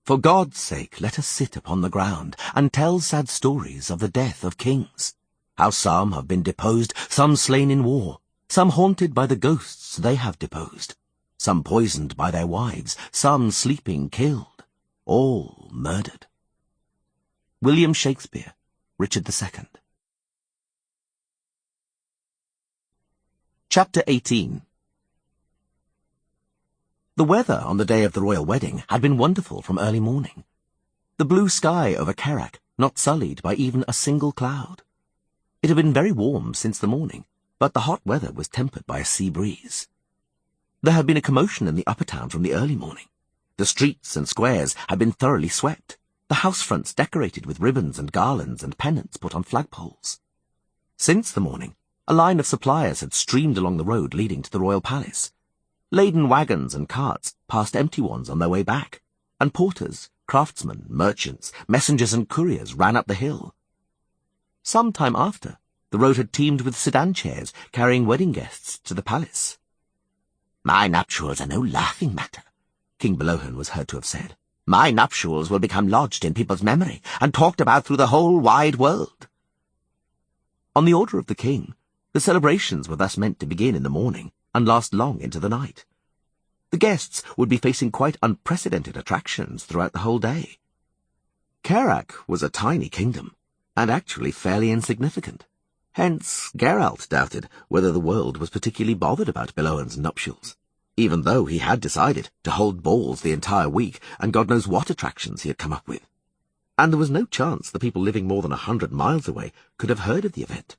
For God's sake, let us sit upon the ground, and tell sad stories of the death of kings, how some have been deposed, some slain in war, some haunted by the ghosts they have deposed, some poisoned by their wives, some sleeping killed, all murdered. William Shakespeare, Richard II. Chapter 18. The weather on the day of the royal wedding had been wonderful from early morning. The blue sky over Carrack not sullied by even a single cloud. It had been very warm since the morning, but the hot weather was tempered by a sea breeze. There had been a commotion in the upper town from the early morning. The streets and squares had been thoroughly swept, the house fronts decorated with ribbons and garlands and pennants put on flagpoles. Since the morning, a line of suppliers had streamed along the road leading to the royal palace. Laden wagons and carts passed empty ones on their way back, and porters, craftsmen, merchants, messengers and couriers ran up the hill. Some time after, the road had teemed with sedan chairs carrying wedding guests to the palace. "My nuptials are no laughing matter," King Belohan was heard to have said. "My nuptials will become lodged in people's memory and talked about through the whole wide world." On the order of the king, the celebrations were thus meant to begin in the morning and last long into the night. The guests would be facing quite unprecedented attractions throughout the whole day. Carrack was a tiny kingdom, and actually fairly insignificant. Hence, Geralt doubted whether the world was particularly bothered about Belohan's nuptials, even though he had decided to hold balls the entire week and God knows what attractions he had come up with. And there was no chance the people living more than 100 miles away could have heard of the event.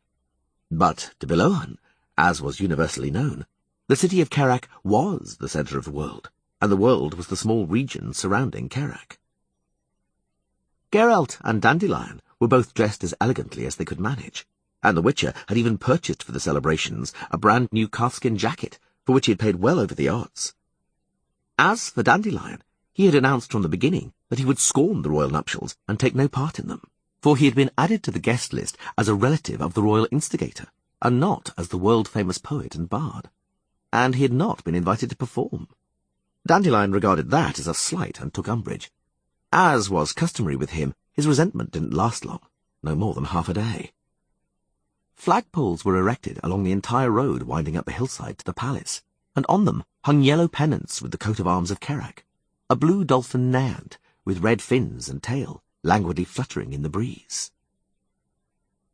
But to Belohan, as was universally known, the city of Carrack was the centre of the world, and the world was the small region surrounding Carrack. Geralt and Dandelion were both dressed as elegantly as they could manage, and the Witcher had even purchased for the celebrations a brand-new calfskin jacket, for which he had paid well over the odds. As for Dandelion, he had announced from the beginning that he would scorn the royal nuptials and take no part in them, for he had been added to the guest list as a relative of the royal instigator, and not as the world-famous poet and bard. And he had not been invited to perform. Dandelion regarded that as a slight and took umbrage. As was customary with him, his resentment didn't last long, no more than half a day. Flagpoles were erected along the entire road winding up the hillside to the palace, and on them hung yellow pennants with the coat of arms of Carrack, a blue dolphin naiad with red fins and tail languidly fluttering in the breeze.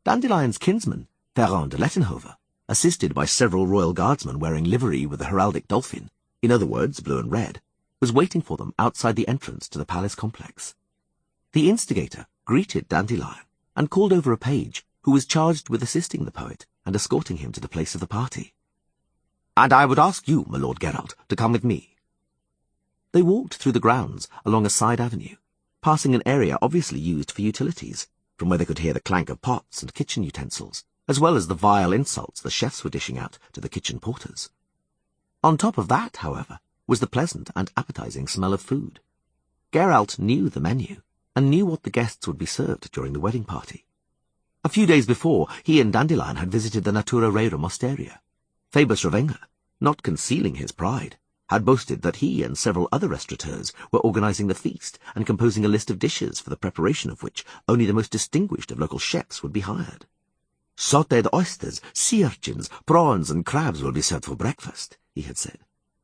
Dandelion's kinsman, Ferrand de Lettenhover, assisted by several royal guardsmen wearing livery with the heraldic dolphin, in other words, blue and red, was waiting for them outside the entrance to the palace complex. The instigator greeted Dandelion and called over a page who was charged with assisting the poet and escorting him to the place of the party. "And I would ask you, my Lord Geralt, to come with me." They walked through the grounds along a side avenue, passing an area obviously used for utilities, from where they could hear the clank of pots and kitchen utensils, as well as the vile insults the chefs were dishing out to the kitchen porters. On top of that, however, was the pleasant and appetizing smell of food. Geralt knew the menu, and knew what the guests would be served during the wedding party. A few days before, he and Dandelion had visited the Natura Rerum Osteria. Phoebus Revenger, not concealing his pride, had boasted that he and several other restaurateurs were organizing the feast and composing a list of dishes for the preparation of which only the most distinguished of local chefs would be hired. "Sautéed oysters, sea urchins, prawns and crabs will be served for breakfast," he had said.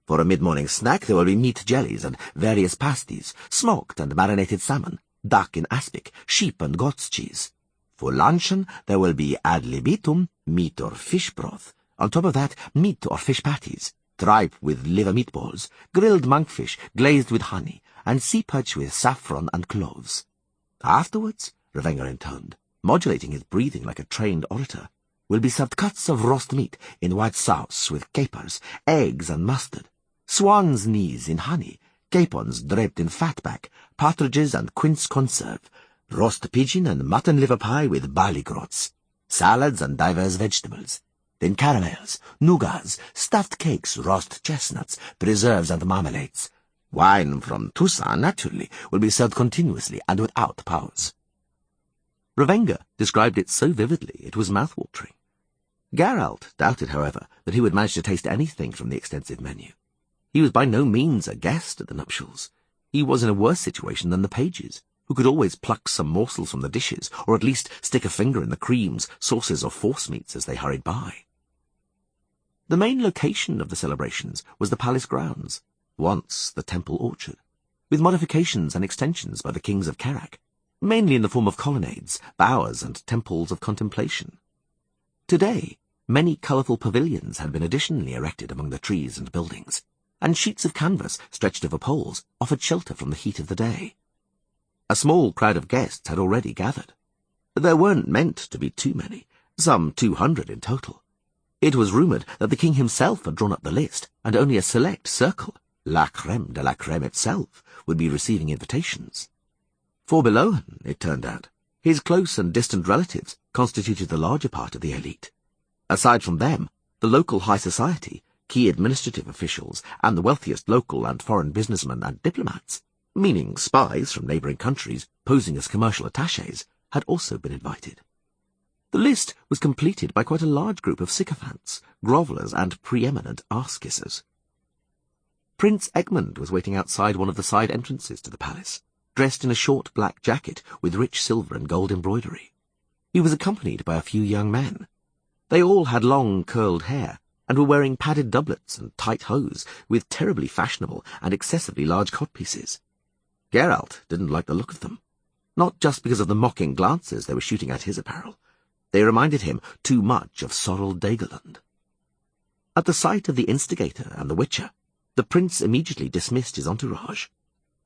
"For a mid-morning snack there will be meat jellies and various pasties, smoked and marinated salmon, duck in aspic, sheep and goat's cheese. For luncheon there will be ad libitum, meat or fish broth. On top of that, meat or fish patties, tripe with liver meatballs, grilled monkfish glazed with honey, and sea perch with saffron and cloves. Afterwards," Revenger intoned, modulating his breathing like a trained orator, "will be served cuts of roast meat in white sauce with capers, eggs and mustard, swan's knees in honey, capons draped in fatback, partridges and quince conserve, roast pigeon and mutton liver pie with barley groats, salads and divers vegetables, then caramels, nougats, stuffed cakes, roast chestnuts, preserves and marmalades. Wine from Toussaint, naturally, will be served continuously and without pause." Revenger described it so vividly it was mouth-watering. Geralt doubted, however, that he would manage to taste anything from the extensive menu. He was by no means a guest at the nuptials. He was in a worse situation than the pages, who could always pluck some morsels from the dishes, or at least stick a finger in the creams, sauces, or forcemeats as they hurried by. The main location of the celebrations was the palace grounds, once the temple orchard, with modifications and extensions by the kings of Kerak, mainly in the form of colonnades, bowers, and temples of contemplation. Today, many colourful pavilions had been additionally erected among the trees and buildings, and sheets of canvas stretched over poles offered shelter from the heat of the day. A small crowd of guests had already gathered. There weren't meant to be too many, some 200 in total. It was rumoured that the king himself had drawn up the list, and only a select circle, la crème de la crème itself, would be receiving invitations. For below him, it turned out, his close and distant relatives constituted the larger part of the elite. Aside from them, the local high society, key administrative officials, and the wealthiest local and foreign businessmen and diplomats, meaning spies from neighbouring countries posing as commercial attachés, had also been invited. The list was completed by quite a large group of sycophants, grovellers, and preeminent arse-kissers. Prince Egmont was waiting outside one of the side entrances to the palace, dressed in a short black jacket with rich silver and gold embroidery. He was accompanied by a few young men. They all had long, curled hair, and were wearing padded doublets and tight hose with terribly fashionable and excessively large codpieces. Geralt didn't like the look of them, not just because of the mocking glances they were shooting at his apparel. They reminded him too much of Sorrel Daggerland. At the sight of the instigator and the Witcher, the prince immediately dismissed his entourage.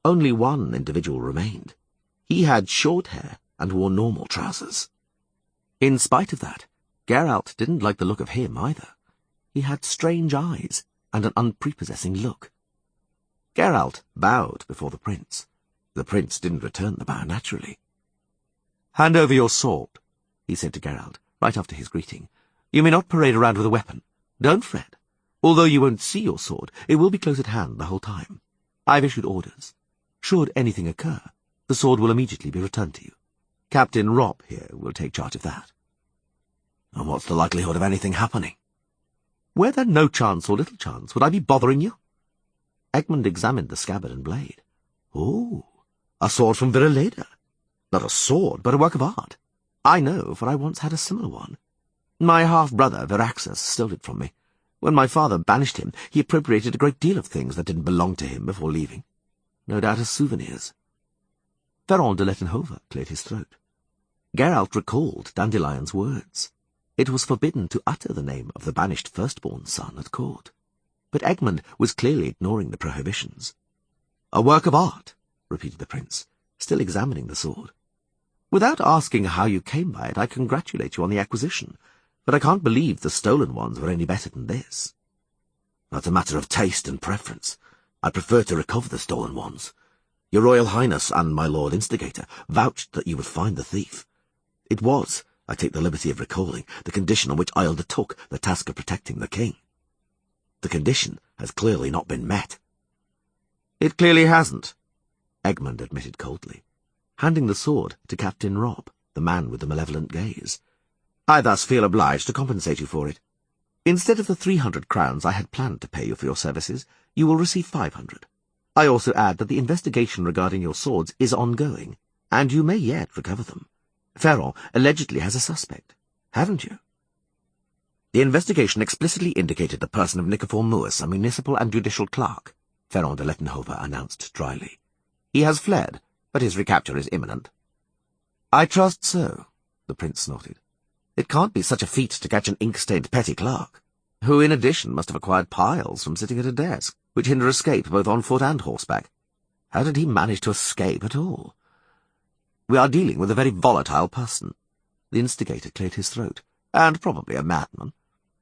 Only one individual remained. He had short hair and wore normal trousers. In spite of that, Geralt didn't like the look of him either. He had strange eyes and an unprepossessing look. Geralt bowed before the prince. The prince didn't return the bow naturally. "Hand over your sword," he said to Geralt, right after his greeting. "You may not parade around with a weapon. Don't fret. Although you won't see your sword, it will be close at hand the whole time. I've issued orders. Should anything occur, the sword will immediately be returned to you. Captain Robb here will take charge of that." "And what's the likelihood of anything happening?" "Were there no chance or little chance, would I be bothering you?" Egmont examined the scabbard and blade. "Oh, a sword from Vireleda. Not a sword, but a work of art. I know, for I once had a similar one. My half-brother, Viraxus, stole it from me. When my father banished him, he appropriated a great deal of things that didn't belong to him before leaving. No doubt as souvenirs." Ferron de Lettenhove cleared his throat. Geralt recalled Dandelion's words. It was forbidden to utter the name of the banished firstborn son at court. But Egmont was clearly ignoring the prohibitions. "A work of art," repeated the prince, still examining the sword. "Without asking how you came by it, I congratulate you on the acquisition, but I can't believe the stolen ones were any better than this." "That's a matter of taste and preference. I prefer to recover the stolen ones. Your Royal Highness and my Lord Instigator vouched that you would find the thief. It was, I take the liberty of recalling, the condition on which I undertook the task of protecting the king. The condition has clearly not been met." "It clearly hasn't," Egmont admitted coldly, handing the sword to Captain Robb, the man with the malevolent gaze. "I thus feel obliged to compensate you for it. Instead of the 300 crowns I had planned to pay you for your services, you will receive 500. I also add that the investigation regarding your swords is ongoing, and you may yet recover them. Ferron allegedly has a suspect, haven't you?" "The investigation explicitly indicated the person of Nicephore Mewis, a municipal and judicial clerk," Ferron de Lettenhove announced dryly. "He has fled, but his recapture is imminent." "I trust so," the prince snorted. "It can't be such a feat to catch an ink-stained petty clerk, who in addition must have acquired piles from sitting at a desk, which hinder escape both on foot and horseback. How did he manage to escape at all? We are dealing with a very volatile person." The instigator cleared his throat. "And probably a madman.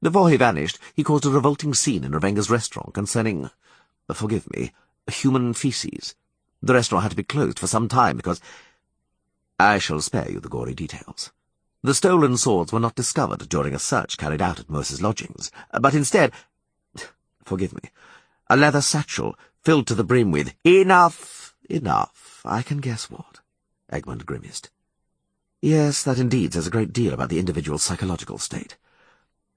Before he vanished, he caused a revolting scene in Ravenga's restaurant concerning, forgive me, human feces. The restaurant had to be closed for some time because— I shall spare you the gory details. The stolen swords were not discovered during a search carried out at Mewis' lodgings, but instead— forgive me— a leather satchel filled to the brim with— Enough! I can guess what," Egmont grimaced. "Yes, that indeed says a great deal about the individual's psychological state.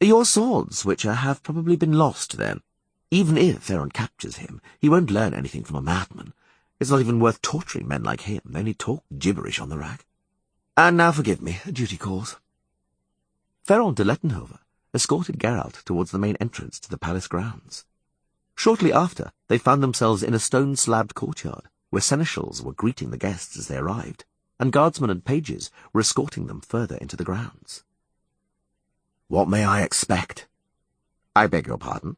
Your swords, Witcher, have probably been lost, then. Even if Ferron captures him, he won't learn anything from a madman. It's not even worth torturing men like him. They only talk gibberish on the rack. And now forgive me, duty calls. Ferron de Lettenhover escorted Geralt towards the main entrance to the palace grounds. Shortly after, they found themselves in a stone-slabbed courtyard, where seneschals were greeting the guests as they arrived, and guardsmen and pages were escorting them further into the grounds. "What may I expect?" "I beg your pardon?"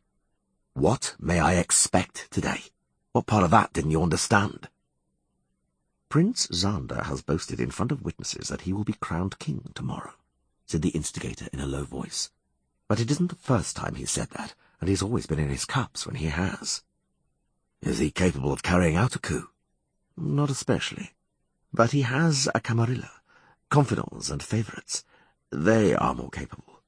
"What may I expect today? What part of that didn't you understand?" "Prince Xander has boasted in front of witnesses that he will be crowned king tomorrow," said the instigator in a low voice. "But it isn't the first time he's said that, and he's always been in his cups when he has." "Is he capable of carrying out a coup?" "Not especially. But he has a camarilla, confidants and favourites. They are more capable."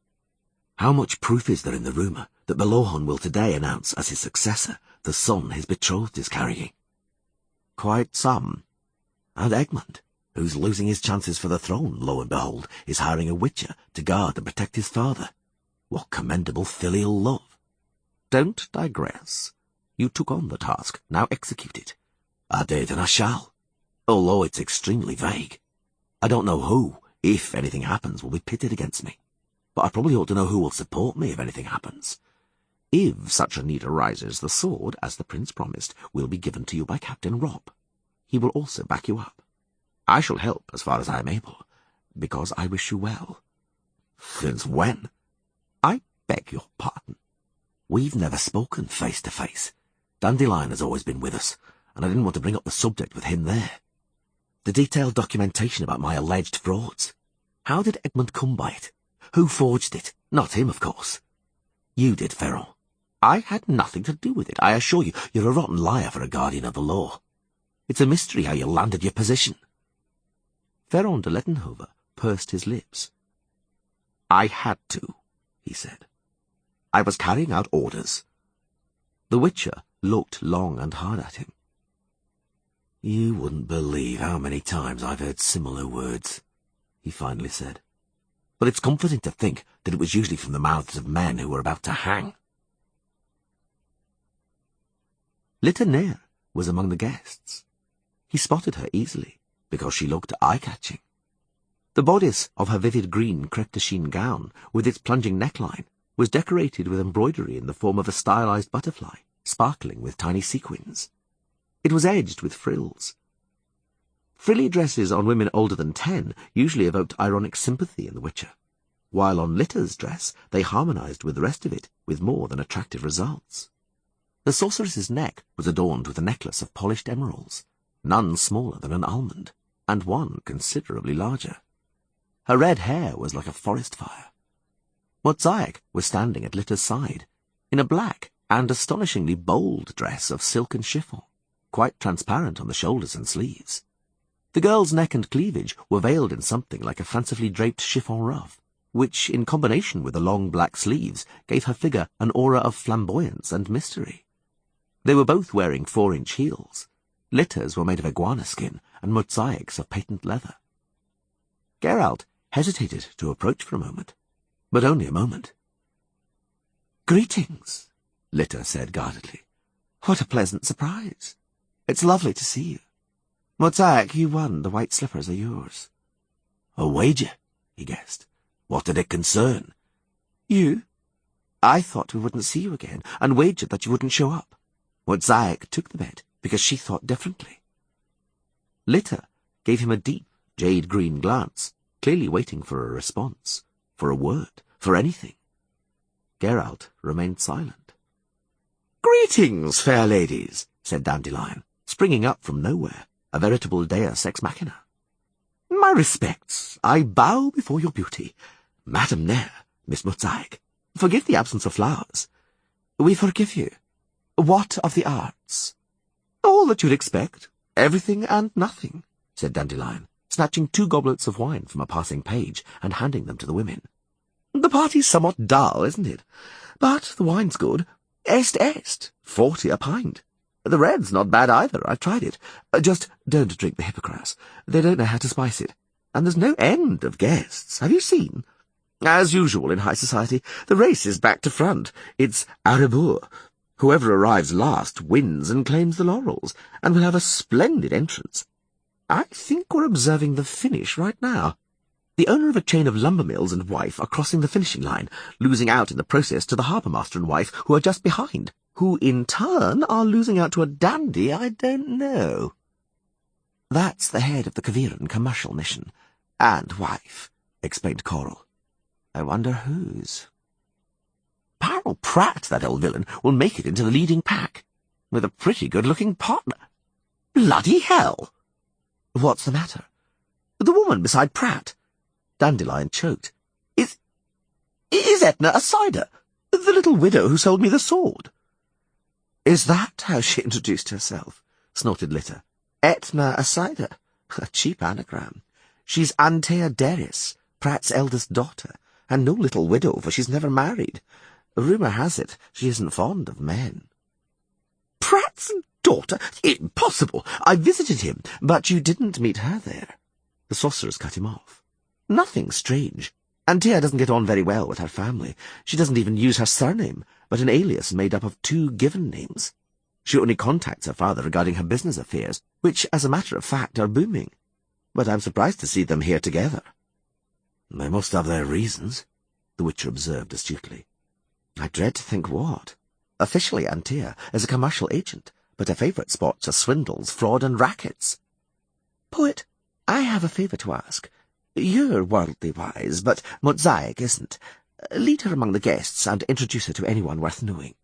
"How much proof is there in the rumour that Belohon will today announce as his successor the son his betrothed is carrying?" "Quite some. And Egmont, who's losing his chances for the throne, lo and behold, is hiring a witcher to guard and protect his father. What commendable filial love!" "Don't digress. You took on the task, now execute it." "I did, and I shall, although it's extremely vague. I don't know who, if anything happens, will be pitted against me. But I probably ought to know who will support me if anything happens. If such a need arises, the sword, as the prince promised, will be given to you by Captain Robb. He will also back you up. I shall help as far as I am able, because I wish you well." "Since when?" "I beg your pardon. We've never spoken face to face. Dandelion has always been with us, and I didn't want to bring up the subject with him there. The detailed documentation about my alleged frauds. How did Egmont come by it? Who forged it? Not him, of course." "You did, Ferron." "I had nothing to do with it, I assure you. You're a rotten liar for a guardian of the law. It's a mystery how you landed your position." Ferron de Lettenhover pursed his lips. "I had to," he said. "I was carrying out orders." The Witcher looked long and hard at him. "You wouldn't believe how many times I've heard similar words," he finally said. "But it's comforting to think that it was usually from the mouths of men who were about to hang." Litternair was among the guests. He spotted her easily, because she looked eye-catching. The bodice of her vivid green crepe-de-chine gown, with its plunging neckline, was decorated with embroidery in the form of a stylized butterfly, sparkling with tiny sequins. It was edged with frills. Frilly dresses on women older than 10 usually evoked ironic sympathy in the Witcher, while on Litter's dress they harmonized with the rest of it with more than attractive results. The sorceress's neck was adorned with a necklace of polished emeralds, none smaller than an almond, and one considerably larger. Her red hair was like a forest fire. Mozaic was standing at Litter's side, in a black and astonishingly bold dress of silk and chiffon, quite transparent on the shoulders and sleeves. The girl's neck and cleavage were veiled in something like a fancifully draped chiffon ruff, which, in combination with the long black sleeves, gave her figure an aura of flamboyance and mystery. They were both wearing 4-inch heels. Litter's were made of iguana skin, and Mozaic's of patent leather. Geralt hesitated to approach for a moment, but only a moment. "Greetings," Litter said guardedly. "What a pleasant surprise. It's lovely to see you. Mozaic, you won. The white slippers are yours." "A wager," he guessed. "What did it concern?" "You. I thought we wouldn't see you again, and wagered that you wouldn't show up. Mozaic took the bet, because she thought differently." Litter gave him a deep, jade-green glance, clearly waiting for a response, for a word, for anything. Geralt remained silent. "Greetings, fair ladies," said Dandelion, springing up from nowhere, a veritable deus ex machina. "My respects. I bow before your beauty. Madame Nair, Miss Mozaic, forgive the absence of flowers." "We forgive you. What of the arts?" "All that you'd expect. Everything and nothing," said Dandelion, snatching 2 goblets of wine from a passing page and handing them to the women. "The party's somewhat dull, isn't it? But the wine's good. Est, 40 a pint. The red's not bad either, I've tried it. Just don't drink the hypocrites. They don't know how to spice it. And there's no end of guests. Have you seen? As usual in high society, the race is back to front. It's à rebours. Whoever arrives last wins and claims the laurels, and will have a splendid entrance. I think we're observing the finish right now. The owner of a chain of lumber mills and wife are crossing the finishing line, losing out in the process to the harbour master and wife, who are just behind, who in turn are losing out to a dandy I don't know. That's the head of the Caviran commercial mission, and wife, explained Coral. I wonder whose. Parle Pratt, that old villain, will make it into the leading pack, with a pretty good-looking partner. Bloody hell! What's the matter? The woman beside Pratt. Dandelion choked. Is Etna a cider? The little widow who sold me the sword? Is that how she introduced herself? Snorted Litter. Etna a cider? A cheap anagram. She's Antea Derris, Pratt's eldest daughter, and no little widow, for she's never married. Rumour has it she isn't fond of men. Pratt's daughter? Impossible! I visited him, but you didn't meet her there. The sorcerers cut him off. Nothing strange. Antea doesn't get on very well with her family. She doesn't even use her surname, but an alias made up of 2 given names. She only contacts her father regarding her business affairs, which, as a matter of fact, are booming. But I'm surprised to see them here together. They must have their reasons, the Witcher observed astutely. I dread to think what. Officially, Antea is a commercial agent, but her favourite spots are swindles, fraud, and rackets. Poet, I have a favour to ask. You're worldly wise, but Mosaic isn't. Lead her among the guests and introduce her to anyone worth knowing.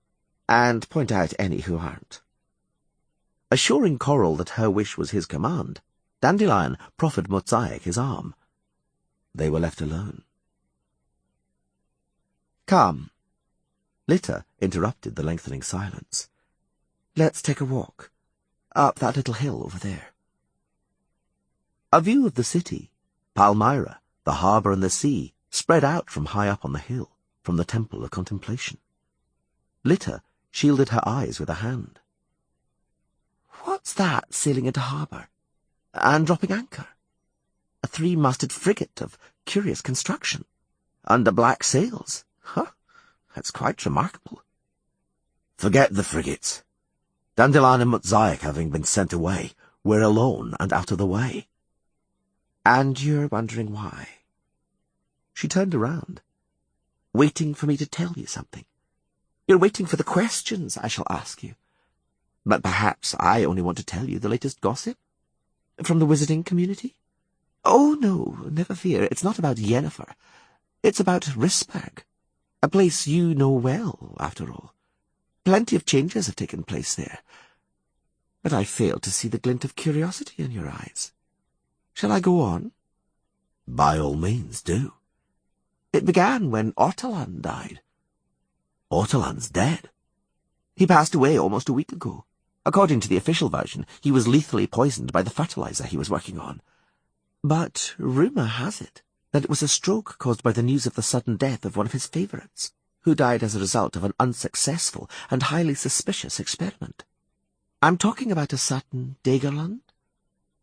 And point out any who aren't. Assuring Coral that her wish was his command, Dandelion proffered Mosaic his arm. They were left alone. Come. Litter interrupted the lengthening silence. Let's take a walk. Up that little hill over there. A view of the city, Palmyra, the harbour and the sea, spread out from high up on the hill, from the Temple of Contemplation. Litter shielded her eyes with a hand. What's that sailing into harbour? And dropping anchor? A 3-masted frigate of curious construction, under black sails. Huh, that's quite remarkable. Forget the frigates. Dandelion and Mosaic having been sent away, we're alone and out of the way. And you're wondering why? She turned around. Waiting for me to tell you something. You're waiting for the questions I shall ask you. But perhaps I only want to tell you the latest gossip? From the wizarding community? Oh, no, never fear. It's not about Yennefer. It's about Risberg, a place you know well, after all. Plenty of changes have taken place there. But I fail to see the glint of curiosity in your eyes. Shall I go on? By all means, do. It began when Ortolan died. Ortolan's dead. He passed away almost a week ago. According to the official version, he was lethally poisoned by the fertilizer he was working on. But rumour has it that it was a stroke caused by the news of the sudden death of one of his favourites, who died as a result of an unsuccessful and highly suspicious experiment. I'm talking about a certain Daggerland.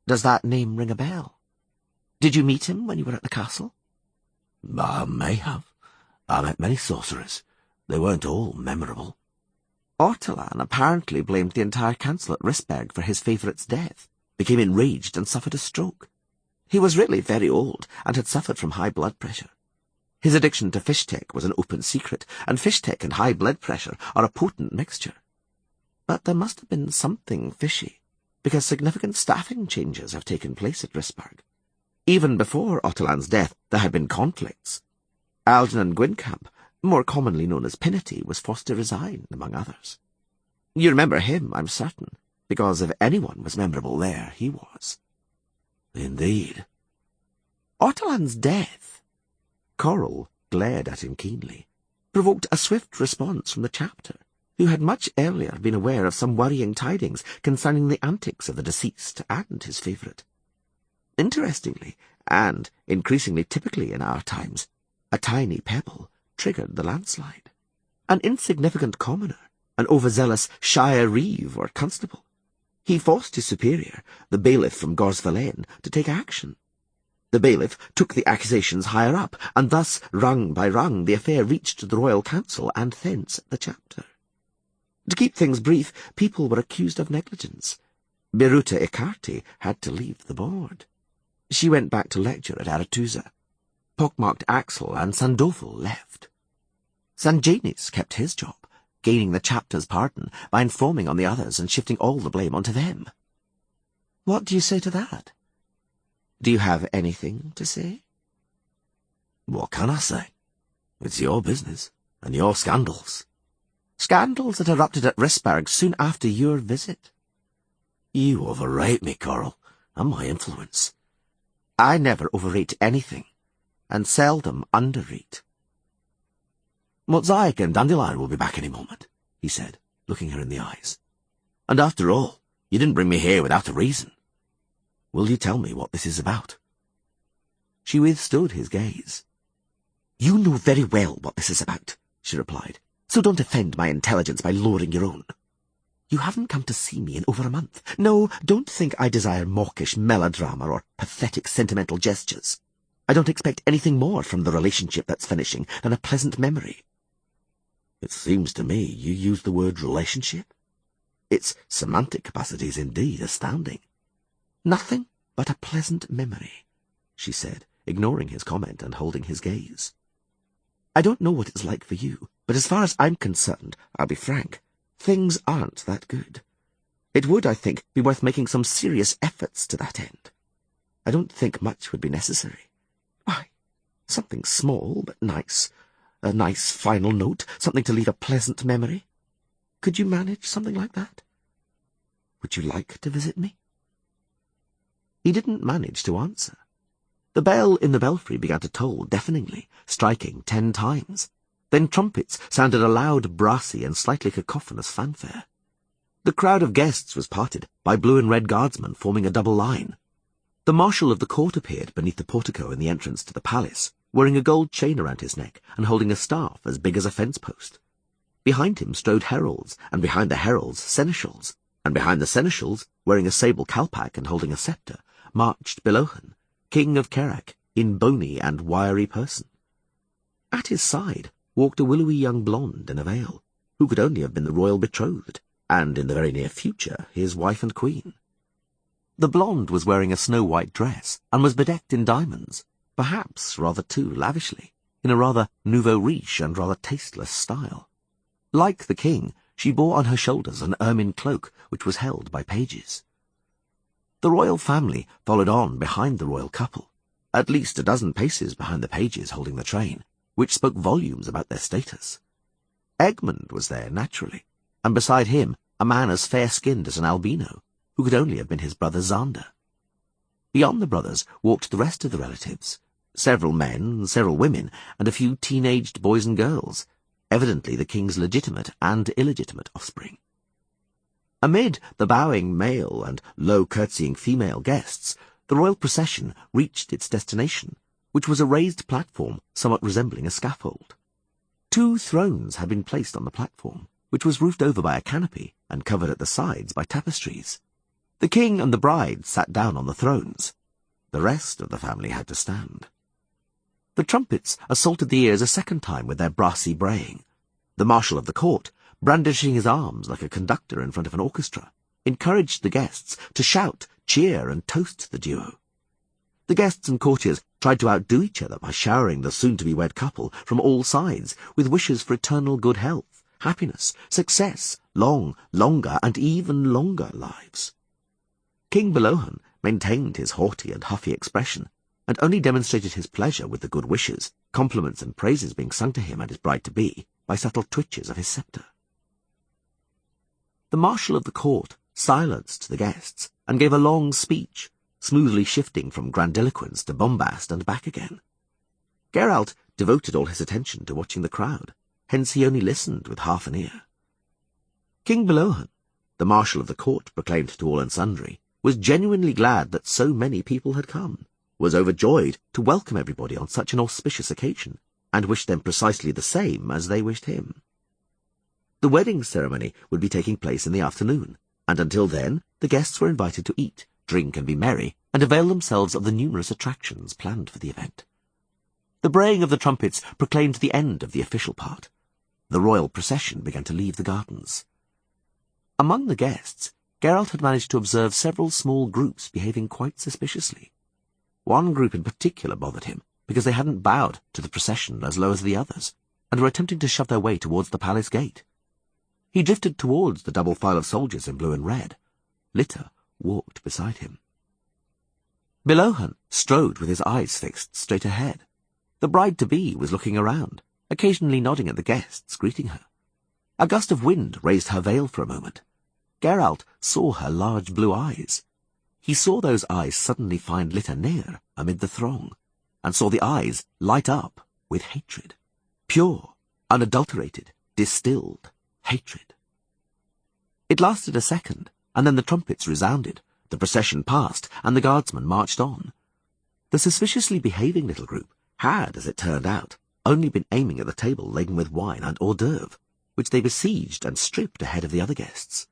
Does that name ring a bell? Did you meet him when you were at the castle? I may have. I met many sorcerers. They weren't all memorable. Ortolan apparently blamed the entire council at Risberg for his favourite's death, became enraged and suffered a stroke. He was really very old and had suffered from high blood pressure. His addiction to fishtech was an open secret, and fishtech and high blood pressure are a potent mixture. But there must have been something fishy, because significant staffing changes have taken place at Risberg. Even before Ortolan's death, there had been conflicts. Algernon Gwynkamp, more commonly known as Pinnity, was forced to resign, among others. You remember him, I'm certain, because if anyone was memorable there, he was. Indeed. Ortolan's death, Coral glared at him keenly, provoked a swift response from the chapter, who had much earlier been aware of some worrying tidings concerning the antics of the deceased and his favourite. Interestingly, and increasingly typically in our times, a tiny pebble triggered the landslide. An insignificant commoner, an overzealous shire reeve or constable. He forced his superior, the bailiff from Gorsvalen, to take action. The bailiff took the accusations higher up, and thus, rung by rung, the affair reached the royal council and thence the chapter. To keep things brief, people were accused of negligence. Biruta Icarti had to leave the board. She went back to lecture at Aretusa. Pockmarked Axel and Sandofel left. Sanjanis kept his job, gaining the chapter's pardon by informing on the others and shifting all the blame onto them. What do you say to that? Do you have anything to say? What can I say? It's your business, and your scandals. Scandals that erupted at Risberg soon after your visit. You overrate me, Coral, and my influence. I never overrate anything, and seldom underrate. Mosaic and Dandelion will be back any moment, he said, looking her in the eyes. And after all, you didn't bring me here without a reason. Will you tell me what this is about? She withstood his gaze. You know very well what this is about, she replied, so don't offend my intelligence by lowering your own. You haven't come to see me in over a month. No, don't think I desire mawkish melodrama or pathetic sentimental gestures. I don't expect anything more from the relationship that's finishing than a pleasant memory. It seems to me you use the word relationship. Its semantic capacity is indeed astounding. Nothing but a pleasant memory, she said, ignoring his comment and holding his gaze. I don't know what it's like for you, but as far as I'm concerned, I'll be frank, things aren't that good. It would, I think, be worth making some serious efforts to that end. I don't think much would be necessary. Why, something small but nice. A nice final note, something to leave a pleasant memory. Could you manage something like that? Would you like to visit me? He didn't manage to answer. The bell in the belfry began to toll deafeningly, striking 10 times. Then trumpets sounded a loud, brassy and slightly cacophonous fanfare. The crowd of guests was parted by blue and red guardsmen forming a double line. The marshal of the court appeared beneath the portico in the entrance to the palace, wearing a gold chain around his neck and holding a staff as big as a fence-post. Behind him strode heralds, and behind the heralds seneschals, and behind the seneschals, wearing a sable calpac and holding a sceptre, marched Belohan, king of Kerak, in bony and wiry person. At his side walked a willowy young blonde in a veil, who could only have been the royal betrothed, and in the very near future his wife and queen. The blonde was wearing a snow-white dress, and was bedecked in diamonds, perhaps rather too lavishly, in a rather nouveau riche and rather tasteless style. Like the king, she bore on her shoulders an ermine cloak which was held by pages. The royal family followed on behind the royal couple, at least a dozen paces behind the pages holding the train, which spoke volumes about their status. Egmont was there, naturally, and beside him a man as fair-skinned as an albino, who could only have been his brother Xander. Beyond the brothers walked the rest of the relatives, several men, several women, and a few teen-aged boys and girls, evidently the king's legitimate and illegitimate offspring. Amid the bowing male and low-curtsying female guests, the royal procession reached its destination, which was a raised platform somewhat resembling a scaffold. 2 thrones had been placed on the platform, which was roofed over by a canopy and covered at the sides by tapestries. The king and the bride sat down on the thrones. The rest of the family had to stand. The trumpets assaulted the ears a second time with their brassy braying. The marshal of the court, brandishing his arms like a conductor in front of an orchestra, encouraged the guests to shout, cheer, and toast the duo. The guests and courtiers tried to outdo each other by showering the soon-to-be-wed couple from all sides with wishes for eternal good health, happiness, success, long, longer, and even longer lives. King Belohan maintained his haughty and huffy expression, and only demonstrated his pleasure with the good wishes, compliments and praises being sung to him and his bride-to-be, by subtle twitches of his sceptre. The marshal of the court silenced the guests, and gave a long speech, smoothly shifting from grandiloquence to bombast and back again. Geralt devoted all his attention to watching the crowd, hence he only listened with half an ear. King Belohan, the marshal of the court proclaimed to all and sundry, was genuinely glad that so many people had come, was overjoyed to welcome everybody on such an auspicious occasion, and wished them precisely the same as they wished him. The wedding ceremony would be taking place in the afternoon, and until then the guests were invited to eat, drink and be merry, and avail themselves of the numerous attractions planned for the event. The braying of the trumpets proclaimed the end of the official part. The royal procession began to leave the gardens. Among the guests, Geralt had managed to observe several small groups behaving quite suspiciously. One group in particular bothered him, because they hadn't bowed to the procession as low as the others, and were attempting to shove their way towards the palace gate. He drifted towards the double file of soldiers in blue and red. Litter walked beside him. Belohan strode with his eyes fixed straight ahead. The bride-to-be was looking around, occasionally nodding at the guests, greeting her. A gust of wind raised her veil for a moment. Geralt saw her large blue eyes. He saw those eyes suddenly find Litter near amid the throng, and saw the eyes light up with hatred. Pure, unadulterated, distilled hatred. It lasted a second, and then the trumpets resounded, the procession passed, and the guardsmen marched on. The suspiciously behaving little group had, as it turned out, only been aiming at the table laden with wine and hors d'oeuvre, which they besieged and stripped ahead of the other guests.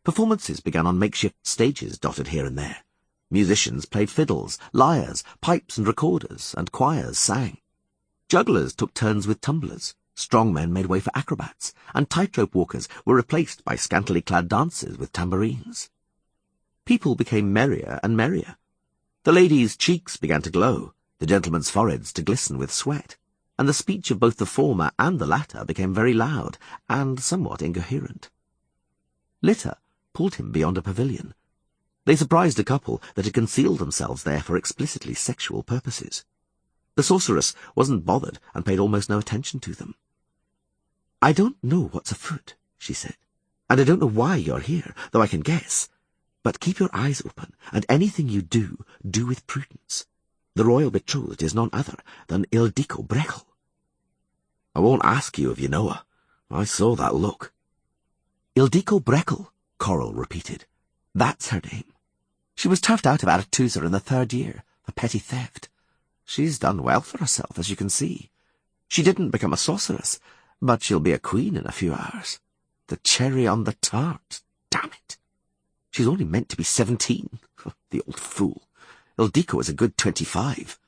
Performances began on makeshift stages dotted here and there. Musicians played fiddles, lyres, pipes and recorders, and choirs sang. Jugglers took turns with tumblers, strong men made way for acrobats, and tightrope walkers were replaced by scantily clad dancers with tambourines. People became merrier and merrier. The ladies' cheeks began to glow, the gentlemen's foreheads to glisten with sweat, and the speech of both the former and the latter became very loud and somewhat incoherent. Litter pulled him beyond a pavilion. They surprised a couple that had concealed themselves there for explicitly sexual purposes. The sorceress wasn't bothered and paid almost no attention to them. "I don't know what's afoot," she said, "and I don't know why you're here, though I can guess. But keep your eyes open, and anything you do, do with prudence. The royal betrothed is none other than Ildiko Brechel." "I won't ask you if you know her. I saw that look." "Ildiko Brechel," Coral repeated. "That's her name. She was turfed out of Arethusa in the 3rd year for petty theft. She's done well for herself, as you can see. She didn't become a sorceress, but she'll be a queen in a few hours. The cherry on the tart, damn it. She's only meant to be 17. The old fool. Ildiko is a good 25.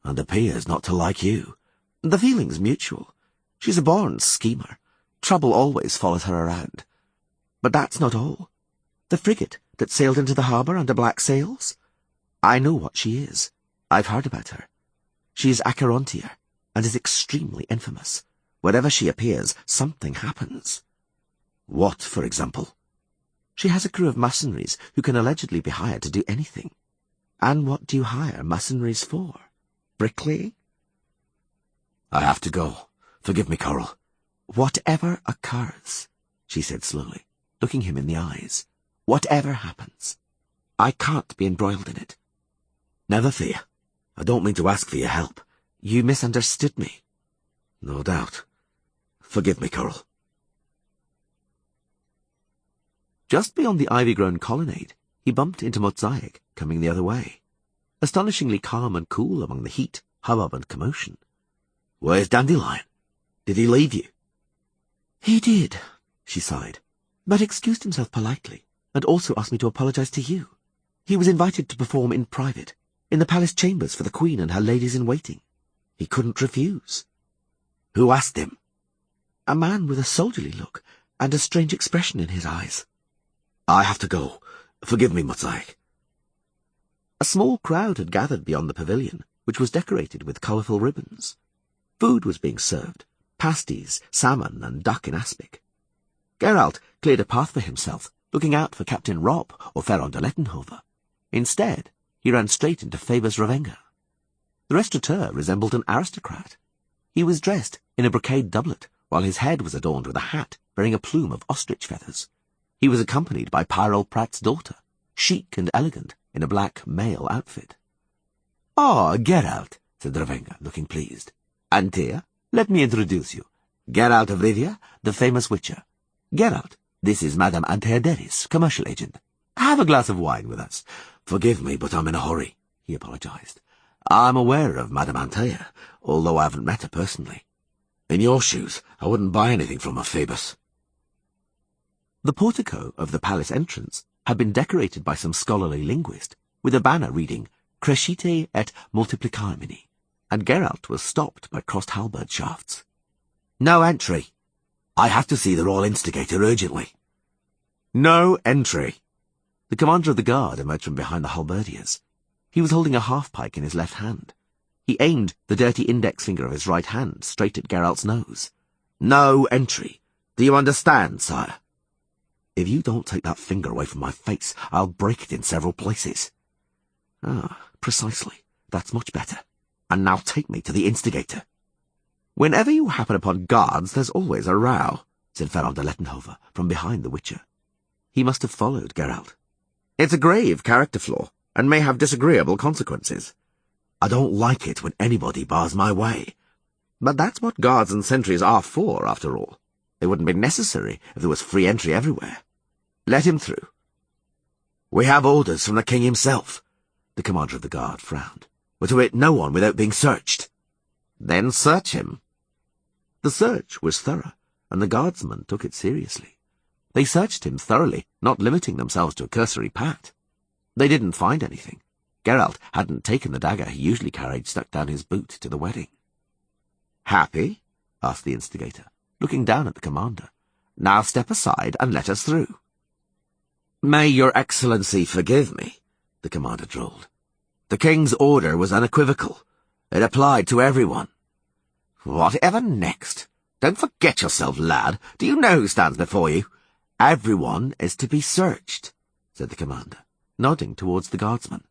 And appears not to like you. The feeling's mutual. She's a born schemer. Trouble always follows her around. But that's not all. The frigate that sailed into the harbour under black sails? I know what she is. I've heard about her. She is Acherontia, and is extremely infamous. Wherever she appears, something happens. What, for example? She has a crew of mercenaries who can allegedly be hired to do anything. And what do you hire mercenaries for? Bricklaying? I have to go. Forgive me, Coral. Whatever occurs, she said slowly, looking him in the eyes. Whatever happens, I can't be embroiled in it. Never fear. I don't mean to ask for your help. You misunderstood me. No doubt. Forgive me, Coral. Just beyond the ivy-grown colonnade, he bumped into Mosaic, coming the other way. Astonishingly calm and cool among the heat, hubbub and commotion. Where's Dandelion? Did he leave you? He did, she sighed, but excused himself politely, and also asked me to apologize to you. He was invited to perform in private, in the palace chambers for the Queen and her ladies-in-waiting. He couldn't refuse. Who asked him? A man with a soldierly look and a strange expression in his eyes. I have to go. Forgive me, Mosaic. A small crowd had gathered beyond the pavilion, which was decorated with colourful ribbons. Food was being served, pasties, salmon and duck in aspic. Geralt cleared a path for himself, looking out for Captain Rob or Ferron de Lettenhover. Instead, he ran straight into Phoebus Ravenga. The restaurateur resembled an aristocrat. He was dressed in a brocade doublet, while his head was adorned with a hat bearing a plume of ostrich feathers. He was accompanied by Pyrrol Pratt's daughter, chic and elegant in a black male outfit. "Ah, Geralt," said Ravenga, looking pleased. "Antea, let me introduce you. Geralt of Rivia, the famous witcher. Geralt, this is Madame Antea Deris, commercial agent. Have a glass of wine with us." "Forgive me, but I'm in a hurry," he apologized. "I'm aware of Madame Antea, although I haven't met her personally. In your shoes, I wouldn't buy anything from her, Phoebus." The portico of the palace entrance had been decorated by some scholarly linguist, with a banner reading Crescite et multiplicamini, and Geralt was stopped by crossed halberd shafts. "No entry. I have to see the royal instigator urgently." No entry. The commander of the guard emerged from behind the halberdiers. He was holding a half-pike in his left hand. He aimed the dirty index finger of his right hand straight at Geralt's nose. No entry. Do you understand, sire? If you don't take that finger away from my face, I'll break it in several places. Ah, precisely. That's much better. And now take me to the instigator. Whenever you happen upon guards, there's always a row, said Ferron de Lettenhover from behind the Witcher. He must have followed Geralt. It's a grave character flaw, and may have disagreeable consequences. I don't like it when anybody bars my way. But that's what guards and sentries are for, after all. They wouldn't be necessary if there was free entry everywhere. Let him through. We have orders from the king himself. The commander of the guard frowned. We're to admit no one without being searched. Then search him. The search was thorough, and the guardsmen took it seriously. They searched him thoroughly, not limiting themselves to a cursory pat. They didn't find anything. Geralt hadn't taken the dagger he usually carried stuck down his boot to the wedding. Happy? Asked the instigator, looking down at the commander. Now step aside and let us through. May your excellency forgive me, the commander drawled. The king's order was unequivocal. It applied to everyone. Whatever next? Don't forget yourself, lad. Do you know who stands before you? Everyone is to be searched, said the commander, nodding towards the guardsman.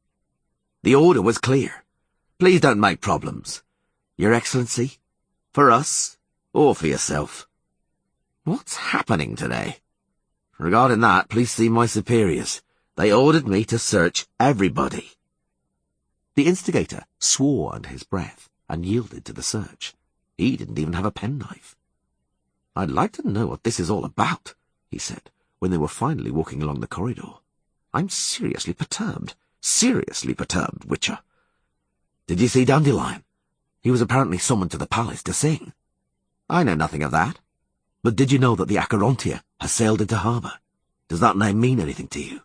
The order was clear. Please don't make problems. Your excellency, for us, or for yourself. What's happening today? Regarding that, please see my superiors. They ordered me to search everybody. The instigator swore under his breath and yielded to the search. He didn't even have a penknife. I'd like to know what this is all about, he said, when they were finally walking along the corridor. I'm seriously perturbed, Witcher. Did you see Dandelion? He was apparently summoned to the palace to sing. I know nothing of that. But did you know that the Acherontia has sailed into harbour? Does that name mean anything to you?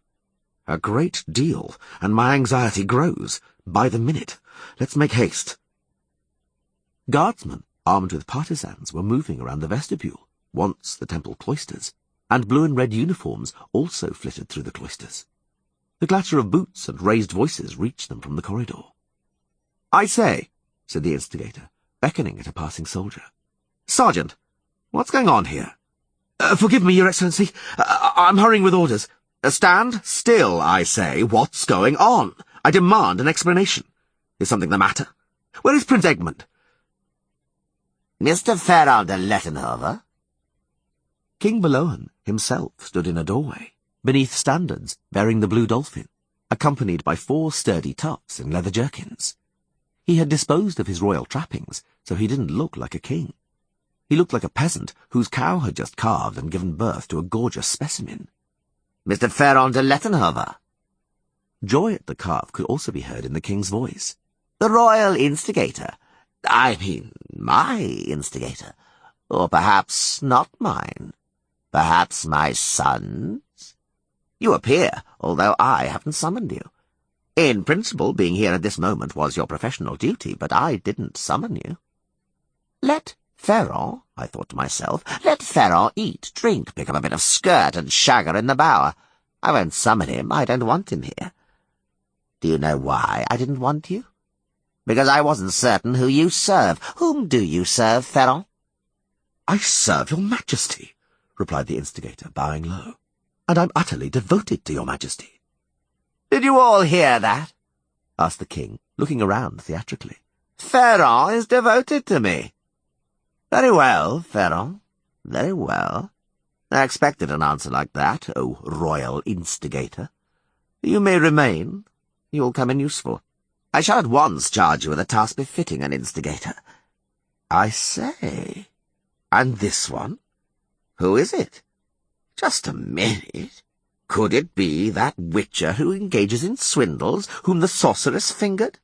A great deal, and my anxiety grows by the minute. Let's make haste. Guardsmen, armed with partisans, were moving around the vestibule, once the temple cloisters, and blue and red uniforms also flitted through the cloisters. The clatter of boots and raised voices reached them from the corridor. I say, said the instigator, beckoning at a passing soldier. Sergeant, what's going on here? Forgive me, Your Excellency. I'm hurrying with orders. Stand still, I say. What's going on? I demand an explanation. Is something the matter? Where is Prince Egmont? Mr. Ferron de Lettenhover? King Belohan himself stood in a doorway, beneath standards bearing the blue dolphin, accompanied by 4 sturdy toughs in leather jerkins. He had disposed of his royal trappings, so he didn't look like a king. He looked like a peasant whose cow had just calved and given birth to a gorgeous specimen. Mr. Ferron de Lettenhover. Joy at the calf could also be heard in the king's voice. The royal instigator. I mean, my instigator. Or perhaps not mine. Perhaps my son's? You appear, although I haven't summoned you. In principle, being here at this moment was your professional duty, but I didn't summon you. Let Ferron, I thought to myself, let Ferron eat, drink, pick up a bit of skirt and shagger in the bower. I won't summon him. I don't want him here. Do you know why I didn't want you? Because I wasn't certain who you serve. Whom do you serve, Ferron? I serve your majesty, replied the instigator, bowing low, and I'm utterly devoted to your majesty. Did you all hear that? Asked the king, looking around theatrically. Ferron is devoted to me. Very well, Ferron, very well. I expected an answer like that, O royal instigator. You may remain. You will come in useful. I shall at once charge you with a task befitting an instigator. I say, and this one? Who is it? Just a minute. Could it be that witcher who engages in swindles, whom the sorceress fingered?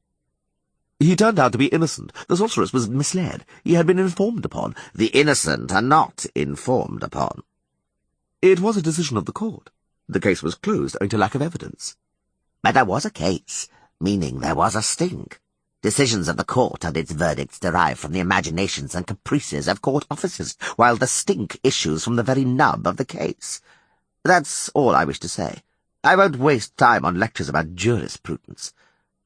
He turned out to be innocent. The sorceress was misled. He had been informed upon. The innocent are not informed upon. It was a decision of the court. The case was closed owing to lack of evidence. But there was a case, meaning there was a sting. Decisions of the court and its verdicts derive from the imaginations and caprices of court officers, while the stink issues from the very nub of the case. That's all I wish to say. I won't waste time on lectures about jurisprudence.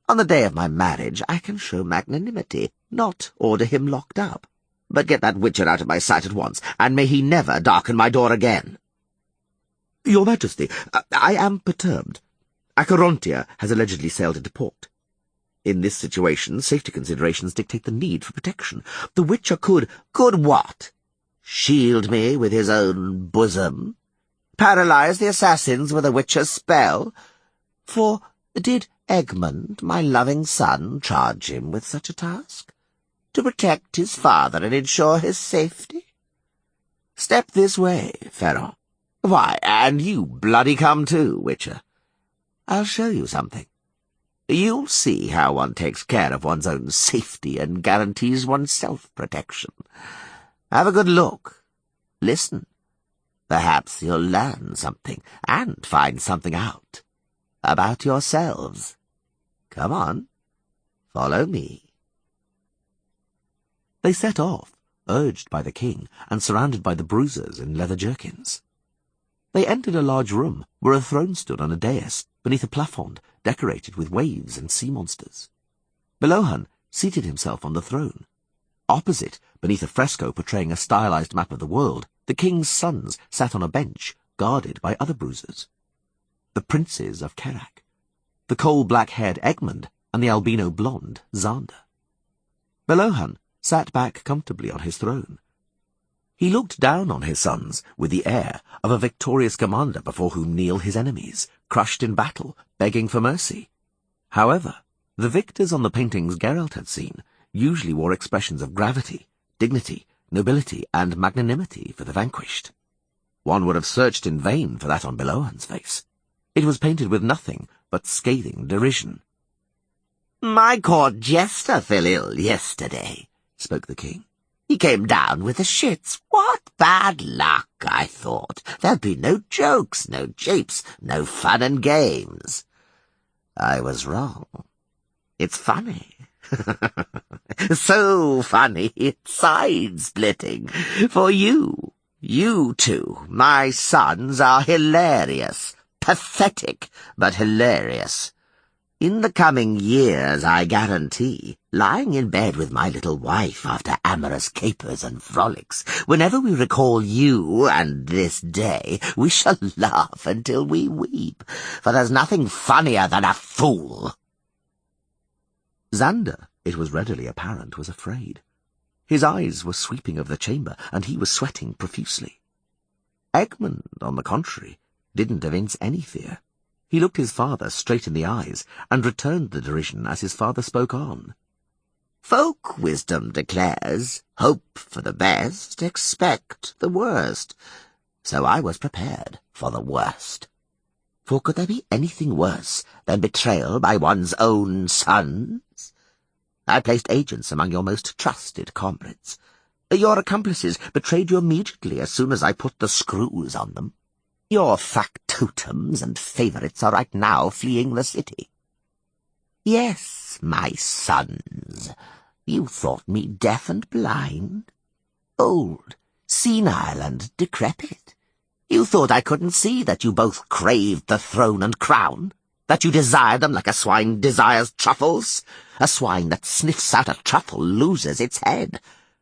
On the day of my marriage, I can show magnanimity, not order him locked up. But get that witcher out of my sight at once, and may he never darken my door again. Your Majesty, I am perturbed. Acherontia has allegedly sailed into port. In this situation, safety considerations dictate the need for protection. The witcher could— Could what? Shield me with his own bosom? Paralyze the assassins with a witcher's spell? For did Egmont, my loving son, charge him with such a task? To protect his father and ensure his safety? Step this way, Ferron. Why, and you bloody come too, Witcher. I'll show you something. You'll see how one takes care of one's own safety and guarantees one's self-protection. Have a good look. Listen. Perhaps you'll learn something and find something out about yourselves. Come on, follow me. They set off, urged by the king and surrounded by the bruisers in leather jerkins. They entered a large room where a throne stood on a dais beneath a plafond decorated with waves and sea monsters. Belohan seated himself on the throne. Opposite, beneath a fresco portraying a stylized map of the world, the king's sons sat on a bench, guarded by other bruisers. The princes of Kerak, the coal-black-haired Egmont, and the albino-blonde Xander. Belohan sat back comfortably on his throne. He looked down on his sons with the air of a victorious commander before whom kneel his enemies, crushed in battle, begging for mercy. However, the victors on the paintings Geralt had seen usually wore expressions of gravity, dignity, nobility, and magnanimity for the vanquished. One would have searched in vain for that on Belohan's face. It was painted with nothing but scathing derision. "My court jester fell ill yesterday," spoke the king. "He came down with the shits. What bad luck, I thought. There'd be no jokes, no japes, no fun and games. I was wrong. It's funny. So funny, it's side-splitting. For you two, my sons, are hilarious. Pathetic, but hilarious. In the coming years, I guarantee, lying in bed with my little wife after amorous capers and frolics, whenever we recall you and this day, we shall laugh until we weep, for there's nothing funnier than a fool." Xander, it was readily apparent, was afraid. His eyes were sweeping over the chamber, and he was sweating profusely. Egmont, on the contrary, didn't evince any fear. He looked his father straight in the eyes, and returned the derision as his father spoke on. "Folk wisdom declares, hope for the best, expect the worst. So I was prepared for the worst. For could there be anything worse than betrayal by one's own sons? I placed agents among your most trusted comrades. Your accomplices betrayed you immediately as soon as I put the screws on them. Your factotums and favourites are right now fleeing the city. Yes, my sons, you thought me deaf and blind, old, senile and decrepit. You thought I couldn't see that you both craved the throne and crown, that you desired them like a swine desires truffles. A swine that sniffs out a truffle loses its head,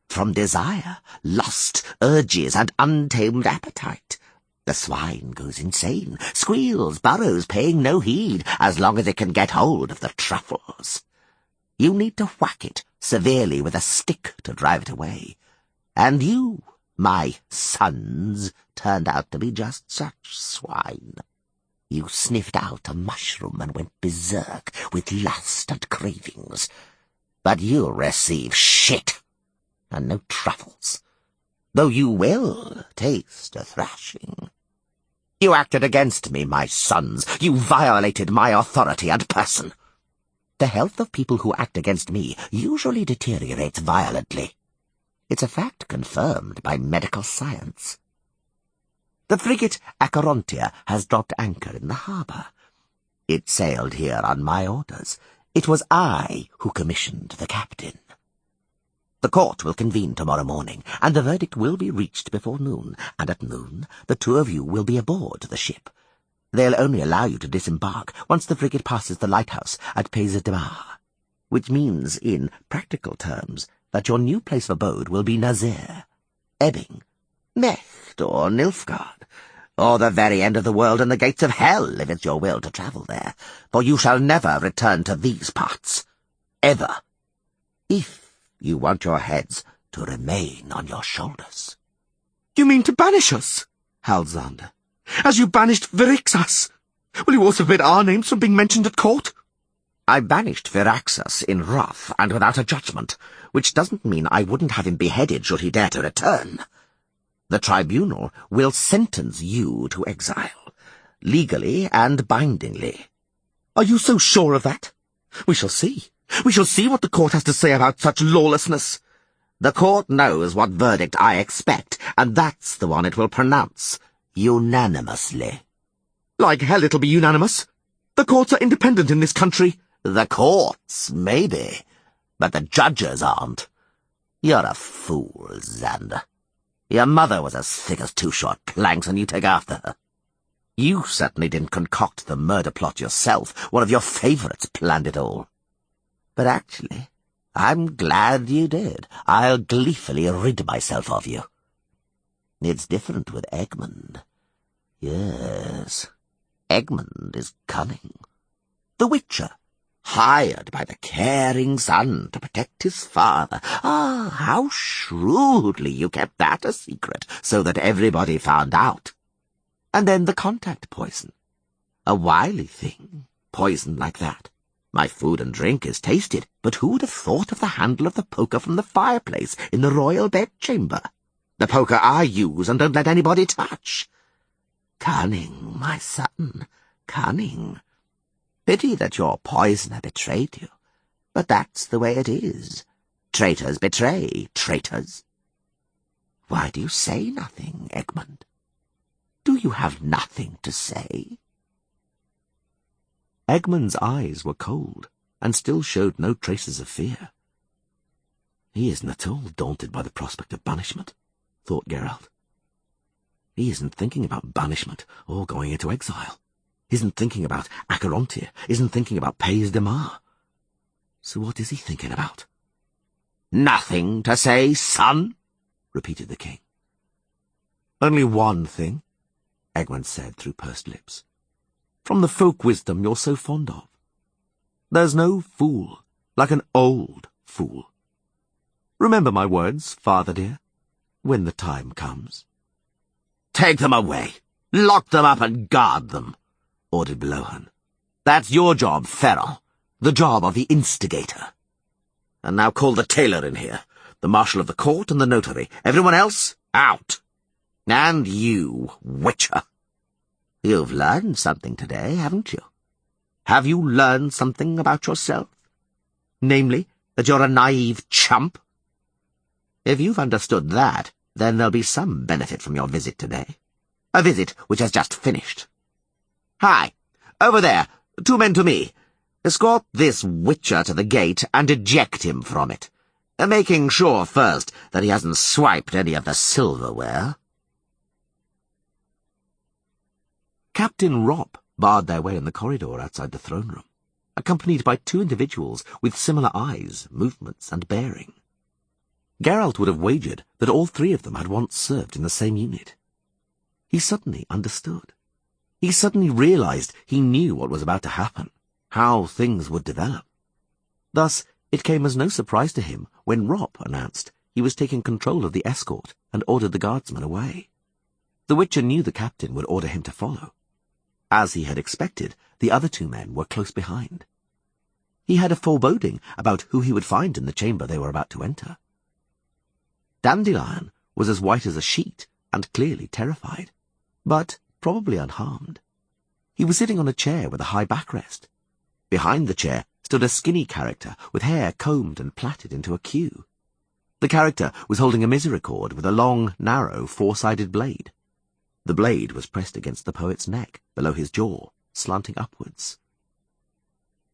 from desire, lust, urges, and untamed appetite. The swine goes insane, squeals, burrows, paying no heed, as long as it can get hold of the truffles. You need to whack it severely with a stick to drive it away. And you, my sons, turned out to be just such swine. You sniffed out a mushroom and went berserk with lust and cravings. But you'll receive shit, and no truffles, though you will taste a thrashing. You acted against me, my sons. You violated my authority and person. The health of people who act against me usually deteriorates violently. It's a fact confirmed by medical science. The frigate Acherontia has dropped anchor in the harbour. It sailed here on my orders. It was I who commissioned the captain. The court will convene tomorrow morning, and the verdict will be reached before noon, and at noon the two of you will be aboard the ship. They'll only allow you to disembark once the frigate passes the lighthouse at Pays de Mar, which means, in practical terms, that your new place of abode will be Nazir, Ebbing, Mecht, or Nilfgaard, or the very end of the world and the gates of hell, if it's your will to travel there, for you shall never return to these parts. Ever. If you want your heads to remain on your shoulders. You mean to banish us? Howled Xander. As you banished Viraxas. Will you also forbid our names from being mentioned at court? I banished Viraxas in wrath and without a judgment, which doesn't mean I wouldn't have him beheaded should he dare to return. The tribunal will sentence you to exile, legally and bindingly. Are you so sure of that? We shall see. We shall see what the court has to say about such lawlessness. The court knows what verdict I expect, and that's the one it will pronounce, unanimously. Like hell it'll be unanimous. The courts are independent in this country. The courts, maybe, but the judges aren't. You're a fool, Xander. Your mother was as thick as two short planks, and you take after her. You certainly didn't concoct the murder plot yourself. One of your favourites planned it all. But actually, I'm glad you did. I'll gleefully rid myself of you. It's different with Egmont. Yes, Egmont is cunning. The Witcher, hired by the caring son to protect his father. Ah, how shrewdly you kept that a secret, so that everybody found out. And then the contact poison. A wily thing, poison like that. My food and drink is tasted, but who'd have thought of the handle of the poker from the fireplace in the royal bedchamber? The poker I use and don't let anybody touch. Cunning, my son, cunning. Pity that your poisoner betrayed you, but that's the way it is. Traitors betray traitors. Why do you say nothing, Egmont? Do you have nothing to say? Egmont's eyes were cold, and still showed no traces of fear. He isn't at all daunted by the prospect of banishment, thought Geralt. He isn't thinking about banishment or going into exile. Isn't thinking about Acherontia, isn't thinking about Pays de Mar. So what is he thinking about? Nothing to say, son, repeated the king. Only one thing, Egmont said through pursed lips. From the folk wisdom you're so fond of. There's no fool like an old fool. Remember my words, father dear, when the time comes. Take them away. Lock them up and guard them, ordered Blohan. That's your job, Ferrell. The job of the instigator. And now call the tailor in here, the marshal of the court and the notary. Everyone else, out. And you, Witcher. You've learned something today, haven't you? Have you learned something about yourself? Namely, that you're a naive chump? If you've understood that, then there'll be some benefit from your visit today. A visit which has just finished. Hi, over there, 2 men to me. Escort this Witcher to the gate and eject him from it, making sure first that he hasn't swiped any of the silverware. Captain Ropp barred their way in the corridor outside the throne room, accompanied by 2 individuals with similar eyes, movements, and bearing. Geralt would have wagered that all 3 of them had once served in the same unit. He suddenly understood. He suddenly realized he knew what was about to happen, how things would develop. Thus, it came as no surprise to him when Ropp announced he was taking control of the escort and ordered the guardsmen away. The Witcher knew the captain would order him to follow. As he had expected, the other 2 men were close behind. He had a foreboding about who he would find in the chamber they were about to enter. Dandelion was as white as a sheet and clearly terrified, but probably unharmed. He was sitting on a chair with a high backrest. Behind the chair stood a skinny character with hair combed and plaited into a queue. The character was holding a misericord with a long, narrow, 4-sided blade. The blade was pressed against the poet's neck, below his jaw, slanting upwards.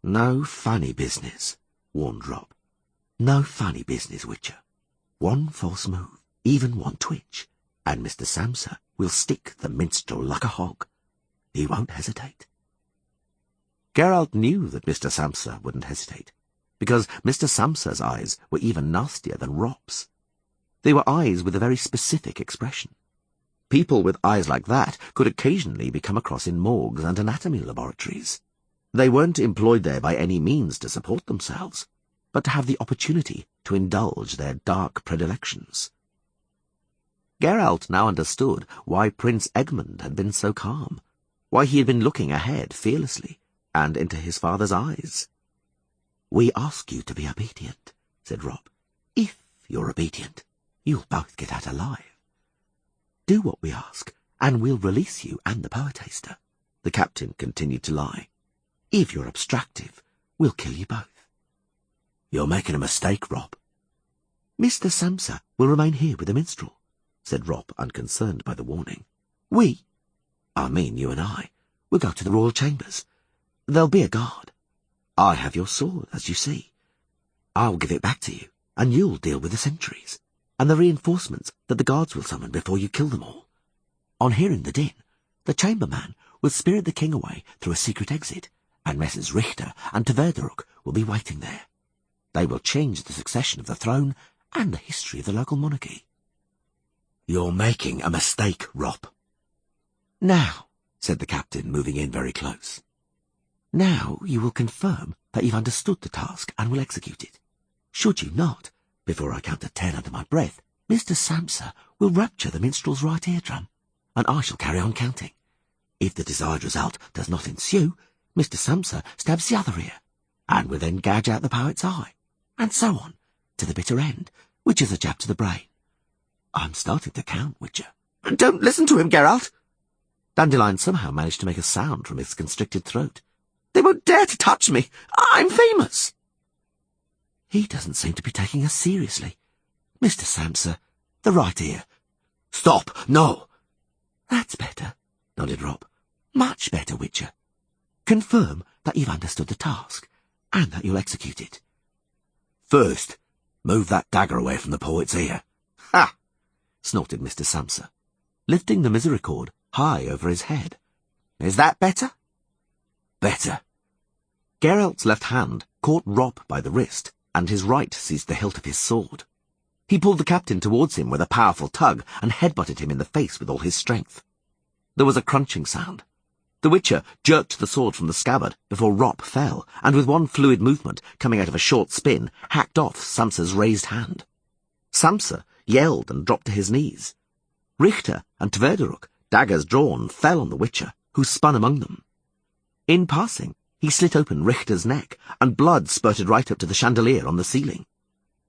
"No funny business," warned Robb. "No funny business, Witcher. One false move, even one twitch, and Mr. Samsa will stick the minstrel like a hog. He won't hesitate. Geralt knew that Mr. Samsa wouldn't hesitate, because Mr. Samsa's eyes were even nastier than Rop's. They were eyes with a very specific expression. People with eyes like that could occasionally be come across in morgues and anatomy laboratories. They weren't employed there by any means to support themselves, but to have the opportunity to indulge their dark predilections. Geralt now understood why Prince Egmont had been so calm, why he had been looking ahead fearlessly, and into his father's eyes. "We ask you to be obedient," said Rob. "If you're obedient, you'll both get out alive. Do what we ask, and we'll release you and the poetaster," the captain continued to lie. "If you're obstructive, we'll kill you both." "You're making a mistake, Rob." "Mr. Samsa will remain here with the minstrel," said Rob, unconcerned by the warning. "We, I mean you and I, will go to the royal chambers. There'll be a guard. I have your sword, as you see. I'll give it back to you, and you'll deal with the sentries, and the reinforcements that the guards will summon before you kill them all. On hearing the din, the chamberman will spirit the king away through a secret exit, and Messrs. Richter and Tverderuk will be waiting there. They will change the succession of the throne and the history of the local monarchy." "You're making a mistake, Rob." "Now," said the captain, moving in very close. "Now you will confirm that you've understood the task and will execute it. Should you not, before I count to 10 under my breath, Mr. Samsa will rupture the minstrel's right eardrum, and I shall carry on counting. If the desired result does not ensue, Mr. Samsa stabs the other ear, and will then gouge out the poet's eye, and so on, to the bitter end, which is a jab to the brain. I'm starting to count, Witcher." "Don't listen to him, Geralt." Dandelion somehow managed to make a sound from his constricted throat. "They won't dare to touch me. I'm famous." "He doesn't seem to be taking us seriously. Mr. Samsa, the right ear." "Stop! No!" "That's better," nodded Rob. "Much better, Witcher. Confirm that you've understood the task, and that you'll execute it." "First, move that dagger away from the poet's ear." "Ha!" snorted Mr. Samsa, lifting the misericord high over his head. "Is that better?" "Better." Geralt's left hand caught Rob by the wrist, and his right seized the hilt of his sword. He pulled the captain towards him with a powerful tug and headbutted him in the face with all his strength. There was a crunching sound. The Witcher jerked the sword from the scabbard before Rob fell, and with one fluid movement, coming out of a short spin, hacked off Samsa's raised hand. Samsa yelled and dropped to his knees. Richter and Tverderuk, daggers drawn, fell on the Witcher, who spun among them. In passing, he slit open Richter's neck, and blood spurted right up to the chandelier on the ceiling.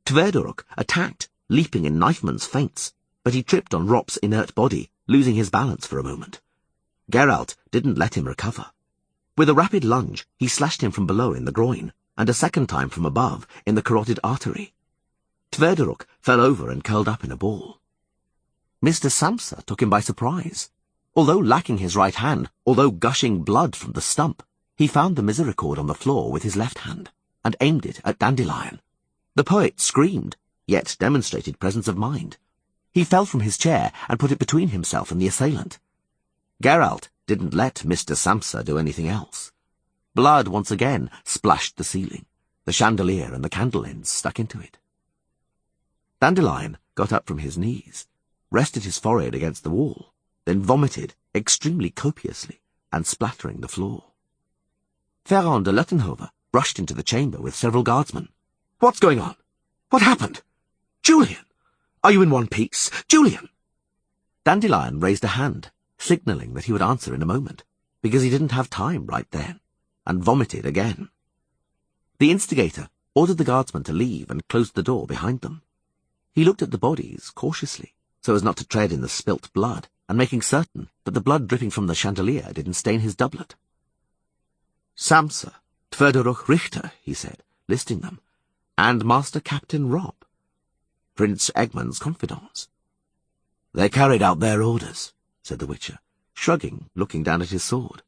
Tverderuk attacked, leaping in knifeman's feints, but he tripped on Rop's inert body, losing his balance for a moment. Geralt didn't let him recover. With a rapid lunge, he slashed him from below in the groin, and a second time from above in the carotid artery. Tverderuk fell over and curled up in a ball. Mr. Samsa took him by surprise. Although lacking his right hand, although gushing blood from the stump, he found the misericord on the floor with his left hand, and aimed it at Dandelion. The poet screamed, yet demonstrated presence of mind. He fell from his chair and put it between himself and the assailant. Geralt didn't let Mr. Samsa do anything else. Blood once again splashed the ceiling. The chandelier and the candle ends stuck into it. Dandelion got up from his knees, rested his forehead against the wall, then vomited extremely copiously and splattering the floor. Ferrand de Lettenhover rushed into the chamber with several guardsmen. "What's going on? What happened? Julian! Are you in one piece? Julian!" Dandelion raised a hand, signalling that he would answer in a moment, because he didn't have time right then, and vomited again. The instigator ordered the guardsmen to leave and closed the door behind them. He looked at the bodies cautiously, so as not to tread in the spilt blood, and making certain that the blood dripping from the chandelier didn't stain his doublet. "Samsa, Tverderuk Richter," he said, listing them, "and Master Captain Rob, Prince Egmont's confidants." "They carried out their orders," said the Witcher, shrugging, looking down at his sword.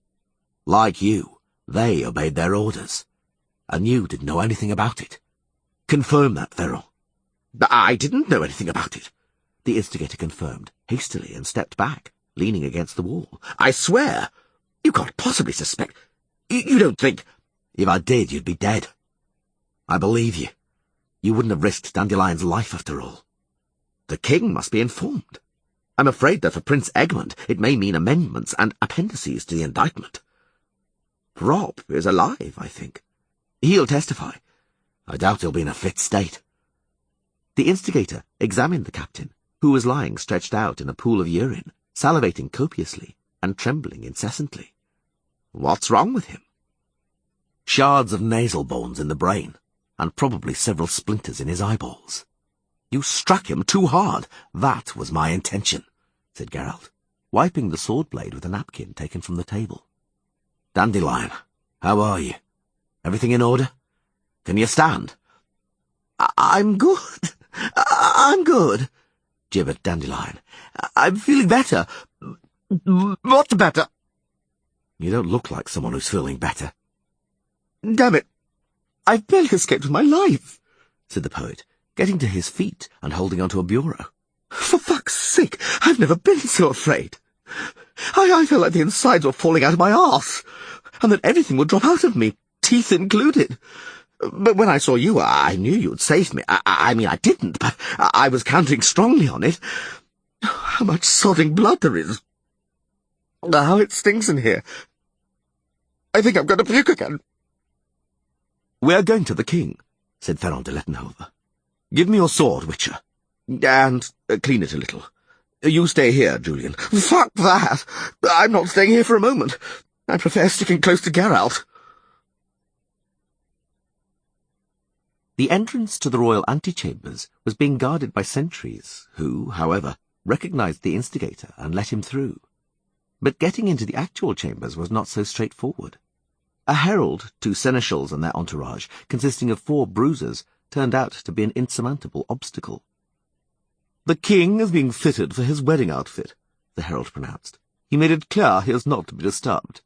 "Like you, they obeyed their orders, and you didn't know anything about it. Confirm that, Ferrand." I didn't know anything about it, the instigator confirmed, hastily, and stepped back, leaning against the wall. I swear, you can't possibly suspect. You don't think... If I did, you'd be dead. I believe you. You wouldn't have risked Dandelion's life after all. The king must be informed. I'm afraid that for Prince Egmont it may mean amendments and appendices to the indictment. Rob is alive, I think. He'll testify. I doubt he'll be in a fit state. The instigator examined the captain, who was lying stretched out in a pool of urine, salivating copiously and trembling incessantly. What's wrong with him? Shards of nasal bones in the brain, and probably several splinters in his eyeballs. You struck him too hard. That was my intention, said Geralt, wiping the sword blade with a napkin taken from the table. Dandelion, how are you? Everything in order? Can you stand? I'm good. I'm good, gibbered Dandelion. I'm feeling better. Much better. You don't look like someone who's feeling better. Damn it, I've barely escaped with my life, said the poet, getting to his feet and holding onto a bureau. For fuck's sake, I've never been so afraid. I felt like the insides were falling out of my arse, and that everything would drop out of me, teeth included. But when I saw you, I knew you'd saved me. I mean, I didn't, but I was counting strongly on it. How much sodding blood there is. How it stinks in here. I think I'm going to puke again. We're going to the king, said Ferrand de Lettenhove. Give me your sword, Witcher, and clean it a little. You stay here, Julian. Fuck that! I'm not staying here for a moment. I prefer sticking close to Geralt. The entrance to the royal antechambers was being guarded by sentries, who, however, recognized the instigator and let him through. But getting into the actual chambers was not so straightforward. A herald, 2 seneschals and their entourage, consisting of 4 bruisers, turned out to be an insurmountable obstacle. The king is being fitted for his wedding outfit, the herald pronounced. He made it clear he is not to be disturbed.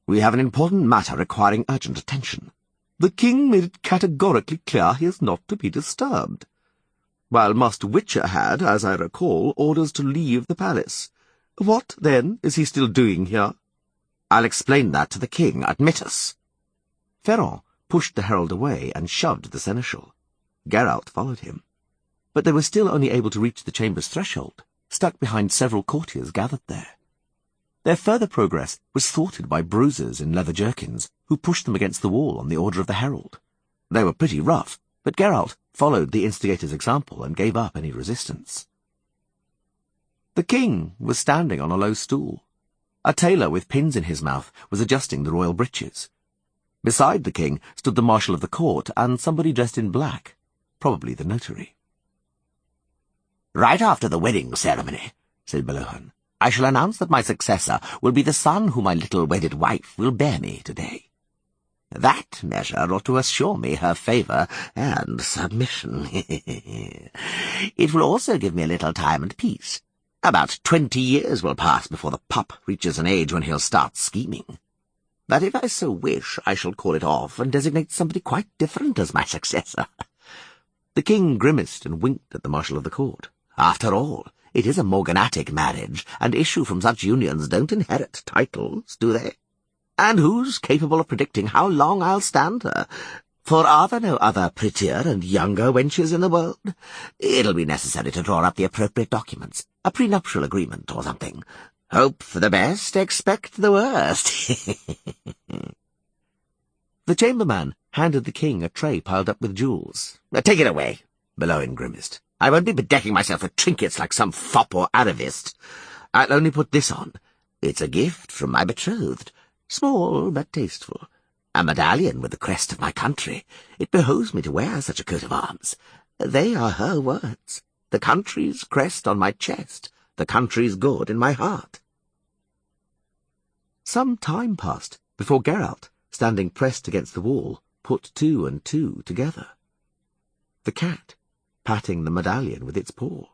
We have an important matter requiring urgent attention. The king made it categorically clear he is not to be disturbed. While Master Witcher had, as I recall, orders to leave the palace. What, then, is he still doing here? I'll explain that to the king. Admit us. Ferrand pushed the herald away and shoved the seneschal. Geralt followed him. But they were still only able to reach the chamber's threshold, stuck behind several courtiers gathered there. Their further progress was thwarted by bruisers in leather jerkins, who pushed them against the wall on the order of the herald. They were pretty rough, but Geralt followed the instigator's example and gave up any resistance. The king was standing on a low stool. A tailor with pins in his mouth was adjusting the royal breeches. Beside the king stood the marshal of the court and somebody dressed in black, probably the notary. Right after the wedding ceremony, said Belohan, I shall announce that my successor will be the son whom my little wedded wife will bear me today. That measure ought to assure me her favour and submission. It will also give me a little time and peace. About 20 years will pass before the pup reaches an age when he'll start scheming. But if I so wish, I shall call it off and designate somebody quite different as my successor. The king grimaced and winked at the marshal of the court. After all, it is a morganatic marriage, and issue from such unions don't inherit titles, do they? And who's capable of predicting how long I'll stand her? For are there no other prettier and younger wenches in the world? It'll be necessary to draw up the appropriate documents, a prenuptial agreement or something. Hope for the best, expect the worst. The chamberman handed the king a tray piled up with jewels. Take it away, Belohan grimaced. I won't be bedecking myself with trinkets like some fop or arivist. I'll only put this on. It's a gift from my betrothed. Small but tasteful. A medallion with the crest of my country. It behoves me to wear such a coat of arms. They are her words. The country's crest on my chest. The country's good in my heart. Some time passed before Geralt, standing pressed against the wall, put 2 and 2 together. The cat, patting the medallion with its paw.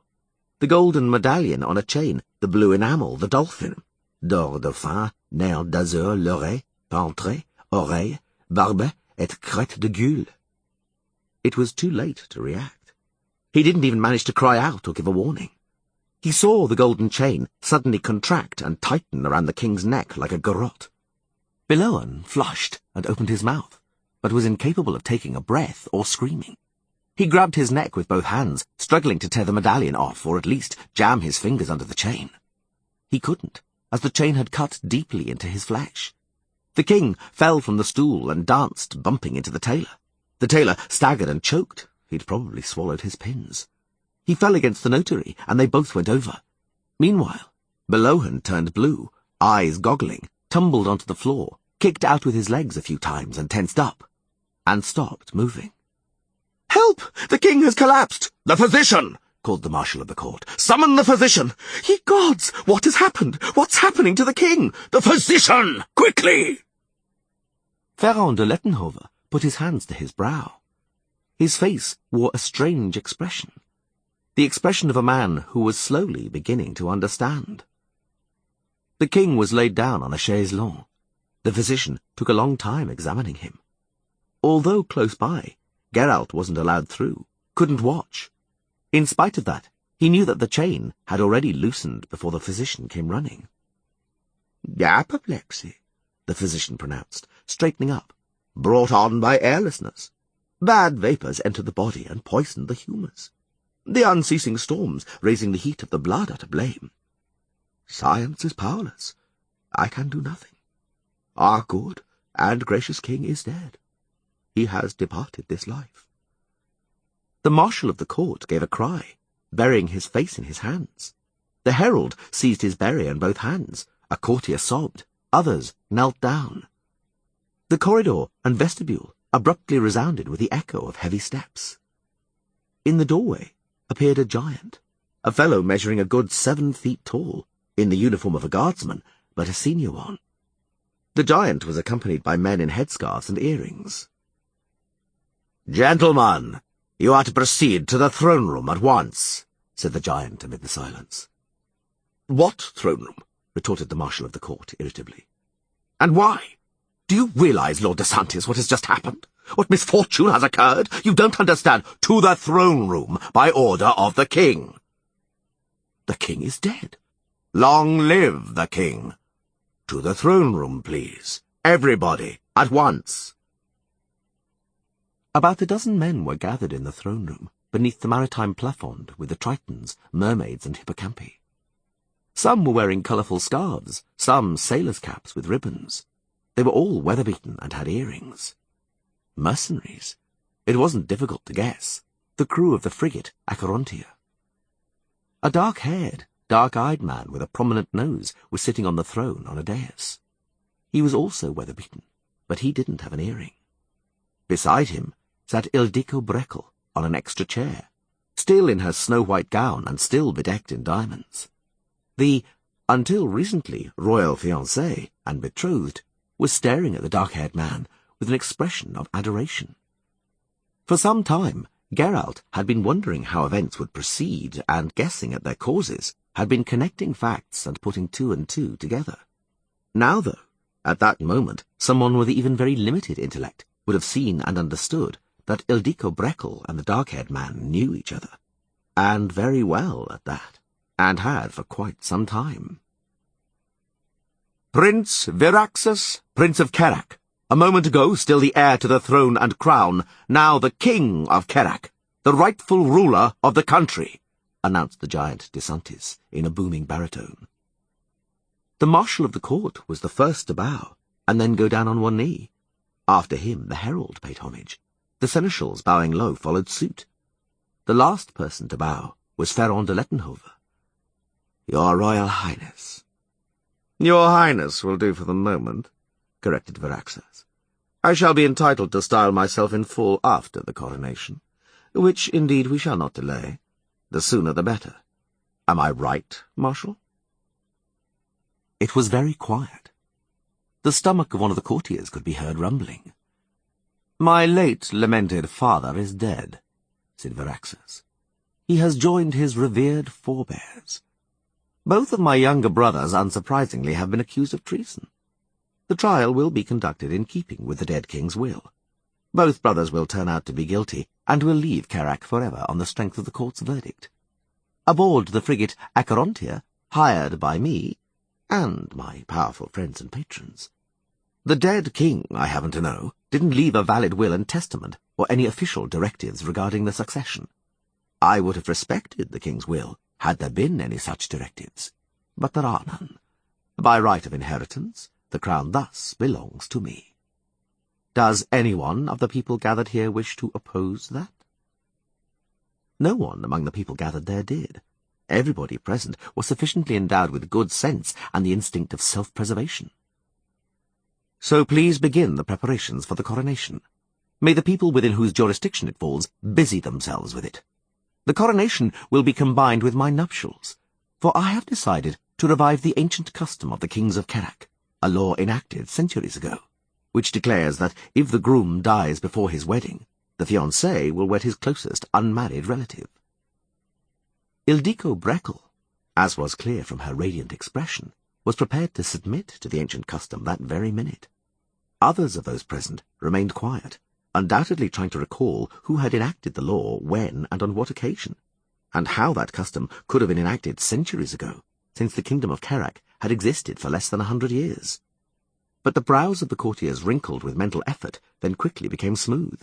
The golden medallion on a chain, the blue enamel, the dolphin. D'or dauphin, nerf d'azur, l'oreille, pentre, oreille, barbe, et crête de gueule. It was too late to react. He didn't even manage to cry out or give a warning. He saw the golden chain suddenly contract and tighten around the king's neck like a garrote. Beloan flushed and opened his mouth, but was incapable of taking a breath or screaming. He grabbed his neck with both hands, struggling to tear the medallion off or at least jam his fingers under the chain. He couldn't, as the chain had cut deeply into his flesh. The king fell from the stool and danced, bumping into the tailor. The tailor staggered and choked. He'd probably swallowed his pins. He fell against the notary, and they both went over. Meanwhile, Beloan turned blue, eyes goggling, tumbled onto the floor, kicked out with his legs a few times and tensed up, and stopped moving. "Help! The king has collapsed!" "The physician!" called the marshal of the court. "Summon the physician!" "Ye gods! What has happened? What's happening to the king?" "The physician! Quickly!" Ferrand de Lettenhove put his hands to his brow. His face wore a strange expression. The expression of a man who was slowly beginning to understand. The king was laid down on a chaise longue. The physician took a long time examining him. Although close by, Geralt wasn't allowed through, couldn't watch. In spite of that, he knew that the chain had already loosened before the physician came running. "Apoplexy," the physician pronounced, straightening up. "Brought on by airlessness. Bad vapours entered the body and poisoned the humours. The unceasing storms raising the heat of the blood are to blame. Science is powerless. I can do nothing. Our good and gracious king is dead. He has departed this life." The marshal of the court gave a cry, burying his face in his hands. The herald seized his burier in both hands. A courtier sobbed. Others knelt down. The corridor and vestibule abruptly resounded with the echo of heavy steps. In the doorway appeared a giant, a fellow measuring a good 7 feet tall, in the uniform of a guardsman, but a senior one. The giant was accompanied by men in headscarves and earrings. "Gentlemen, you are to proceed to the throne room at once," said the giant amid the silence. "What throne room?" retorted the marshal of the court irritably. "And why? Do you realize, Lord DeSantis, what has just happened? What misfortune has occurred? You don't understand. To the throne room, by order of the king." "The king is dead." "Long live the king. To the throne room, please. Everybody, at once." About a dozen men were gathered in the throne room, beneath the maritime plafond with the tritons, mermaids, and hippocampi. Some were wearing colourful scarves, some sailors' caps with ribbons. They were all weather-beaten and had earrings. Mercenaries. It wasn't difficult to guess. The crew of the frigate Acherontia. A dark-haired, dark-eyed man with a prominent nose was sitting on the throne on a dais. He was also weather-beaten, but he didn't have an earring. Beside him sat Ildiko Brekel on an extra chair, still in her snow-white gown and still bedecked in diamonds. The, until recently, royal fiancé and betrothed was staring at the dark-haired man with an expression of adoration. For some time, Geralt had been wondering how events would proceed, and guessing at their causes, had been connecting facts and putting 2 and 2 together. Now, though, at that moment, someone with even very limited intellect would have seen and understood that Ildiko Brekel and the dark-haired man knew each other, and very well at that, and had for quite some time. "Prince Viraxus, Prince of Kerak, a moment ago still the heir to the throne and crown, now the king of Kerak, the rightful ruler of the country," announced the giant DeSantis in a booming baritone. The marshal of the court was the first to bow, and then go down on one knee. After him the herald paid homage. The seneschals, bowing low, followed suit. The last person to bow was Ferrand de Lettenhove. "Your Royal Highness." "Your Highness will do for the moment," corrected Viraxus. "I shall be entitled to style myself in full after the coronation, which, indeed, we shall not delay. The sooner the better. Am I right, Marshal?" It was very quiet. The stomach of one of the courtiers could be heard rumbling. "My late lamented father is dead," said Viraxus. "He has joined his revered forebears. Both of my younger brothers, unsurprisingly, have been accused of treason. The trial will be conducted in keeping with the dead king's will. Both brothers will turn out to be guilty, and will leave Carrack forever on the strength of the court's verdict. Aboard the frigate Acherontia, hired by me, and my powerful friends and patrons. The dead king, I happen to know, didn't leave a valid will and testament, or any official directives regarding the succession. I would have respected the king's will, had there been any such directives, but there are none. By right of inheritance, the crown thus belongs to me. Does anyone of the people gathered here wish to oppose that? No one among the people gathered there did. Everybody present was sufficiently endowed with good sense and the instinct of self-preservation. So please begin the preparations for the coronation. May the people within whose jurisdiction it falls busy themselves with it. The coronation will be combined with my nuptials, for I have decided to revive the ancient custom of the kings of Carrack, a law enacted centuries ago, which declares that if the groom dies before his wedding, the fiancé will wed his closest unmarried relative. Ildiko Breckle, as was clear from her radiant expression, was prepared to submit to the ancient custom that very minute. Others of those present remained quiet, undoubtedly trying to recall who had enacted the law, when and on what occasion, and how that custom could have been enacted centuries ago, since the kingdom of Carrack had existed for less than 100 years. But the brows of the courtiers wrinkled with mental effort, then quickly became smooth.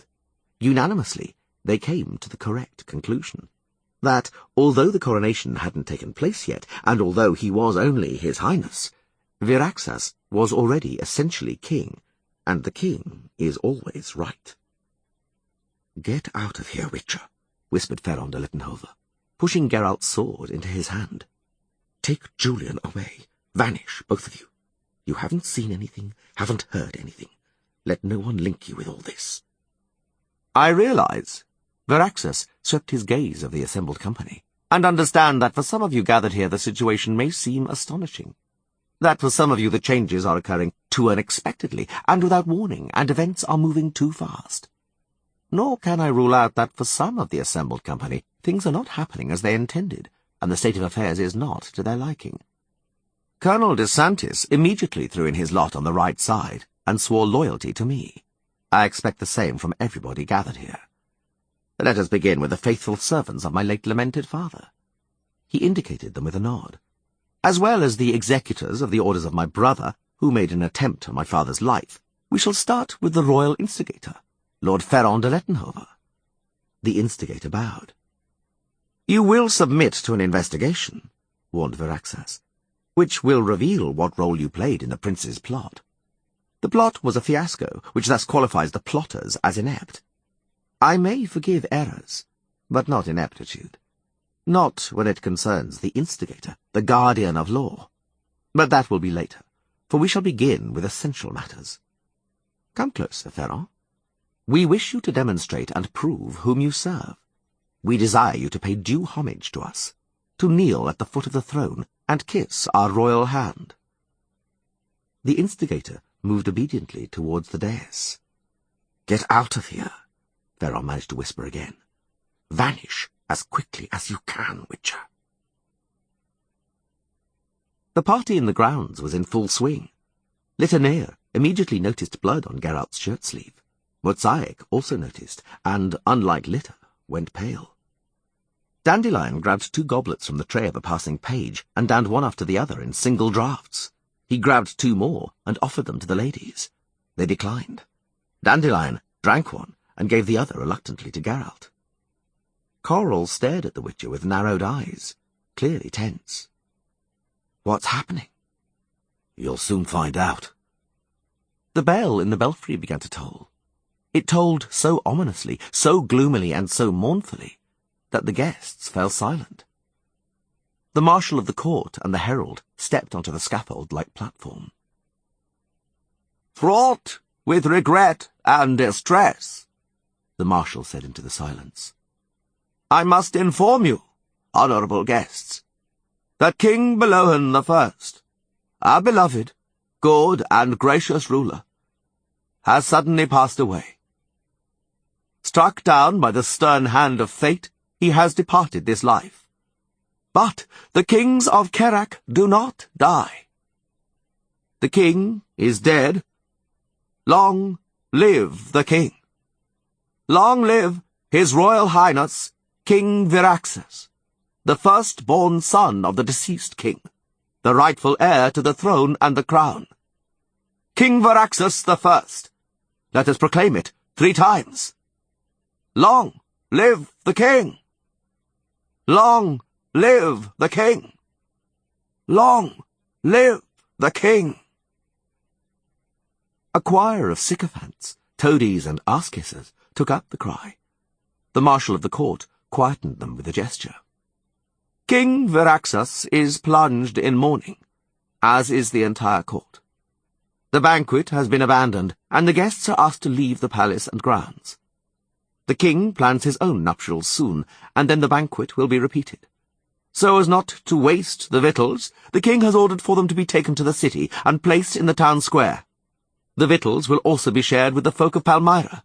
Unanimously, they came to the correct conclusion, that, although the coronation hadn't taken place yet, and although he was only His Highness, Viraxas was already essentially king, and the king is always right. "Get out of here, Witcher," whispered Ferron de Lettenhover, pushing Geralt's sword into his hand. "Take Julian away. Vanish, both of you. You haven't seen anything, haven't heard anything. Let no one link you with all this." "I realize," Viraxas swept his gaze of the assembled company, "and understand that for some of you gathered here the situation may seem astonishing. That for some of you the changes are occurring too unexpectedly and without warning, and events are moving too fast. Nor can I rule out that for some of the assembled company things are not happening as they intended, and the state of affairs is not to their liking. Colonel DeSantis immediately threw in his lot on the right side and swore loyalty to me. I expect the same from everybody gathered here. Let us begin with the faithful servants of my late lamented father." He indicated them with a nod. "As well as the executors of the orders of my brother, who made an attempt on my father's life. We shall start with the royal instigator, Lord Ferron de Lettenhover." The instigator bowed. "You will submit to an investigation," warned Viraxas, "which will reveal what role you played in the prince's plot. The plot was a fiasco, which thus qualifies the plotters as inept. I may forgive errors, but not ineptitude. Not when it concerns the instigator, the guardian of law. But that will be later, for we shall begin with essential matters. Come closer, Ferron. We wish you to demonstrate and prove whom you serve. We desire you to pay due homage to us, to kneel at the foot of the throne and kiss our royal hand." The instigator moved obediently towards the dais. "Get out of here," Ferron managed to whisper again. "Vanish as quickly as you can, Witcher." The party in the grounds was in full swing. Litanea immediately noticed blood on Geralt's shirt-sleeve. Mosaic also noticed, and, unlike Litter, went pale. Dandelion grabbed 2 goblets from the tray of a passing page and downed one after the other in single draughts. He grabbed 2 more and offered them to the ladies. They declined. Dandelion drank one and gave the other reluctantly to Geralt. Coral stared at the Witcher with narrowed eyes, clearly tense. "What's happening?" "You'll soon find out." The bell in the belfry began to toll. It tolled so ominously, so gloomily, and so mournfully, that the guests fell silent. The Marshal of the Court and the Herald stepped onto the scaffold-like platform. "Fraught with regret and distress," the Marshal said into the silence, "I must inform you, honourable guests, that King Belohan I, our beloved, good and gracious ruler, has suddenly passed away. Struck down by the stern hand of fate, he has departed this life. But the kings of Carrack do not die. The king is dead. Long live the king!" Long live His Royal Highness, King Viraxus, the firstborn son of the deceased king, the rightful heir to the throne and the crown. King Viraxus the First. Let us proclaim it 3 times. Long live the king! Long live the king! Long live the king! A choir of sycophants, toadies and ass-kissers took up the cry. The marshal of the court quietened them with a gesture. King Viraxus is plunged in mourning, as is the entire court. The banquet has been abandoned, and the guests are asked to leave the palace and grounds. The king plans his own nuptials soon, and then the banquet will be repeated. So as not to waste the victuals, the king has ordered for them to be taken to the city and placed in the town square. The victuals will also be shared with the folk of Palmyra.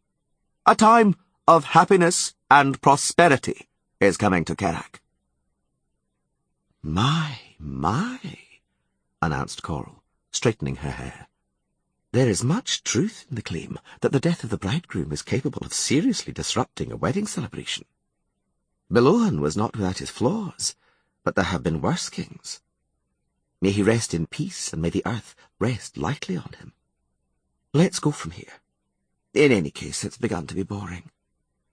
A time of happiness and prosperity is coming to Kerak. My, announced Coral, straightening her hair. There is much truth in the claim that the death of the bridegroom is capable of seriously disrupting a wedding celebration. Belohan was not without his flaws, but there have been worse kings. May he rest in peace, and may the earth rest lightly on him. Let's go from here. In any case, it's begun to be boring.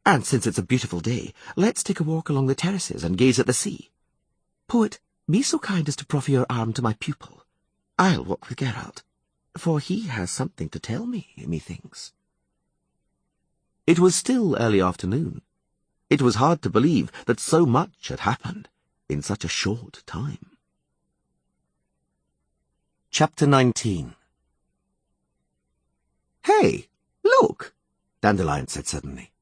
And since it's a beautiful day, let's take a walk along the terraces and gaze at the sea. Poet, be so kind as to proffer your arm to my pupil. I'll walk with Geralt, for he has something to tell me, methinks. It was still early afternoon. It was hard to believe that so much had happened in such a short time. Chapter 19. Hey, look, Dandelion said suddenly.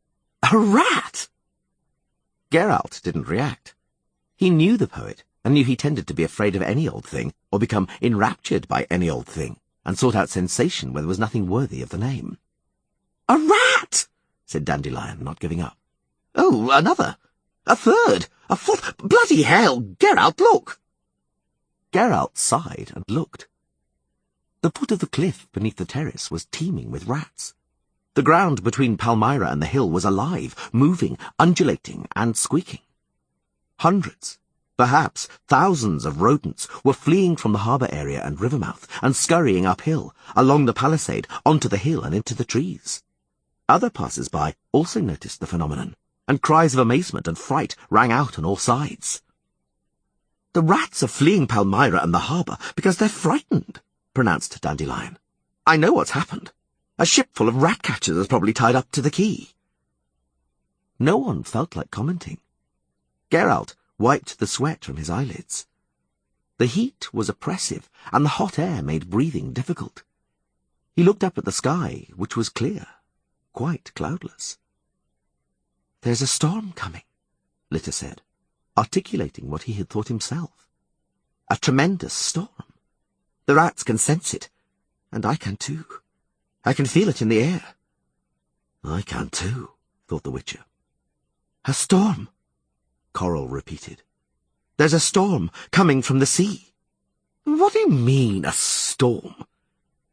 A rat! Geralt didn't react. He knew the poet, and knew he tended to be afraid of any old thing, or become enraptured by any old thing, and sought out sensation where there was nothing worthy of the name. A rat! Said Dandelion, not giving up. Oh, another! A third! A fourth! Bloody hell! Geralt, look! Geralt sighed and looked. The foot of the cliff beneath the terrace was teeming with rats. The ground between Palmyra and the hill was alive, moving, undulating, and squeaking. Hundreds, perhaps thousands of rodents were fleeing from the harbour area and river mouth and scurrying uphill, along the palisade, onto the hill and into the trees. Other passers-by also noticed the phenomenon, and cries of amazement and fright rang out on all sides. The rats are fleeing Palmyra and the harbour because they're frightened, pronounced Dandelion. I know what's happened. A ship full of rat-catchers is probably tied up to the quay. No one felt like commenting. Geralt wiped the sweat from his eyelids. The heat was oppressive, and the hot air made breathing difficult. He looked up at the sky, which was clear, quite cloudless. There's a storm coming, Litter said, articulating what he had thought himself. A tremendous storm. The rats can sense it, and I can too. I can feel it in the air. I can too, thought the Witcher. A storm, Coral repeated. There's a storm coming from the sea. What do you mean, a storm?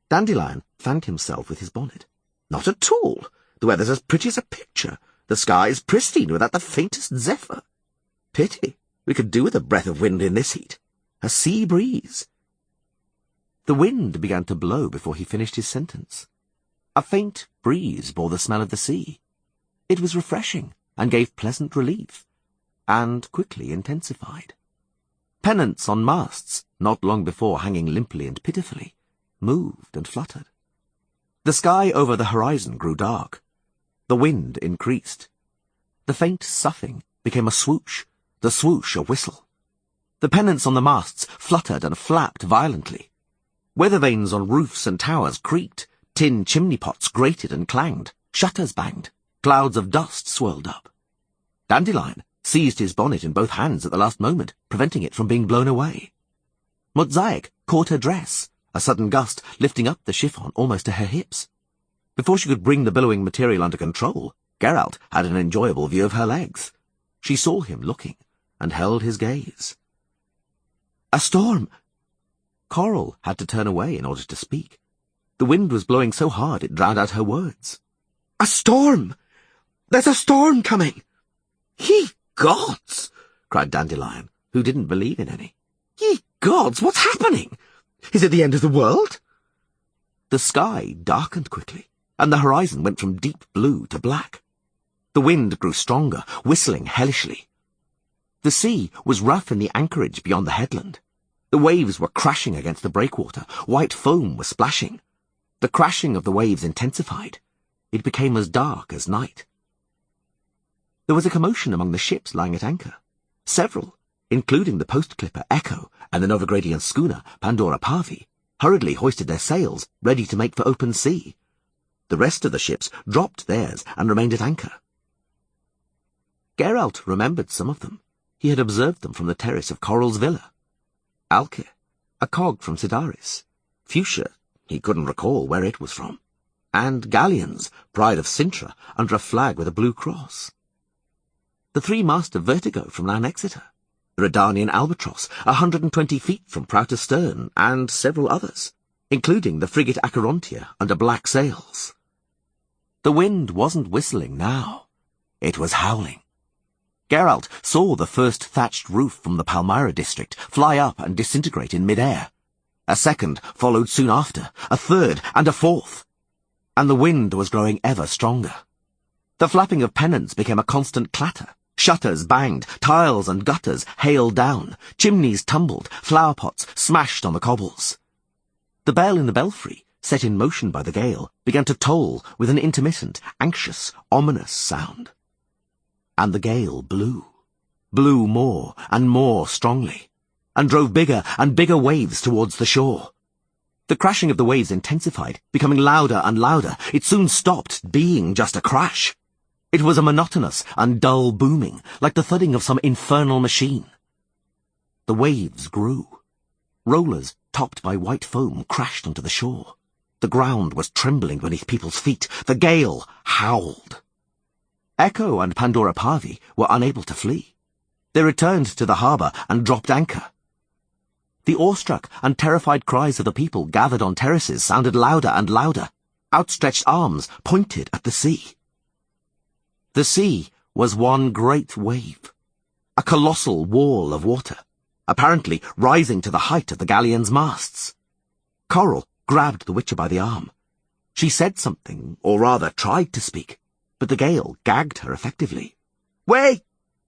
Dandelion fanned himself with his bonnet. Not at all. The weather's as pretty as a picture. The sky's pristine without the faintest zephyr. Pity. We could do with a breath of wind in this heat. A sea breeze. The wind began to blow before he finished his sentence. A faint breeze bore the smell of the sea. It was refreshing and gave pleasant relief, and quickly intensified. Pennants on masts, not long before hanging limply and pitifully, moved and fluttered. The sky over the horizon grew dark. The wind increased. The faint soughing became a swoosh, the swoosh a whistle. The pennants on the masts fluttered and flapped violently. Weather vanes on roofs and towers creaked, tin chimney pots grated and clanged, shutters banged, clouds of dust swirled up. Dandelion seized his bonnet in both hands at the last moment, preventing it from being blown away. Mutzaik caught her dress, a sudden gust lifting up the chiffon almost to her hips. Before she could bring the billowing material under control, Geralt had an enjoyable view of her legs. She saw him looking, and held his gaze. A storm! Coral had to turn away in order to speak. The wind was blowing so hard it drowned out her words. A storm! There's a storm coming! Ye gods! Cried Dandelion, who didn't believe in any. Ye gods, what's happening? Is it the end of the world? The sky darkened quickly, and the horizon went from deep blue to black. The wind grew stronger, whistling hellishly. The sea was rough in the anchorage beyond the headland. The waves were crashing against the breakwater. White foam was splashing. The crashing of the waves intensified. It became as dark as night. There was a commotion among the ships lying at anchor. Several, including the post-clipper Echo and the Novigradian schooner Pandora Parvi, hurriedly hoisted their sails, ready to make for open sea. The rest of the ships dropped theirs and remained at anchor. Geralt remembered some of them. He had observed them from the terrace of Coral's villa. Alke, a cog from Sidaris. Fuchsia, he couldn't recall where it was from. And galleons, pride of Sintra, under a flag with a blue cross. The three-master Vertigo from Lan Exeter, the Redanian Albatross, 120 feet from prow to stern, and several others, including the frigate Acherontia under black sails. The wind wasn't whistling now. It was howling. Geralt saw the first thatched roof from the Palmyra district fly up and disintegrate in mid-air. A second followed soon after, a third and a fourth. And the wind was growing ever stronger. The flapping of pennants became a constant clatter. Shutters banged, tiles and gutters hailed down, chimneys tumbled, flower pots smashed on the cobbles. The bell in the belfry, set in motion by the gale, began to toll with an intermittent, anxious, ominous sound. And the gale blew more and more strongly, and drove bigger and bigger waves towards the shore. The crashing of the waves intensified, becoming louder and louder. It soon stopped being just a crash. It was a monotonous and dull booming, like the thudding of some infernal machine. The waves grew. Rollers, topped by white foam, crashed onto the shore. The ground was trembling beneath people's feet. The gale howled. Echo and Pandora Parvi were unable to flee. They returned to the harbour and dropped anchor. The awestruck and terrified cries of the people gathered on terraces sounded louder and louder. Outstretched arms pointed at the sea. The sea was one great wave, a colossal wall of water, apparently rising to the height of the galleon's masts. Coral grabbed the Witcher by the arm. She said something, or rather tried to speak, but the gale gagged her effectively. "Wait,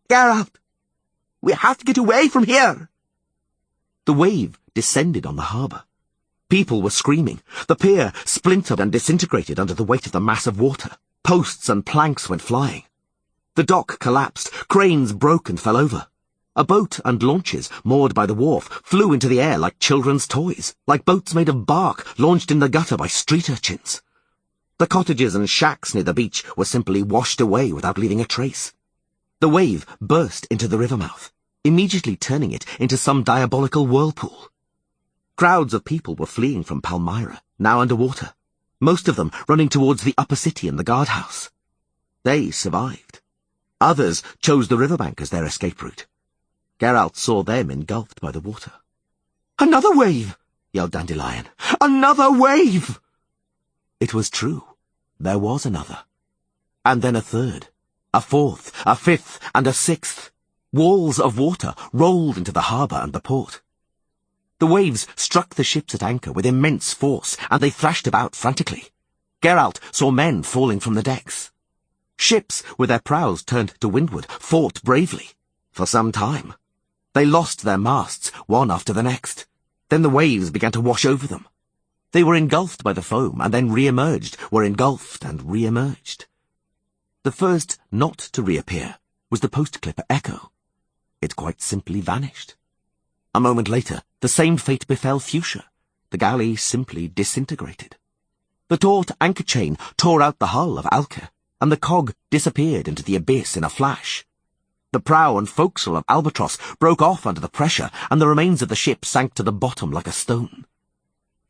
Geralt! We have to get away from here!" The wave descended on the harbour. People were screaming. The pier splintered and disintegrated under the weight of the mass of water. Posts and planks went flying. The dock collapsed. Cranes broke and fell over. A boat and launches, moored by the wharf, flew into the air like children's toys, like boats made of bark launched in the gutter by street urchins. The cottages and shacks near the beach were simply washed away without leaving a trace. The wave burst into the river mouth, immediately turning it into some diabolical whirlpool. Crowds of people were fleeing from Palmyra, now underwater, most of them running towards the upper city and the guardhouse. They survived. Others chose the riverbank as their escape route. Geralt saw them engulfed by the water. "Another wave!" yelled Dandelion. "Another wave!" It was true. There was another. And then a third, a fourth, a fifth, and a sixth. Walls of water rolled into the harbour and the port. The waves struck the ships at anchor with immense force, and they thrashed about frantically. Geralt saw men falling from the decks. Ships, with their prows turned to windward, fought bravely. For some time. They lost their masts, one after the next. Then the waves began to wash over them. They were engulfed by the foam, and then re-emerged, were engulfed and re-emerged. The first not to reappear was the post-clipper Echo. It quite simply vanished. A moment later, the same fate befell Fuchsia. The galley simply disintegrated. The taut anchor chain tore out the hull of Alke, and the cog disappeared into the abyss in a flash. The prow and forecastle of Albatross broke off under the pressure, and the remains of the ship sank to the bottom like a stone.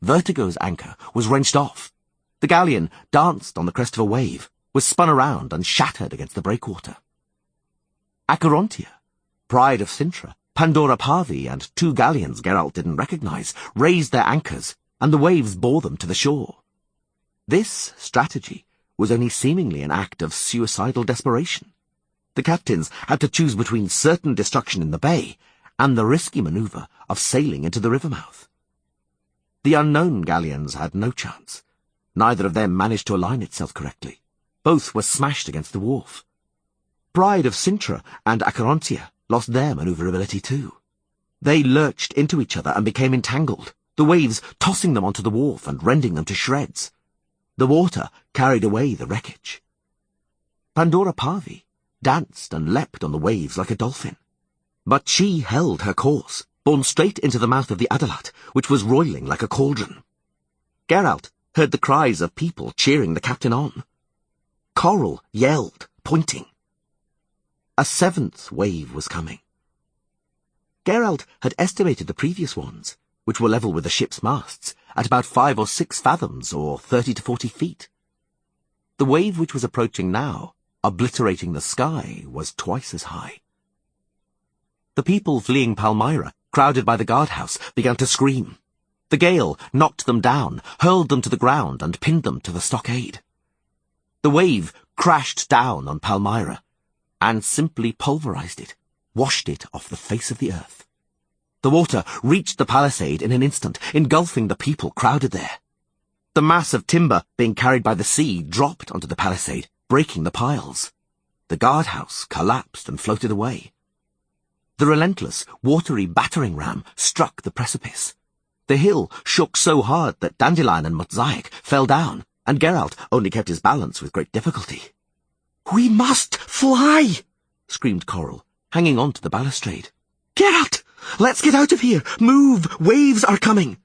Vertigo's anchor was wrenched off. The galleon danced on the crest of a wave, was spun around and shattered against the breakwater. Acherontia, pride of Sintra, Pandora Parvi, and two galleons Geralt didn't recognize, raised their anchors, and the waves bore them to the shore. This strategy was only seemingly an act of suicidal desperation. The captains had to choose between certain destruction in the bay and the risky manoeuvre of sailing into the river mouth. The unknown galleons had no chance. Neither of them managed to align itself correctly. Both were smashed against the wharf. Bride of Cintra and Acherontia lost their manoeuvrability too. They lurched into each other and became entangled, the waves tossing them onto the wharf and rending them to shreds. The water carried away the wreckage. Pandora Parvi danced and leapt on the waves like a dolphin. But she held her course, borne straight into the mouth of the Adalat, which was roiling like a cauldron. Geralt heard the cries of people cheering the captain on. Coral yelled, pointing. A seventh wave was coming. Geralt had estimated the previous ones, which were level with the ship's masts, at about 5 or 6 fathoms, or 30 to 40 feet. The wave which was approaching now, obliterating the sky, was twice as high. The people fleeing Palmyra, crowded by the guardhouse, began to scream. The gale knocked them down, hurled them to the ground, and pinned them to the stockade. The wave crashed down on Palmyra, and simply pulverized it, washed it off the face of the earth. The water reached the palisade in an instant, engulfing the people crowded there. The mass of timber being carried by the sea dropped onto the palisade, breaking the piles. The guardhouse collapsed and floated away. The relentless, watery battering ram struck the precipice. The hill shook so hard that Dandelion and Motzaik fell down, and Geralt only kept his balance with great difficulty. "We must fly!" screamed Coral, hanging on to the balustrade. "Geralt! Let's get out of here! Move! Waves are coming!"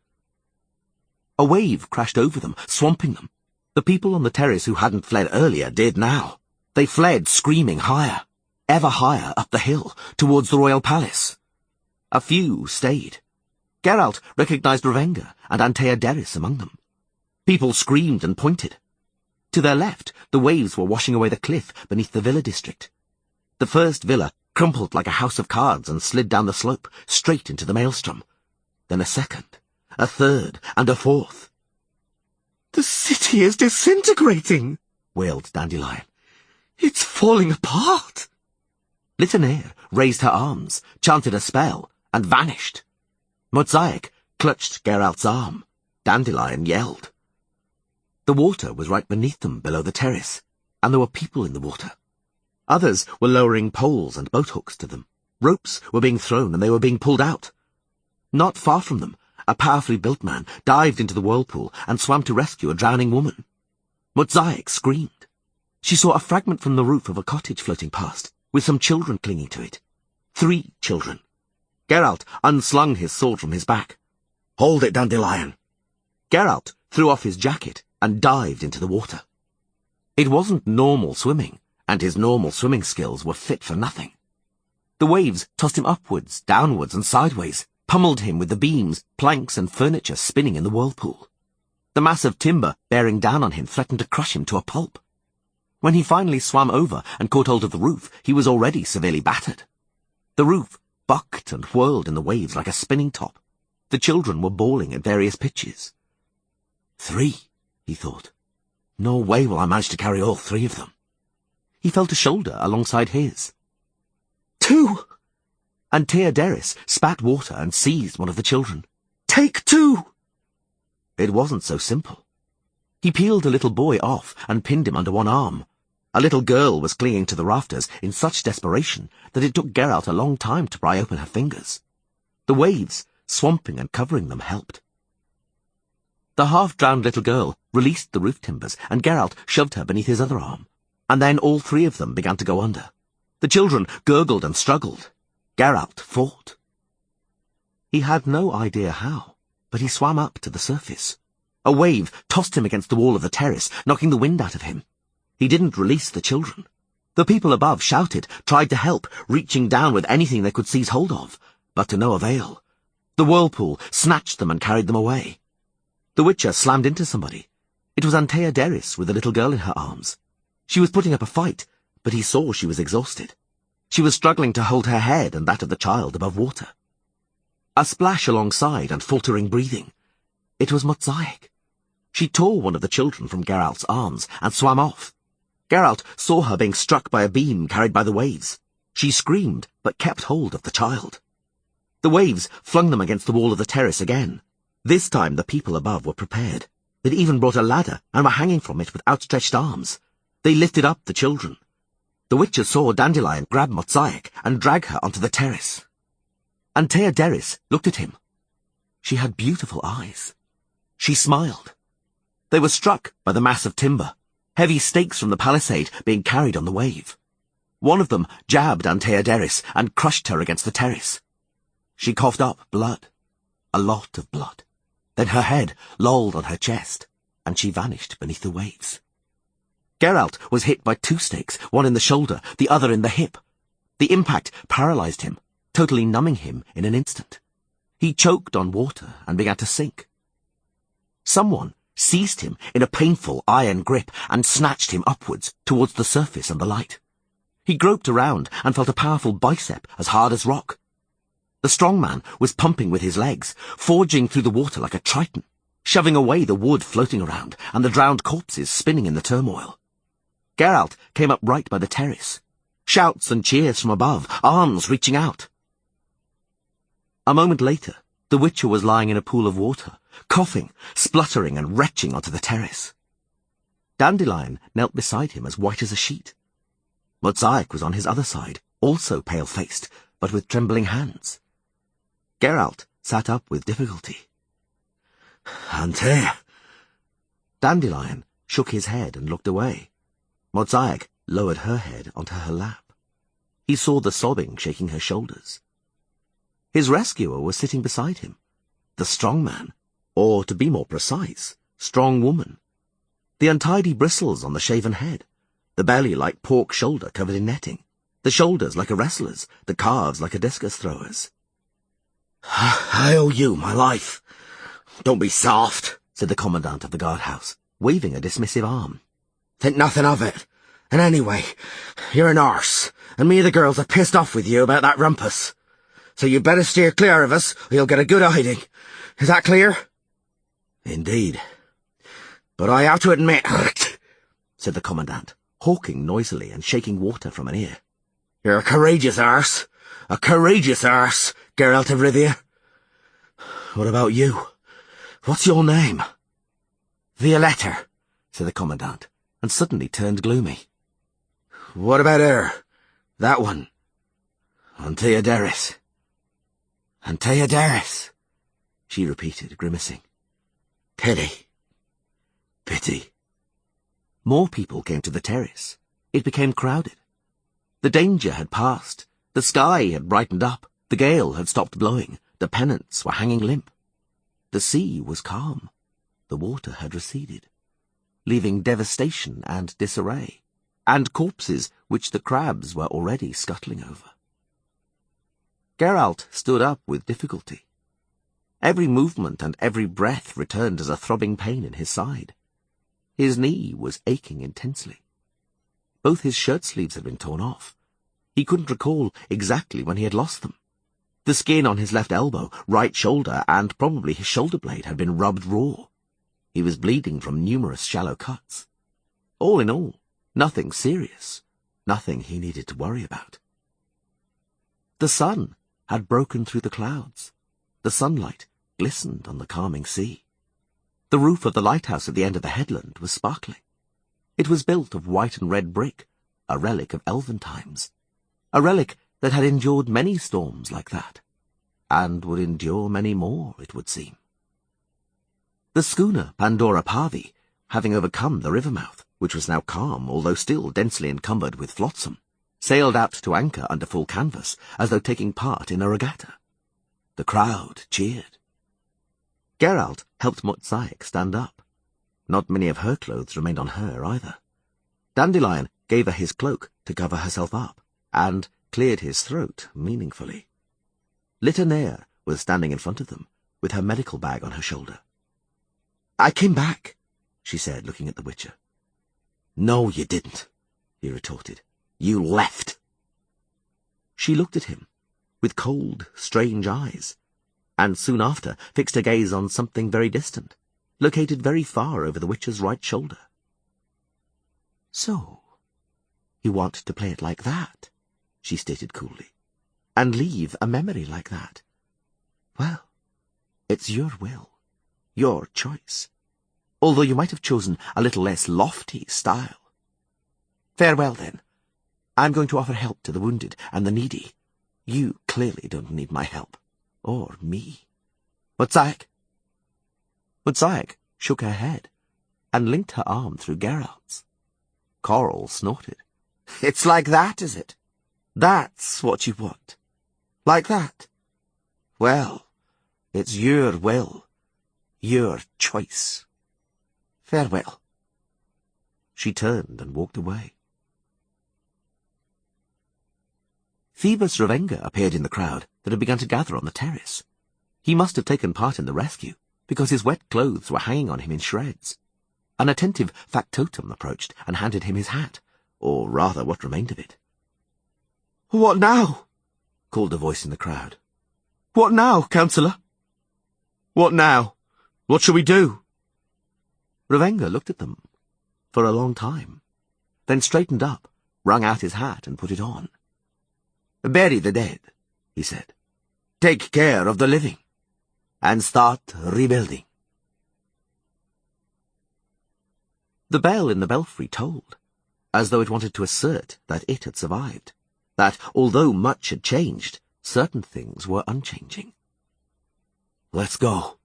A wave crashed over them, swamping them. The people on the terrace who hadn't fled earlier did now. They fled screaming higher, ever higher up the hill, towards the royal palace. A few stayed. Geralt recognized Ravenga and Antea Deris among them. People screamed and pointed. To their left, the waves were washing away the cliff beneath the villa district. The first villa crumpled like a house of cards and slid down the slope, straight into the maelstrom. Then a second, a third, and a fourth. "The city is disintegrating," wailed Dandelion. "It's falling apart." Litanair raised her arms, chanted a spell, and vanished. Motzaik clutched Geralt's arm. Dandelion yelled. The water was right beneath them below the terrace, and there were people in the water. Others were lowering poles and boat hooks to them. Ropes were being thrown and they were being pulled out. Not far from them, a powerfully built man dived into the whirlpool and swam to rescue a drowning woman. Motzaik screamed. She saw a fragment from the roof of a cottage floating past, with some children clinging to it. 3 children. Geralt unslung his sword from his back. "Hold it, Dandelion!" Geralt threw off his jacket and dived into the water. It wasn't normal swimming, and his normal swimming skills were fit for nothing. The waves tossed him upwards, downwards, and sideways, pummeled him with the beams, planks, and furniture spinning in the whirlpool. The mass of timber bearing down on him threatened to crush him to a pulp. When he finally swam over and caught hold of the roof, he was already severely battered. The roof bucked and whirled in the waves like a spinning top. The children were bawling at various pitches. 3, he thought. No way will I manage to carry all 3 of them. He felt a shoulder alongside his. 2! Antea Deris spat water and seized one of the children. "Take 2!" It wasn't so simple. He peeled a little boy off and pinned him under one arm. A little girl was clinging to the rafters in such desperation that it took Geralt a long time to pry open her fingers. The waves, swamping and covering them, helped. The half-drowned little girl released the roof timbers, and Geralt shoved her beneath his other arm. And then all 3 of them began to go under. The children gurgled and struggled. Geralt fought. He had no idea how, but he swam up to the surface. A wave tossed him against the wall of the terrace, knocking the wind out of him. He didn't release the children. The people above shouted, tried to help, reaching down with anything they could seize hold of, but to no avail. The whirlpool snatched them and carried them away. The Witcher slammed into somebody. It was Antea Deris with the little girl in her arms. She was putting up a fight, but he saw she was exhausted. She was struggling to hold her head and that of the child above water. A splash alongside and faltering breathing. It was Motzaik. She tore one of the children from Geralt's arms and swam off. Geralt saw her being struck by a beam carried by the waves. She screamed, but kept hold of the child. The waves flung them against the wall of the terrace again. This time the people above were prepared. They'd even brought a ladder and were hanging from it with outstretched arms. They lifted up the children. The witcher saw Dandelion grab Motzaik and drag her onto the terrace. Antea Derris looked at him. She had beautiful eyes. She smiled. They were struck by the mass of timber, heavy stakes from the palisade being carried on the wave. One of them jabbed Antea Derris and crushed her against the terrace. She coughed up blood, a lot of blood. Then her head lolled on her chest, and she vanished beneath the waves. Geralt was hit by 2 stakes, one in the shoulder, the other in the hip. The impact paralyzed him, totally numbing him in an instant. He choked on water and began to sink. Someone seized him in a painful iron grip and snatched him upwards towards the surface and the light. He groped around and felt a powerful bicep as hard as rock. The strong man was pumping with his legs, forging through the water like a triton, shoving away the wood floating around and the drowned corpses spinning in the turmoil. Geralt came up right by the terrace. Shouts and cheers from above, arms reaching out. A moment later, the witcher was lying in a pool of water, coughing, spluttering and retching onto the terrace. Dandelion knelt beside him as white as a sheet. Motzaik was on his other side, also pale-faced, but with trembling hands. Geralt sat up with difficulty. "Antea." Dandelion shook his head and looked away. Motzaik lowered her head onto her lap. He saw the sobbing shaking her shoulders. His rescuer was sitting beside him, the strong man, or to be more precise, strong woman. The untidy bristles on the shaven head, the belly like pork shoulder covered in netting, the shoulders like a wrestler's, the calves like a discus thrower's. "I owe you my life. Don't be soft," said the commandant of the guardhouse, waving a dismissive arm. "Think nothing of it. And anyway, you're an arse, and me and the girls are pissed off with you about that rumpus. So you'd better steer clear of us, or you'll get a good hiding. Is that clear?" "Indeed. But I have to admit," said the commandant, hawking noisily and shaking water from an ear. "You're a courageous arse, Geralt of Rivia." "What about you? What's your name?" "Violetta," said the commandant, and suddenly turned gloomy. "What about her? That one?" "Antea Derris." "Antea Derris," she repeated, grimacing. "Pity. Pity." More people came to the terrace. It became crowded. The danger had passed. The sky had brightened up. The gale had stopped blowing. The pennants were hanging limp. The sea was calm. The water had receded, leaving devastation and disarray, and corpses which the crabs were already scuttling over. Geralt stood up with difficulty. Every movement and every breath returned as a throbbing pain in his side. His knee was aching intensely. Both his shirt sleeves had been torn off. He couldn't recall exactly when he had lost them. The skin on his left elbow, right shoulder, and probably his shoulder blade had been rubbed raw. He was bleeding from numerous shallow cuts. All in all, nothing serious, nothing he needed to worry about. The sun had broken through the clouds. The sunlight glistened on the calming sea. The roof of the lighthouse at the end of the headland was sparkling. It was built of white and red brick, a relic of elven times, a relic that had endured many storms like that, and would endure many more, it would seem. The schooner Pandora Parvi, having overcome the river mouth, which was now calm, although still densely encumbered with flotsam, sailed out to anchor under full canvas, as though taking part in a regatta. The crowd cheered. Geralt helped Motzaik stand up. Not many of her clothes remained on her either. Dandelion gave her his cloak to cover herself up, and cleared his throat meaningfully. Litanea was standing in front of them, with her medical bag on her shoulder. "I came back," she said, looking at the witcher. "No, you didn't," he retorted. "You left." She looked at him, with cold, strange eyes, and soon after fixed her gaze on something very distant. located very far over the witcher's right shoulder. "So, you want to play it like that," she stated coolly, "and leave a memory like that? Well, it's your will, your choice, although you might have chosen a little less lofty style. Farewell, then. I'm going to offer help to the wounded and the needy. You clearly don't need my help, or me. Motzaik?" Motzaik shook her head and linked her arm through Geralt's. Coral snorted. "It's like that, is it? That's what you want? Like that? Well, it's your will, your choice. Farewell." She turned and walked away. Phoebus Ravenga appeared in the crowd that had begun to gather on the terrace. He must have taken part in the rescue, because his wet clothes were hanging on him in shreds. An attentive factotum approached and handed him his hat, or rather what remained of it. "What now?" called a voice in the crowd. "What now, councillor? What now? What shall we do?" Ravenga looked at them for a long time, then straightened up, wrung out his hat and put it on. "Bury the dead," he said. "Take care of the living, and start rebuilding." The bell in the belfry tolled, as though it wanted to assert that it had survived, that although much had changed, certain things were unchanging. "Let's go,"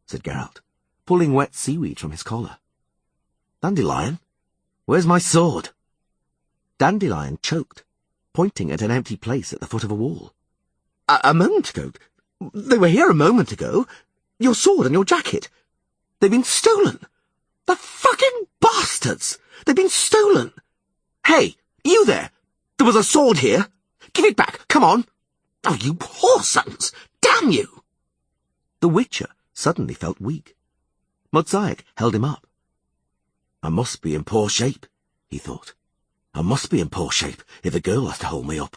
said Geralt, pulling wet seaweed from his collar. "Dandelion, where's my sword?" Dandelion choked, pointing at an empty place at the foot of a wall. A moment ago? They were here a moment ago. Your sword and your jacket. They've been stolen. The fucking bastards! They've been stolen! Hey, you there! There was a sword here! Give it back, come on! Oh, you poor sons! Damn you!" The Witcher suddenly felt weak. Motzaik held him up. "I must be in poor shape," he thought. "I must be in poor shape if the girl has to hold me up."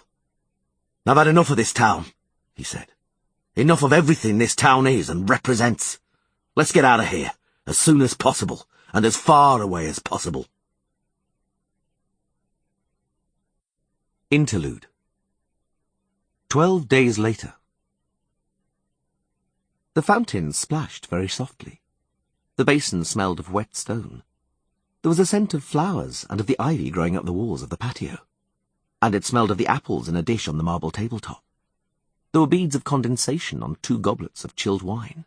"I've had enough of this town," he said. "Enough of everything this town is and represents. Let's get out of here, as soon as possible, and as far away as possible." Interlude. 12 days later. The fountain splashed very softly. The basin smelled of wet stone. There was a scent of flowers and of the ivy growing up the walls of the patio, and it smelled of the apples in a dish on the marble tabletop. There were beads of condensation on 2 goblets of chilled wine.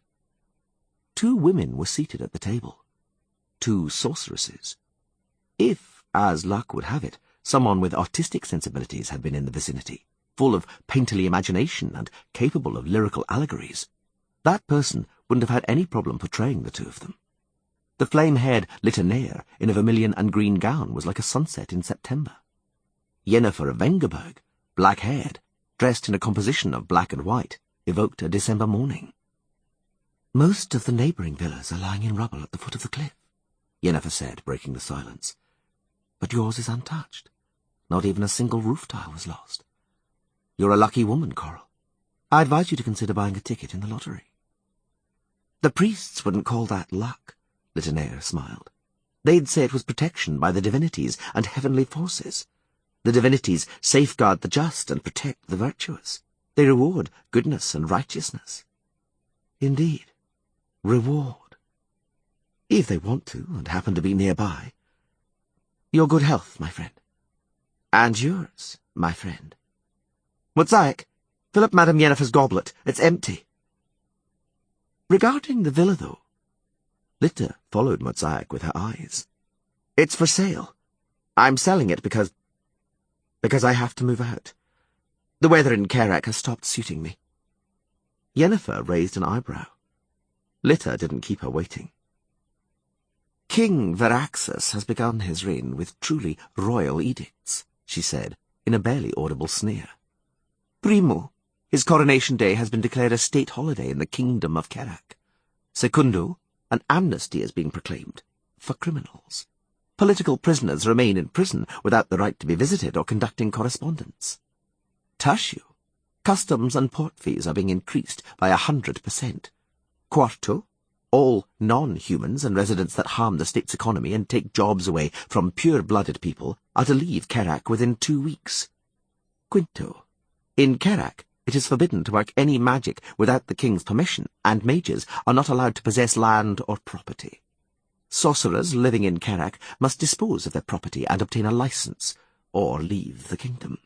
2 women were seated at the table. 2 sorceresses. If, as luck would have it, someone with artistic sensibilities had been in the vicinity, full of painterly imagination and capable of lyrical allegories, that person wouldn't have had any problem portraying the 2 of them. The flame-haired Litanea in a vermilion and green gown was like a sunset in September. Yennefer of Vengerberg, black-haired, dressed in a composition of black and white, evoked a December morning. "Most of the neighbouring villas are lying in rubble at the foot of the cliff," Yennefer said, breaking the silence. "But yours is untouched. Not even a single roof tile was lost. You're a lucky woman, Coral. I advise you to consider buying a ticket in the lottery." "The priests wouldn't call that luck," Litanea smiled. "They'd say it was protection by the divinities and heavenly forces. The divinities safeguard the just and protect the virtuous. They reward goodness and righteousness." "Indeed. Reward. If they want to and happen to be nearby. Your good health, my friend. And yours, my friend. Motzaik, fill up Madame Yennefer's goblet. It's empty." "Regarding the villa, though," Litta followed Motzaik with her eyes. "It's for sale. I'm selling it because I have to move out. The weather in Kerak has stopped suiting me." Yennefer raised an eyebrow. Litta didn't keep her waiting. "King Varaxus has begun his reign with truly royal edicts," she said, in a barely audible sneer. "Primo, his coronation day has been declared a state holiday in the kingdom of Kerak. Secundo, an amnesty is being proclaimed for criminals. Political prisoners remain in prison without the right to be visited or conducting correspondence. Tertio, customs and port fees are being increased by 100%. Quarto, All non-humans and residents that harm the state's economy and take jobs away from pure-blooded people are to leave Kerak within 2 weeks. Quinto. In Kerak, it is forbidden to work any magic without the king's permission, and mages are not allowed to possess land or property. Sorcerers living in Kerak must dispose of their property and obtain a license, or leave the kingdom.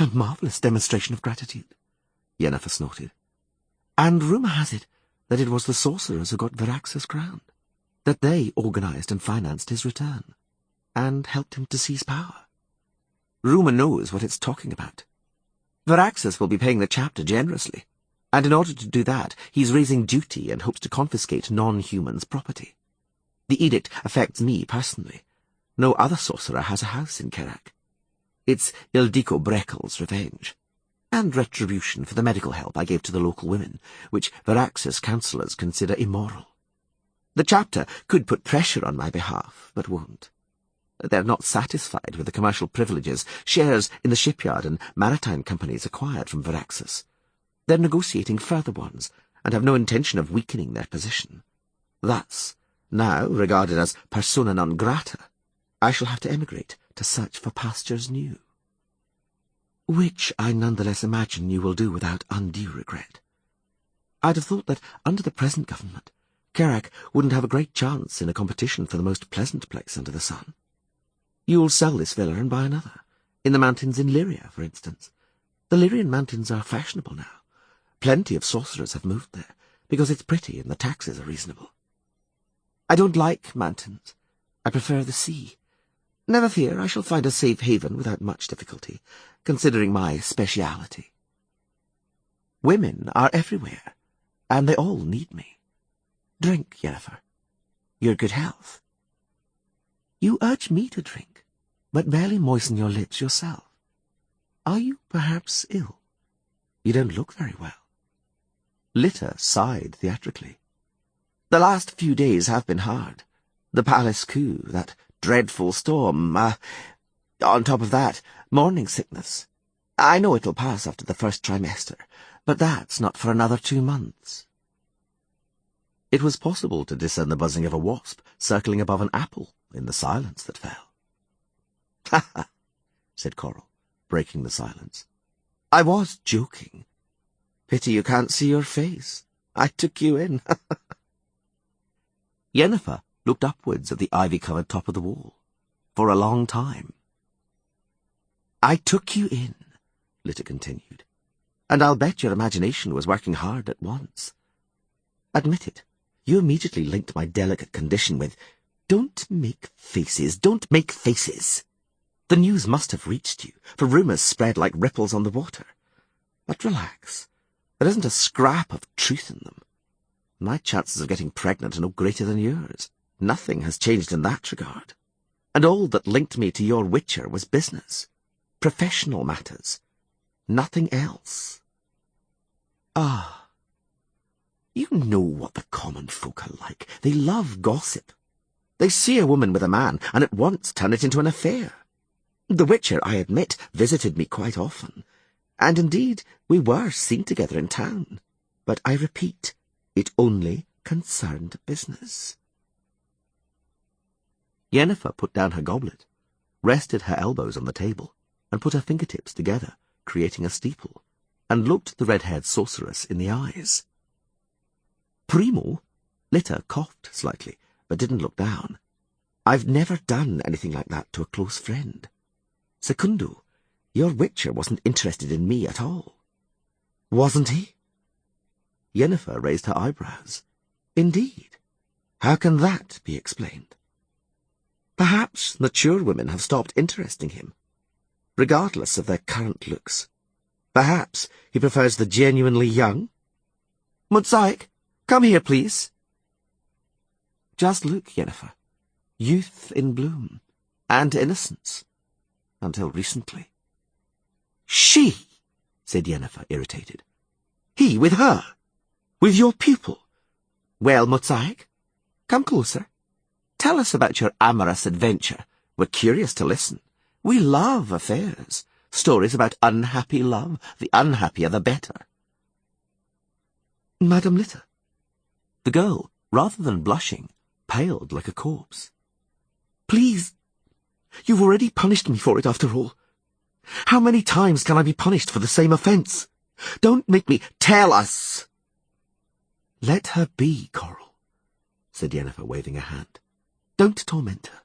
A marvellous demonstration of gratitude, Yennefer snorted. And rumour has it that it was the sorcerers who got Varax's crown, that they organised and financed his return, and helped him to seize power. Rumour knows what it's talking about. Varaxus will be paying the chapter generously, and in order to do that, he's raising duty and hopes to confiscate non-humans' property. The edict affects me personally. No other sorcerer has a house in Kerak. It's Ildiko Breckel's revenge, and retribution for the medical help I gave to the local women, which Varax's councillors consider immoral. The chapter could put pressure on my behalf, but won't. They're not satisfied with the commercial privileges, shares in the shipyard and maritime companies acquired from Varaxus. They're negotiating further ones, and have no intention of weakening their position. Thus, now regarded as persona non grata, I shall have to emigrate to search for pastures new. Which I nonetheless imagine you will do without undue regret. I'd have thought that under the present government, Kerak wouldn't have a great chance in a competition for the most pleasant place under the sun. You'll sell this villa and buy another, in the mountains in Lyria, for instance. The Lyrian mountains are fashionable now. Plenty of sorcerers have moved there, because it's pretty and the taxes are reasonable. I don't like mountains. I prefer the sea. Never fear, I shall find a safe haven without much difficulty, considering my speciality. Women are everywhere, and they all need me. Drink, Yennefer. Your good health. You urge me to drink, but barely moisten your lips yourself. Are you perhaps ill? You don't look very well. Litter sighed theatrically. The last few days have been hard. The palace coup, that dreadful storm, on top of that, morning sickness. I know it'll pass after the first trimester, but that's not for another 2 months. It was possible to discern the buzzing of a wasp circling above an apple in the silence that fell. "Ha ha," said Coral, breaking the silence. "I was joking. Pity you can't see your face. I took you in." Yennefer looked upwards at the ivy-covered top of the wall, for a long time. "I took you in," Litter continued, "and I'll bet your imagination was working hard at once. Admit it, you immediately linked my delicate condition with, 'Don't make faces, don't make faces.' The news must have reached you, for rumours spread like ripples on the water. But relax, there isn't a scrap of truth in them. My chances of getting pregnant are no greater than yours. Nothing has changed in that regard. And all that linked me to your witcher was business, professional matters, nothing else." "Ah, you know what the common folk are like. They love gossip. They see a woman with a man and at once turn it into an affair. The witcher, I admit, visited me quite often, and indeed we were seen together in town. But I repeat, it only concerned business." Yennefer put down her goblet, rested her elbows on the table, and put her fingertips together, creating a steeple, and looked the red-haired sorceress in the eyes. "Primo," Litter coughed slightly, but didn't look down, "I've never done anything like that to a close friend. Secundo, your witcher wasn't interested in me at all." "Wasn't he?" Yennefer raised her eyebrows. "Indeed. How can that be explained?" "Perhaps mature women have stopped interesting him, regardless of their current looks. Perhaps he prefers the genuinely young. Mosaic, come here, please." Just look, Yennefer. Youth in bloom, and innocence, until recently. "She," said Yennefer, irritated. "He with her? With your pupil? Well, Mosaic, come closer. Tell us about your amorous adventure. We're curious to listen. We love affairs, stories about unhappy love. The unhappier the better." "Madam Litter, The girl, rather than blushing, paled like a corpse. "Please, you've already punished me for it after all. How many times can I be punished for the same offence? Don't make me—" "Tell us!" "Let her be, Coral," said Yennefer, waving a hand. "Don't torment her.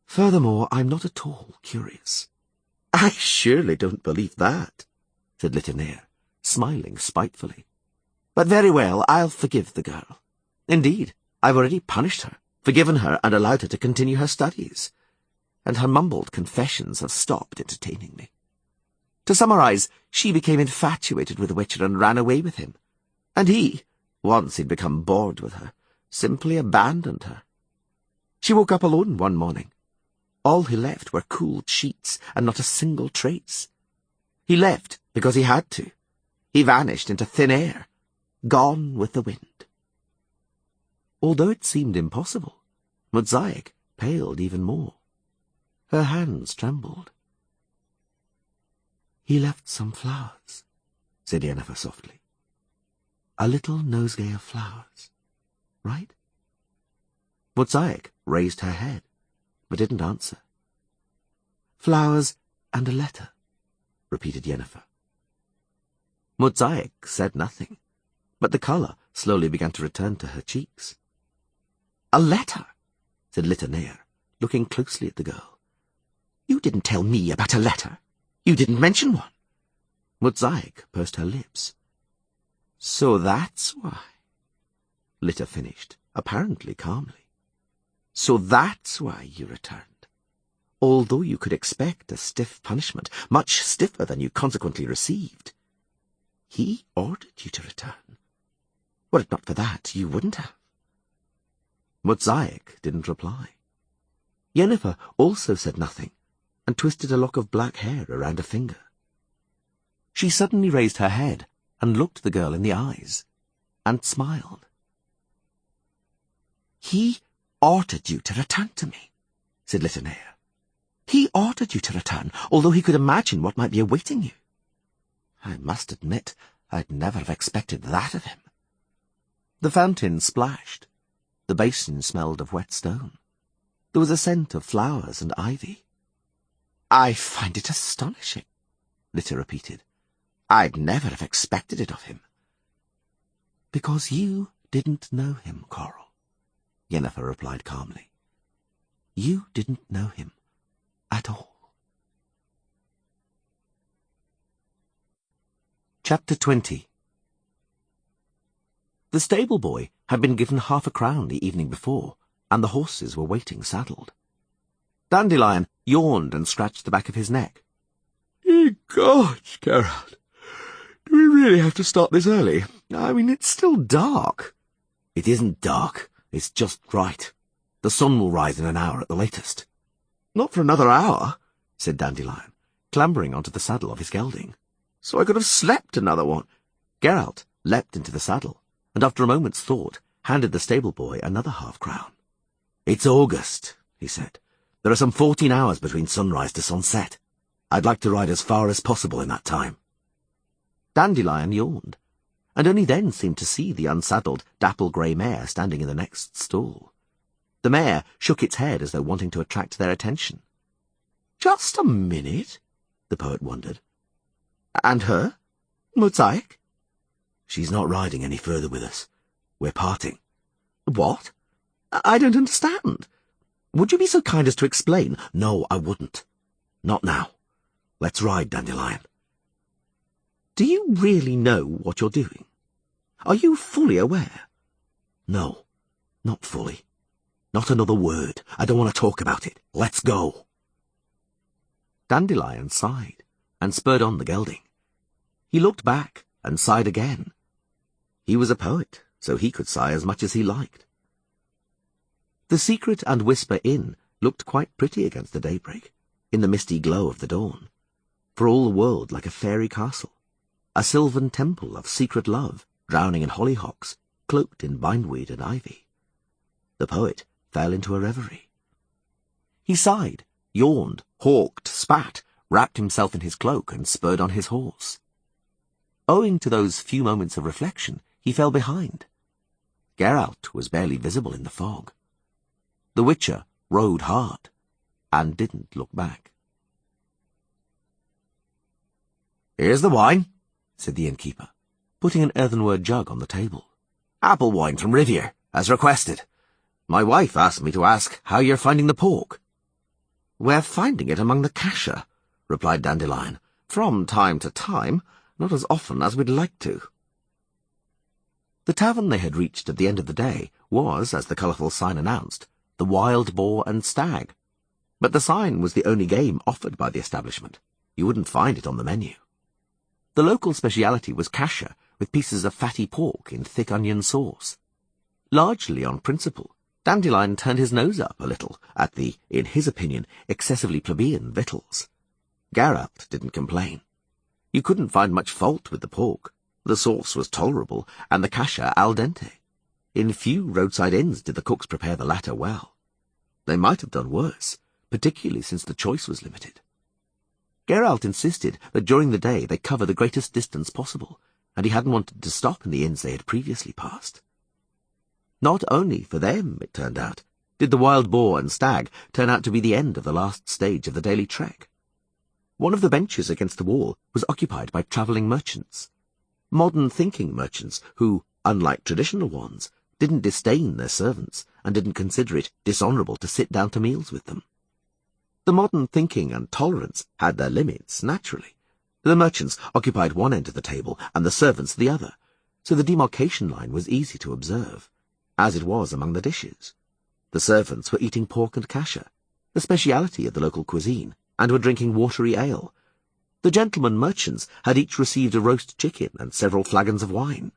Furthermore, I'm not at all curious." "I surely don't believe that," said Littlenair, smiling spitefully. "But very well, I'll forgive the girl. Indeed, I've already punished her, forgiven her, and allowed her to continue her studies. And her mumbled confessions have stopped entertaining me. To summarize, she became infatuated with the Witcher and ran away with him. And he, once he'd become bored with her, simply abandoned her. She woke up alone one morning. All he left were cooled sheets and not a single trace. He left because he had to. He vanished into thin air, gone with the wind." Although it seemed impossible, Muzayek paled even more. Her hands trembled. "He left some flowers," said Yennefer softly. "A little nosegay of flowers, right?" Muzayek raised her head, but didn't answer. "Flowers and a letter," repeated Yennefer. Muzayek said nothing, but the colour slowly began to return to her cheeks. "A letter," said Littlenair, looking closely at the girl. "You didn't tell me about a letter. You didn't mention one." Muzayek pursed her lips. "So that's why," Litter finished, apparently calmly. "So that's why you returned. Although you could expect a stiff punishment, much stiffer than you consequently received. He ordered you to return. Were it not for that, you wouldn't have." Muzayek didn't reply. Yennefer also said nothing, and twisted a lock of black hair around a finger. She suddenly raised her head and looked the girl in the eyes, and smiled. "He ordered you to return to me," said Littlenair. "He ordered you to return, although he could imagine what might be awaiting you. I must admit, I'd never have expected that of him." The fountain splashed. The basin smelled of wet stone. There was a scent of flowers and ivy. "I find it astonishing," Litter repeated. "I'd never have expected it of him." "Because you didn't know him, Coral," Yennefer replied calmly. "You didn't know him at all." Chapter 20. The stable boy had been given 1/2 crown the evening before, and the horses were waiting saddled. Dandelion yawned and scratched the back of his neck. "Gosh, Geralt, do we really have to start this early? I mean, it's still dark." "It isn't dark. It's just right. The sun will rise in an hour at the latest." "Not for another hour," said Dandelion, clambering onto the saddle of his gelding. "So I could have slept another one." Geralt leapt into the saddle, and after a moment's thought, handed the stable boy another 1/2 crown. "It's August," he said. "There are some 14 hours between sunrise to sunset. I'd like to ride as far as possible in that time." Dandelion yawned, and only then seemed to see the unsaddled, dapple-grey mare standing in the next stall. The mare shook its head as though wanting to attract their attention. "Just a minute," the poet wondered. "And her? Muzayek?" "She's not riding any further with us. We're parting." "What? I don't understand. Would you be so kind as to explain?" "No, I wouldn't. Not now. Let's ride, Dandelion." "Do you really know what you're doing? Are you fully aware?" "No, not fully. Not another word. I don't want to talk about it. Let's go." Dandelion sighed and spurred on the gelding. He looked back and sighed again. He was a poet, so he could sigh as much as he liked. The Secret and Whisper Inn looked quite pretty against the daybreak, in the misty glow of the dawn, for all the world like a fairy castle, a sylvan temple of secret love, drowning in hollyhocks, cloaked in bindweed and ivy. The poet fell into a reverie. He sighed, yawned, hawked, spat, wrapped himself in his cloak, and spurred on his horse. Owing to those few moments of reflection, he fell behind. Geralt was barely visible in the fog. The Witcher rode hard and didn't look back. "Here's the wine," said the innkeeper, putting an earthenware jug on the table. "Apple wine from Rivia, as requested. My wife asked me to ask how you're finding the pork." "We're finding it among the cassia," replied Dandelion. "From time to time, not as often as we'd like to." The tavern they had reached at the end of the day was, as the colourful sign announced, the Wild Boar and Stag. But the sign was the only game offered by the establishment. You wouldn't find it on the menu. The local speciality was cassia, with pieces of fatty pork in thick onion sauce. Largely on principle, Dandelion turned his nose up a little at the, in his opinion, excessively plebeian victuals. Geralt didn't complain. You couldn't find much fault with the pork. The sauce was tolerable, and the cassia al dente. In few roadside inns did the cooks prepare the latter well. They might have done worse, particularly since the choice was limited. Geralt insisted that during the day they cover the greatest distance possible, and he hadn't wanted to stop in the inns they had previously passed. Not only for them, it turned out, did the Wild Boar and Stag turn out to be the end of the last stage of the daily trek. One of the benches against the wall was occupied by travelling merchants. Modern-thinking merchants who, unlike traditional ones, didn't disdain their servants and didn't consider it dishonourable to sit down to meals with them. The modern thinking and tolerance had their limits, naturally. The merchants occupied one end of the table and the servants the other, so the demarcation line was easy to observe, as it was among the dishes. The servants were eating pork and cassia, the speciality of the local cuisine, and were drinking watery ale. The gentlemen merchants had each received a roast chicken and several flagons of wine.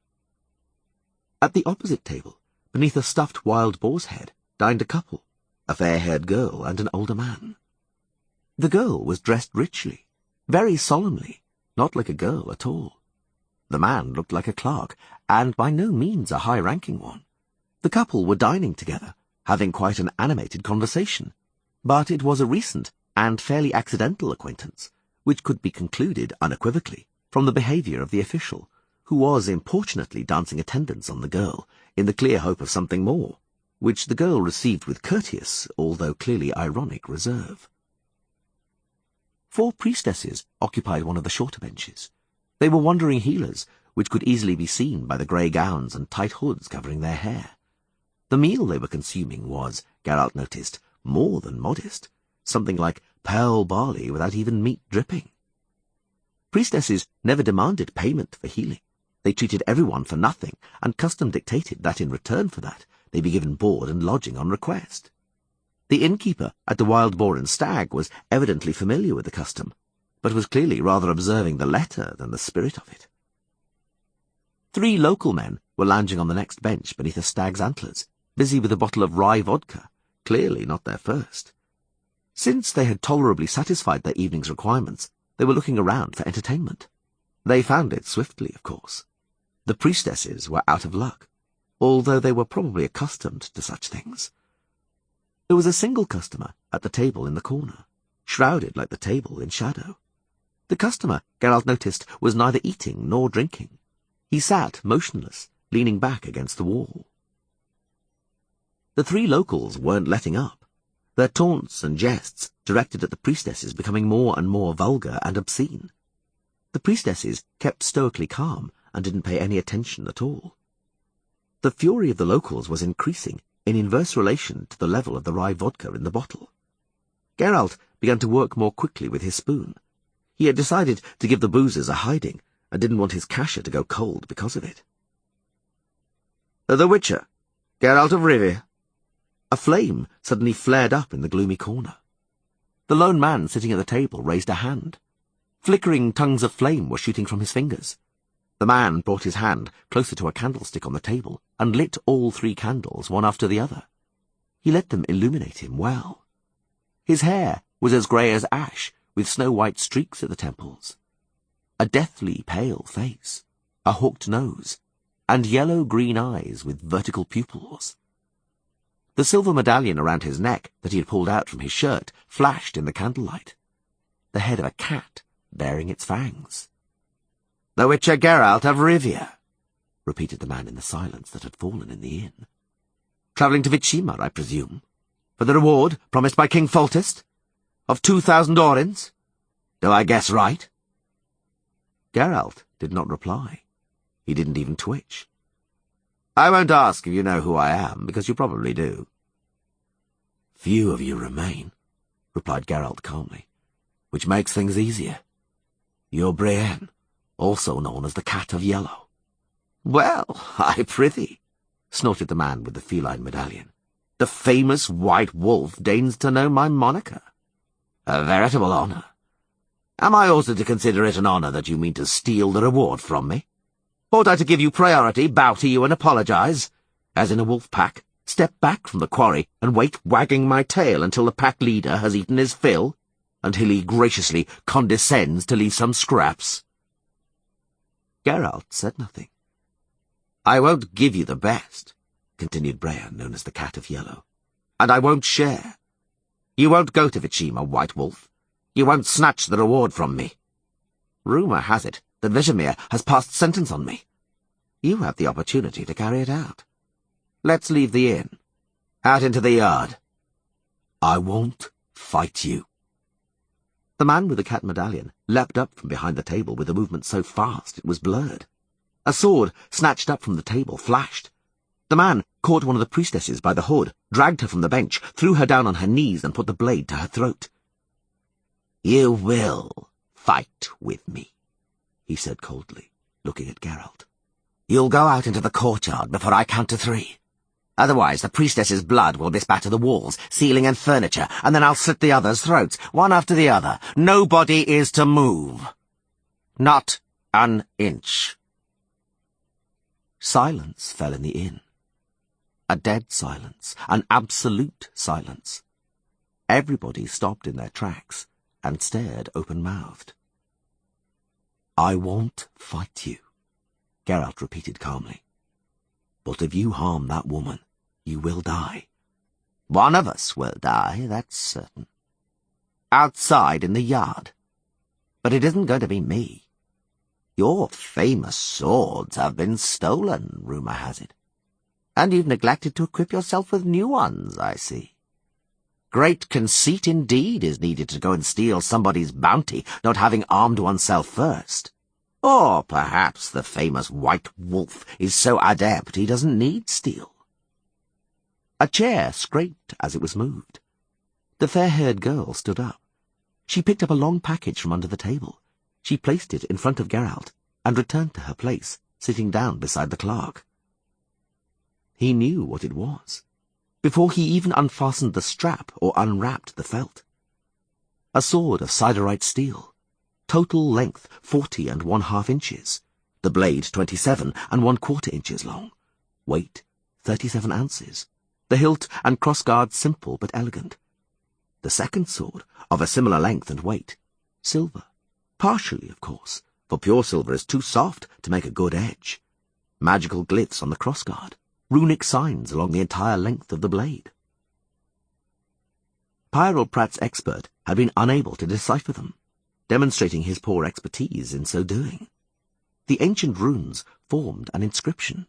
At the opposite table, beneath a stuffed wild boar's head, dined a couple, a fair-haired girl and an older man. The girl was dressed richly, very solemnly, not like a girl at all. The man looked like a clerk, and by no means a high-ranking one. The couple were dining together, having quite an animated conversation, but it was a recent and fairly accidental acquaintance, which could be concluded unequivocally from the behaviour of the official, who was importunately dancing attendance on the girl, in the clear hope of something more, which the girl received with courteous, although clearly ironic, reserve. 4 priestesses occupied one of the shorter benches. They were wandering healers, which could easily be seen by the grey gowns and tight hoods covering their hair. The meal they were consuming was, Geralt noticed, more than modest, something like pearl barley without even meat dripping. Priestesses never demanded payment for healing. They treated everyone for nothing, and custom dictated that in return for that they be given board and lodging on request. The innkeeper at the Wild Boar and Stag was evidently familiar with the custom, but was clearly rather observing the letter than the spirit of it. 3 local men were lounging on the next bench beneath a stag's antlers, busy with a bottle of rye vodka, clearly not their first. Since they had tolerably satisfied their evening's requirements, they were looking around for entertainment. They found it swiftly, of course. The priestesses were out of luck, although they were probably accustomed to such things. There was a single customer at the table in the corner, shrouded like the table in shadow. The customer, Geralt noticed, was neither eating nor drinking. He sat motionless, leaning back against the wall. The 3 locals weren't letting up, their taunts and jests directed at the priestesses becoming more and more vulgar and obscene. The priestesses kept stoically calm and didn't pay any attention at all. The fury of the locals was increasing in inverse relation to the level of the rye vodka in the bottle. Geralt began to work more quickly with his spoon. He had decided to give the boozers a hiding and didn't want his cassia to go cold because of it. "The Witcher, Geralt of Rivia." A flame suddenly flared up in the gloomy corner. The lone man sitting at the table raised a hand. Flickering tongues of flame were shooting from his fingers. The man brought his hand closer to a candlestick on the table and lit all 3 candles, one after the other. He let them illuminate him well. His hair was as grey as ash, with snow-white streaks at the temples. A deathly pale face, a hooked nose, and yellow-green eyes with vertical pupils. The silver medallion around his neck that he had pulled out from his shirt flashed in the candlelight. The head of a cat bearing its fangs. "The Witcher Geralt of Rivia." repeated the man in the silence that had fallen in the inn. "Travelling to Vicima, I presume, for the reward promised by King Foltest? Of 2,000 orins? Do I guess right?" Geralt did not reply. He didn't even twitch. "I won't ask if you know who I am, because you probably do." "Few of you remain," replied Geralt calmly, "which makes things easier. You're Brienne, also known as the Cat of Yellow." "Well, I prithee," snorted the man with the feline medallion. "The famous White Wolf deigns to know my moniker. A veritable honour. Am I also to consider it an honour that you mean to steal the reward from me? Ought I to give you priority, bow to you and apologise? As in a wolf pack, step back from the quarry and wait wagging my tail until the pack leader has eaten his fill, until he graciously condescends to leave some scraps?" Geralt said nothing. "I won't give you the best," continued Brienne, known as the Cat of Yellow, "and I won't share. You won't go to Vicima, White Wolf. You won't snatch the reward from me. Rumour has it that Visimir has passed sentence on me. You have the opportunity to carry it out. Let's leave the inn. Out into the yard." "I won't fight you." The man with the cat medallion leapt up from behind the table with a movement so fast it was blurred. A sword, snatched up from the table, flashed. The man caught one of the priestesses by the hood, dragged her from the bench, threw her down on her knees, and put the blade to her throat. "You will fight with me," he said coldly, looking at Geralt. "You'll go out into the courtyard before I count to 3. Otherwise the priestess's blood will bespatter the walls, ceiling and furniture, and then I'll slit the others' throats, one after the other. Nobody is to move. Not an inch." Silence fell in the inn. A dead silence, an absolute silence. Everybody stopped in their tracks and stared open-mouthed. "I won't fight you," Geralt repeated calmly. "But if you harm that woman, you will die. One of us will die, that's certain. Outside in the yard. But it isn't going to be me. Your famous swords have been stolen, rumour has it. And you've neglected to equip yourself with new ones, I see. Great conceit indeed is needed to go and steal somebody's bounty, not having armed oneself first. Or perhaps the famous White Wolf is so adept he doesn't need steel." A chair scraped as it was moved. The fair-haired girl stood up. She picked up a long package from under the table. She placed it in front of Geralt and returned to her place, sitting down beside the clerk. He knew what it was, before he even unfastened the strap or unwrapped the felt. A sword of siderite steel, total length 40 1/2 inches, the blade 27 1/4 inches long, weight 37 ounces, the hilt and crossguard simple but elegant. The second sword, of a similar length and weight, silver, partially, of course, for pure silver is too soft to make a good edge. Magical glyphs on the crossguard, runic signs along the entire length of the blade. Pyrrol Pratt's expert had been unable to decipher them, demonstrating his poor expertise in so doing. The ancient runes formed an inscription.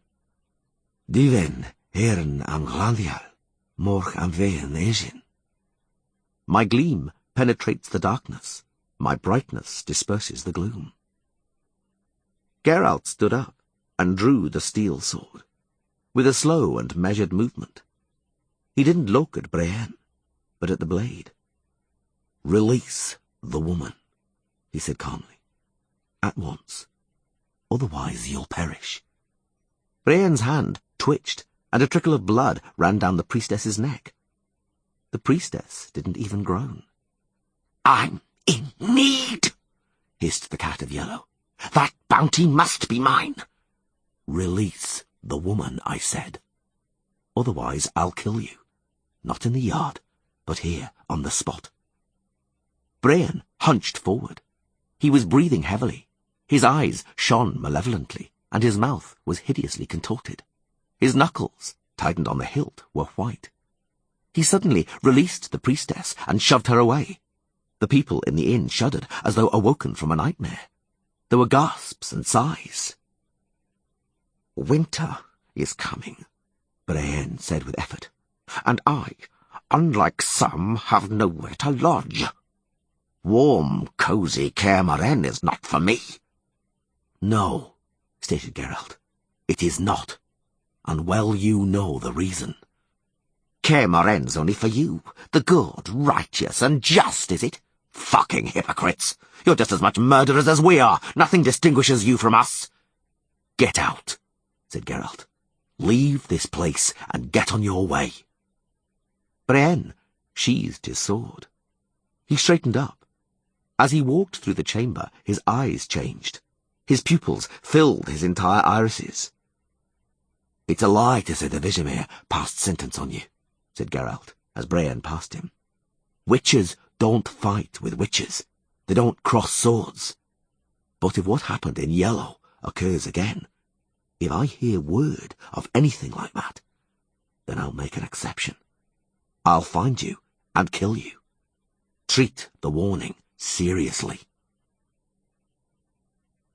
"Diven heren am glandial, morch am veien esin." My gleam penetrates the darkness, my brightness disperses the gloom. Geralt stood up and drew the steel sword, with a slow and measured movement. He didn't look at Brienne, but at the blade. "Release the woman," he said calmly. "At once. Otherwise you'll perish." Brienne's hand twitched, and a trickle of blood ran down the priestess's neck. The priestess didn't even groan. "I'm in need," hissed the Cat of Yellow. "That bounty must be mine." "Release the woman," I said. "Otherwise I'll kill you. Not in the yard, but here on the spot." Brienne hunched forward. He was breathing heavily. His eyes shone malevolently, and his mouth was hideously contorted. His knuckles, tightened on the hilt, were white. He suddenly released the priestess and shoved her away. The people in the inn shuddered as though awoken from a nightmare. There were gasps and sighs. Winter is coming, Brienne said with effort, and I, unlike some, have nowhere to lodge. Warm, cosy Kaer Morhen is not for me. No, stated Geralt, it is not, and well you know the reason. Kaer Morhen's only for you, the good, righteous, and just, is it? Fucking hypocrites! You're just as much murderers as we are. Nothing distinguishes you from us. Get out, said Geralt. Leave this place and get on your way. Brienne sheathed his sword. He straightened up. As he walked through the chamber, his eyes changed. His pupils filled his entire irises. It's a lie to say the Vizimir passed sentence on you, said Geralt, as Brienne passed him. Witches don't fight with witches. They don't cross swords. But if what happened in Yellow occurs again, if I hear word of anything like that, then I'll make an exception. I'll find you and kill you. Treat the warning seriously.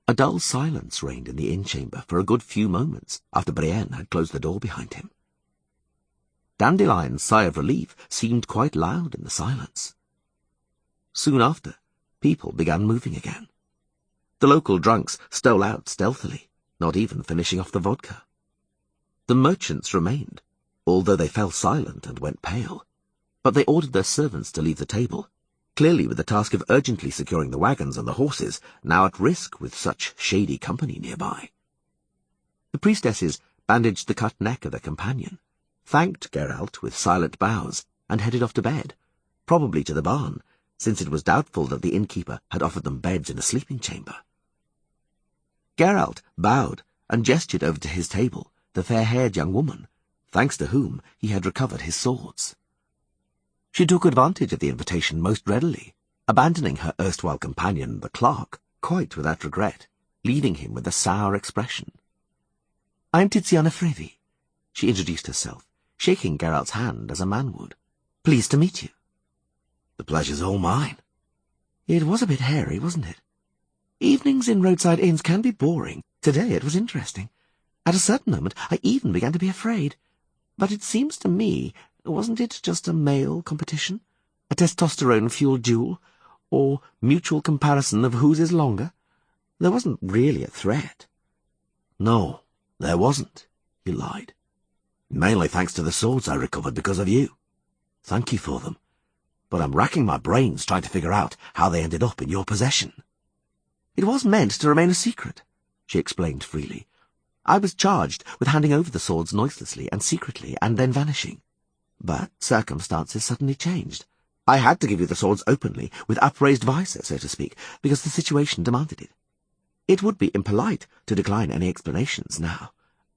A dull silence reigned in the inn-chamber for a good few moments after Brienne had closed the door behind him. Dandelion's sigh of relief seemed quite loud in the silence. Soon after, people began moving again. The local drunks stole out stealthily, not even finishing off the vodka. The merchants remained, although they fell silent and went pale, but they ordered their servants to leave the table, clearly with the task of urgently securing the wagons and the horses, now at risk with such shady company nearby. The priestesses bandaged the cut neck of their companion, thanked Geralt with silent bows, and headed off to bed, probably to the barn, since it was doubtful that the innkeeper had offered them beds in a sleeping chamber. Geralt bowed and gestured over to his table the fair-haired young woman, thanks to whom he had recovered his swords. She took advantage of the invitation most readily, abandoning her erstwhile companion, the clerk, quite without regret, leaving him with a sour expression. "I'm Tiziana Frevi," she introduced herself, shaking Geralt's hand as a man would. "Pleased to meet you." "The pleasure's all mine." "It was a bit hairy, wasn't it? Evenings in roadside inns can be boring. Today it was interesting. At a certain moment I even began to be afraid. But it seems to me, wasn't it just a male competition? A testosterone-fueled duel? Or mutual comparison of whose is longer? There wasn't really a threat." "No, there wasn't," he lied. "Mainly thanks to the swords I recovered because of you. Thank you for them. But I'm racking my brains trying to figure out how they ended up in your possession." "It was meant to remain a secret," she explained freely. "I was charged with handing over the swords noiselessly and secretly and then vanishing. But circumstances suddenly changed. I had to give you the swords openly, with upraised visor, so to speak, because the situation demanded it. It would be impolite to decline any explanations now,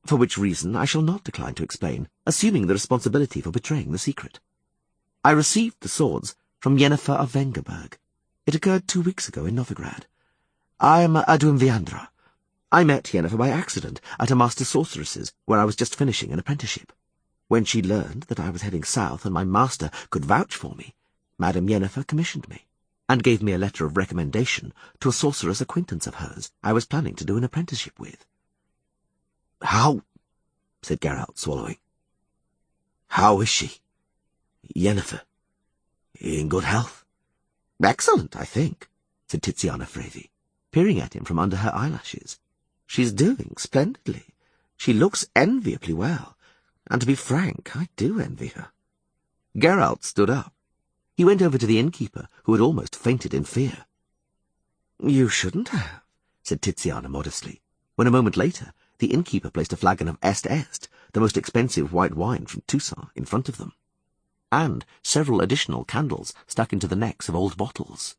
for which reason I shall not decline to explain, assuming the responsibility for betraying the secret. I received the swords from Yennefer of Vengerberg. It occurred 2 weeks ago in Novigrad. I'm a Duumviandra. I met Yennefer by accident at a master sorceress's where I was just finishing an apprenticeship. When she learned that I was heading south and my master could vouch for me, Madame Yennefer commissioned me, and gave me a letter of recommendation to a sorceress acquaintance of hers I was planning to do an apprenticeship with." "How?" said Geralt, swallowing. "How is she? Yennefer? In good health?" "Excellent, I think," said Tiziana Frevi, peering at him from under her eyelashes. "She's doing splendidly. She looks enviably well, and to be frank, I do envy her." Geralt stood up. He went over to the innkeeper, who had almost fainted in fear. "You shouldn't have," said Tiziana modestly, when a moment later the innkeeper placed a flagon of Est, the most expensive white wine from Toussaint, in front of them, and several additional candles stuck into the necks of old bottles.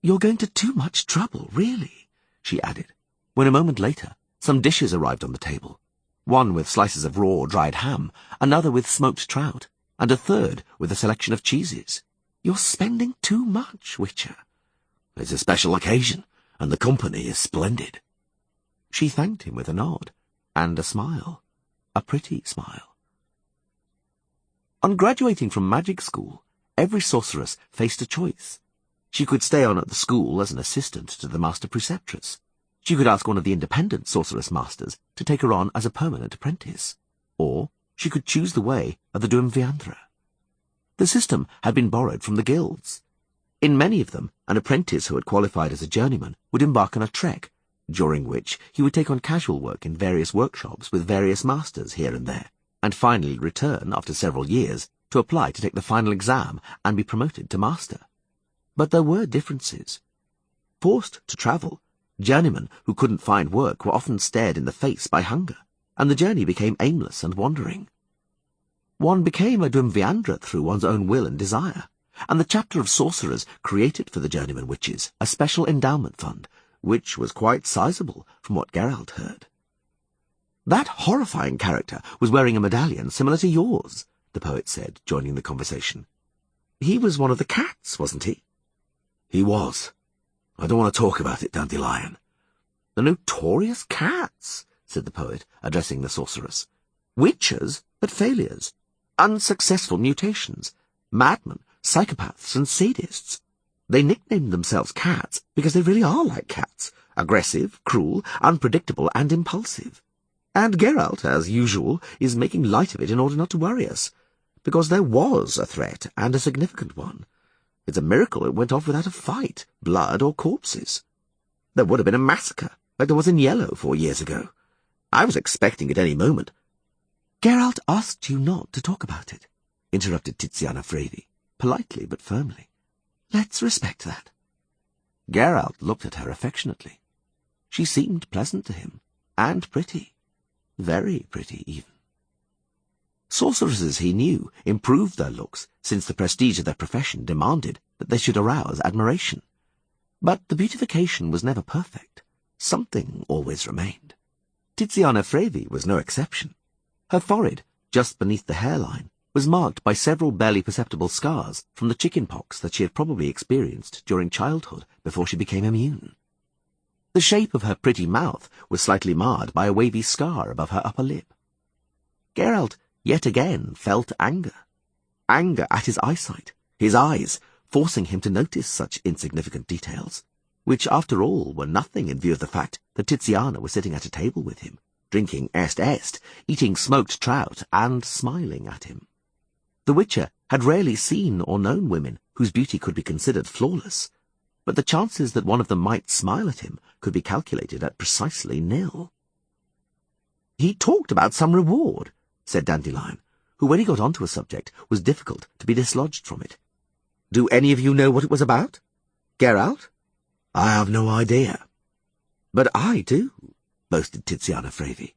"You're going to too much trouble, really," she added, when a moment later some dishes arrived on the table, one with slices of raw dried ham, another with smoked trout, and a third with a selection of cheeses. "You're spending too much, Witcher." "It's a special occasion, and the company is splendid." She thanked him with a nod, and a smile, a pretty smile. On graduating from magic school, every sorceress faced a choice. She could stay on at the school as an assistant to the master preceptress, She could ask one of the independent sorceress masters to take her on as a permanent apprentice, or she could choose the way of the duumviandra. The system had been borrowed from the guilds. In many of them, an apprentice who had qualified as a journeyman would embark on a trek, during which he would take on casual work in various workshops with various masters here and there, and finally return, after several years, to apply to take the final exam and be promoted to master. But there were differences. Forced to travel, journeymen who couldn't find work were often stared in the face by hunger, and the journey became aimless and wandering. One became a duumviandra through one's own will and desire, and the chapter of sorcerers created for the journeyman witches a special endowment fund, which was quite sizable from what Geralt heard. "That horrifying character was wearing a medallion similar to yours," the poet said, joining the conversation. "He was one of the cats, wasn't he?" "He was. I don't want to talk about it, Dandelion." "The notorious cats," said the poet, addressing the sorceress. "Witches, but failures. Unsuccessful mutations. Madmen, psychopaths, and sadists. They nicknamed themselves cats because they really are like cats. Aggressive, cruel, unpredictable, and impulsive. And Geralt, as usual, is making light of it in order not to worry us, because there was a threat, and a significant one. It's a miracle it went off without a fight, blood, or corpses. There would have been a massacre, like there was in Yellow 4 years ago. I was expecting at any moment—" "Geralt asked you not to talk about it," interrupted Tiziana Frevi, politely but firmly. "Let's respect that." Geralt looked at her affectionately. She seemed pleasant to him, and pretty. Very pretty, even. Sorceresses, he knew, improved their looks, since the prestige of their profession demanded that they should arouse admiration. But the beautification was never perfect. Something always remained. Tiziana Frevi was no exception. Her forehead, just beneath the hairline, was marked by several barely perceptible scars from the chicken pox that she had probably experienced during childhood before she became immune. The shape of her pretty mouth was slightly marred by a wavy scar above her upper lip. Geralt yet again felt anger. Anger at his eyesight, his eyes, forcing him to notice such insignificant details, which after all were nothing in view of the fact that Tiziana was sitting at a table with him, drinking est, eating smoked trout, and smiling at him. The Witcher had rarely seen or known women whose beauty could be considered flawless, but the chances that one of them might smile at him could be calculated at precisely nil. "He talked about some reward," said Dandelion, who, when he got onto a subject, was difficult to be dislodged from it. "Do any of you know what it was about? Geralt?" "I have no idea." "But I do," boasted Tiziana Frevi,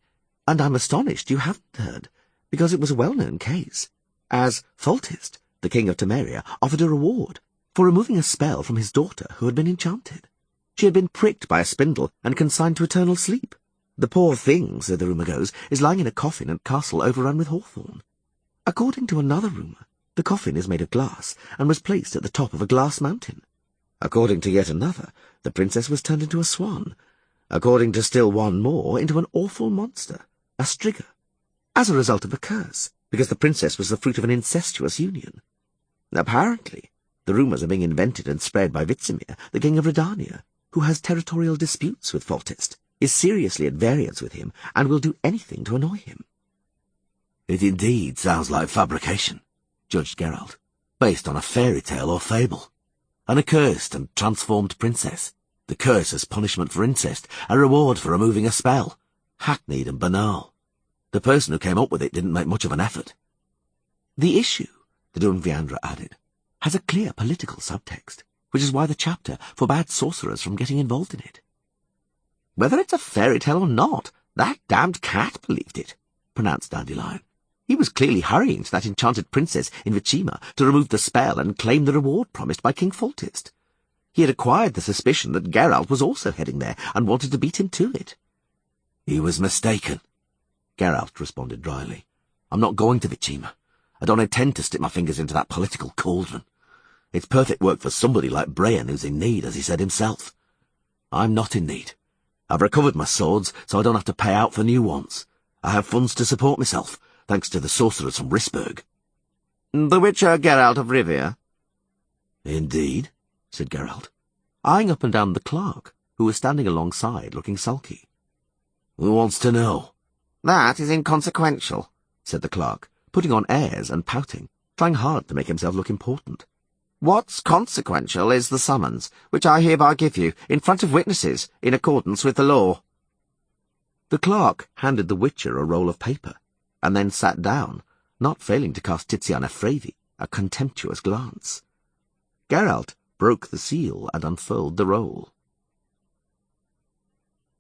"and I'm astonished you haven't heard, because it was a well-known case, as Foltest, the king of Temeria, offered a reward for removing a spell from his daughter who had been enchanted. She had been pricked by a spindle and consigned to eternal sleep. The poor thing, so the rumour goes, is lying in a coffin at Castle overrun with hawthorn. According to another rumour, the coffin is made of glass and was placed at the top of a glass mountain. According to yet another, the princess was turned into a swan. According to still one more, into an awful monster, a strigger, as a result of a curse, because the princess was the fruit of an incestuous union. Apparently, the rumours are being invented and spread by Vizimir, the king of Redania, who has territorial disputes with Foltest, is seriously at variance with him, and will do anything to annoy him." "It indeed sounds like fabrication," judged Geralt, "based on a fairy tale or fable. An accursed and transformed princess. The curse as punishment for incest, a reward for removing a spell. Hackneyed and banal. The person who came up with it didn't make much of an effort." "The issue," the duumviandra added, "has a clear political subtext, which is why the chapter forbade sorcerers from getting involved in it." "Whether it's a fairy tale or not, that damned cat believed it," pronounced Dandelion. "He was clearly hurrying to that enchanted princess in Vicima to remove the spell and claim the reward promised by King Foltest. He had acquired the suspicion that Geralt was also heading there and wanted to beat him to it." "He was mistaken," Geralt responded dryly. "I'm not going to Vicima. I don't intend to stick my fingers into that political cauldron. It's perfect work for somebody like Brian who's in need, as he said himself. I'm not in need. I've recovered my swords, so I don't have to pay out for new ones. I have funds to support myself, thanks to the sorcerers from Risberg." "The Witcher Geralt of Rivia?" "Indeed," said Geralt. Eyeing up and down the clerk, who was standing alongside looking sulky. "Who wants to know?" "That is inconsequential," said the clerk, putting on airs and pouting, trying hard to make himself look important. "What's consequential is the summons, which I hereby give you, in front of witnesses, in accordance with the law." The clerk handed the Witcher a roll of paper, and then sat down, not failing to cast Tiziana Frevi a contemptuous glance. Geralt broke the seal and unfurled the roll.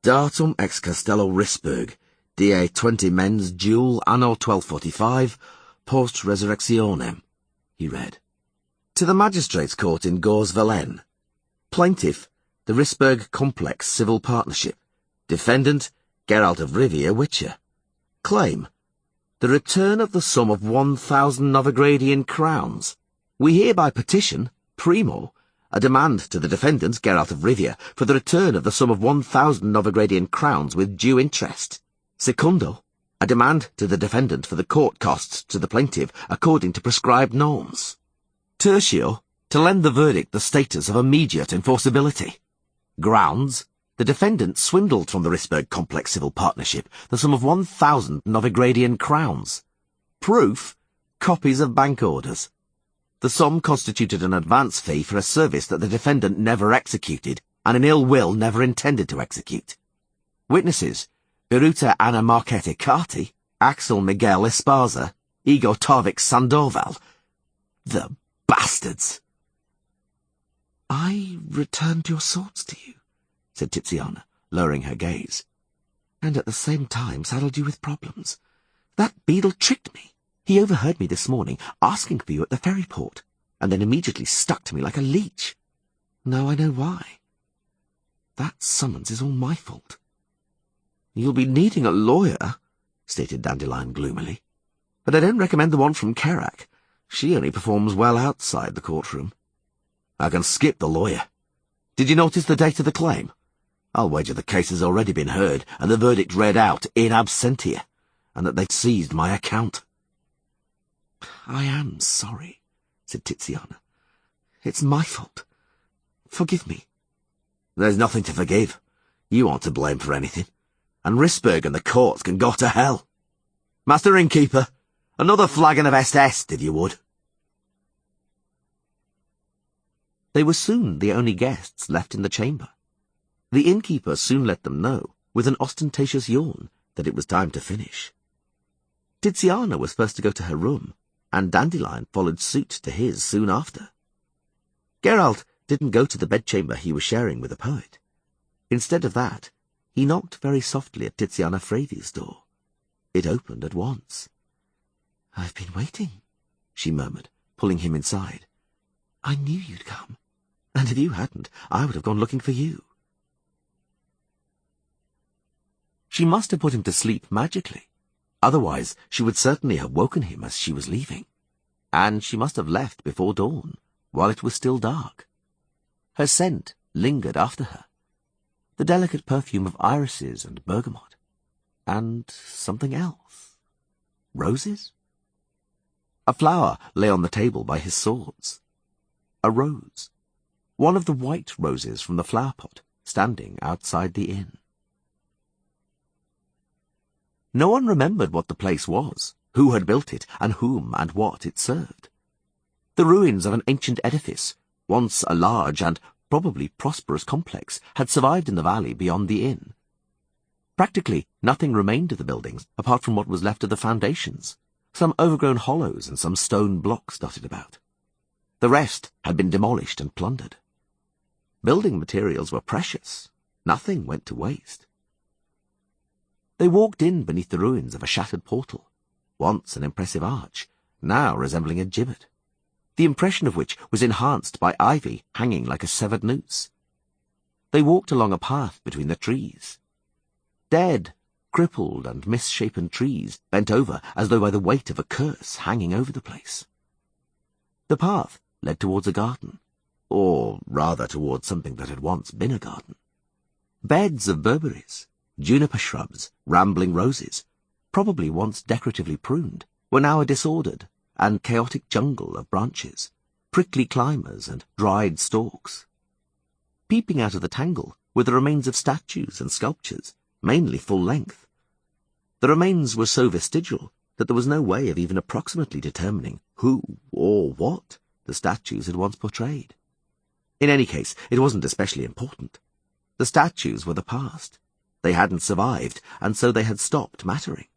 "Datum ex Castello Risburg, die 20 mens duel anno 1245, post resurrectionem," he read. "To the Magistrates' Court in Gors-Velen. Plaintiff, the Risburg Complex Civil Partnership. Defendant, Geralt of Rivia, Witcher. Claim, the return of the sum of 1,000 Novigradian crowns. We hereby petition, primo, a demand to the defendant, Geralt of Rivia, for the return of the sum of 1,000 Novigradian crowns with due interest. Secundo, a demand to the defendant for the court costs to the plaintiff according to prescribed norms. Tertio, to lend the verdict the status of immediate enforceability. Grounds, the defendant swindled from the Risburg Complex Civil Partnership the sum of 1,000 Novigradian crowns. Proof, copies of bank orders. The sum constituted an advance fee for a service that the defendant never executed, and in ill will never intended to execute. Witnesses, Iruta Anna Marquette Carti, Axel Miguel Esparza, Igor Tarvik Sandoval. The bastards! "I returned your swords to you," said Tiziana, lowering her gaze, "and at the same time saddled you with problems. That beadle tricked me. He overheard me this morning asking for you at the ferry port, and then immediately stuck to me like a leech. Now I know why. That summons is all my fault." "You'll be needing a lawyer," stated Dandelion gloomily, "but I don't recommend the one from Kerak. She only performs well outside the courtroom." "I can skip the lawyer. Did you notice the date of the claim? I'll wager the case has already been heard and the verdict read out in absentia, and that they've seized my account." "I am sorry," said Tiziana. "It's my fault. Forgive me." "There's nothing to forgive. You aren't to blame for anything, and Risburg and the courts can go to hell. Master Innkeeper, another flagon of Est, if you would." They were soon the only guests left in the chamber. The innkeeper soon let them know, with an ostentatious yawn, that it was time to finish. Tiziana was first to go to her room, and Dandelion followed suit to his soon after. Geralt didn't go to the bedchamber he was sharing with the poet. Instead of that, he knocked very softly at Tiziana Frevi's door. It opened at once. "I've been waiting," she murmured, pulling him inside. "I knew you'd come, and if you hadn't, I would have gone looking for you." She must have put him to sleep magically. Otherwise, she would certainly have woken him as she was leaving. And she must have left before dawn, while it was still dark. Her scent lingered after her. The delicate perfume of irises and bergamot. And something else. Roses? A flower lay on the table by his swords. A rose. One of the white roses from the flower pot, standing outside the inn. No one remembered what the place was, who had built it, and whom and what it served. The ruins of an ancient edifice, once a large and probably prosperous complex, had survived in the valley beyond the inn. Practically nothing remained of the buildings apart from what was left of the foundations, some overgrown hollows and some stone blocks dotted about. The rest had been demolished and plundered. Building materials were precious. Nothing went to waste. They walked in beneath the ruins of a shattered portal, once an impressive arch, now resembling a gibbet, the impression of which was enhanced by ivy hanging like a severed noose. They walked along a path between the trees. Dead, crippled and misshapen trees bent over as though by the weight of a curse hanging over the place. The path led towards a garden, or rather towards something that had once been a garden. Beds of berberis, juniper shrubs, rambling roses, probably once decoratively pruned, were now a disordered and chaotic jungle of branches, prickly climbers and dried stalks. Peeping out of the tangle were the remains of statues and sculptures, mainly full length. The remains were so vestigial that there was no way of even approximately determining who or what the statues had once portrayed. In any case, it wasn't especially important. The statues were the past. They hadn't survived, and so they had stopped mattering.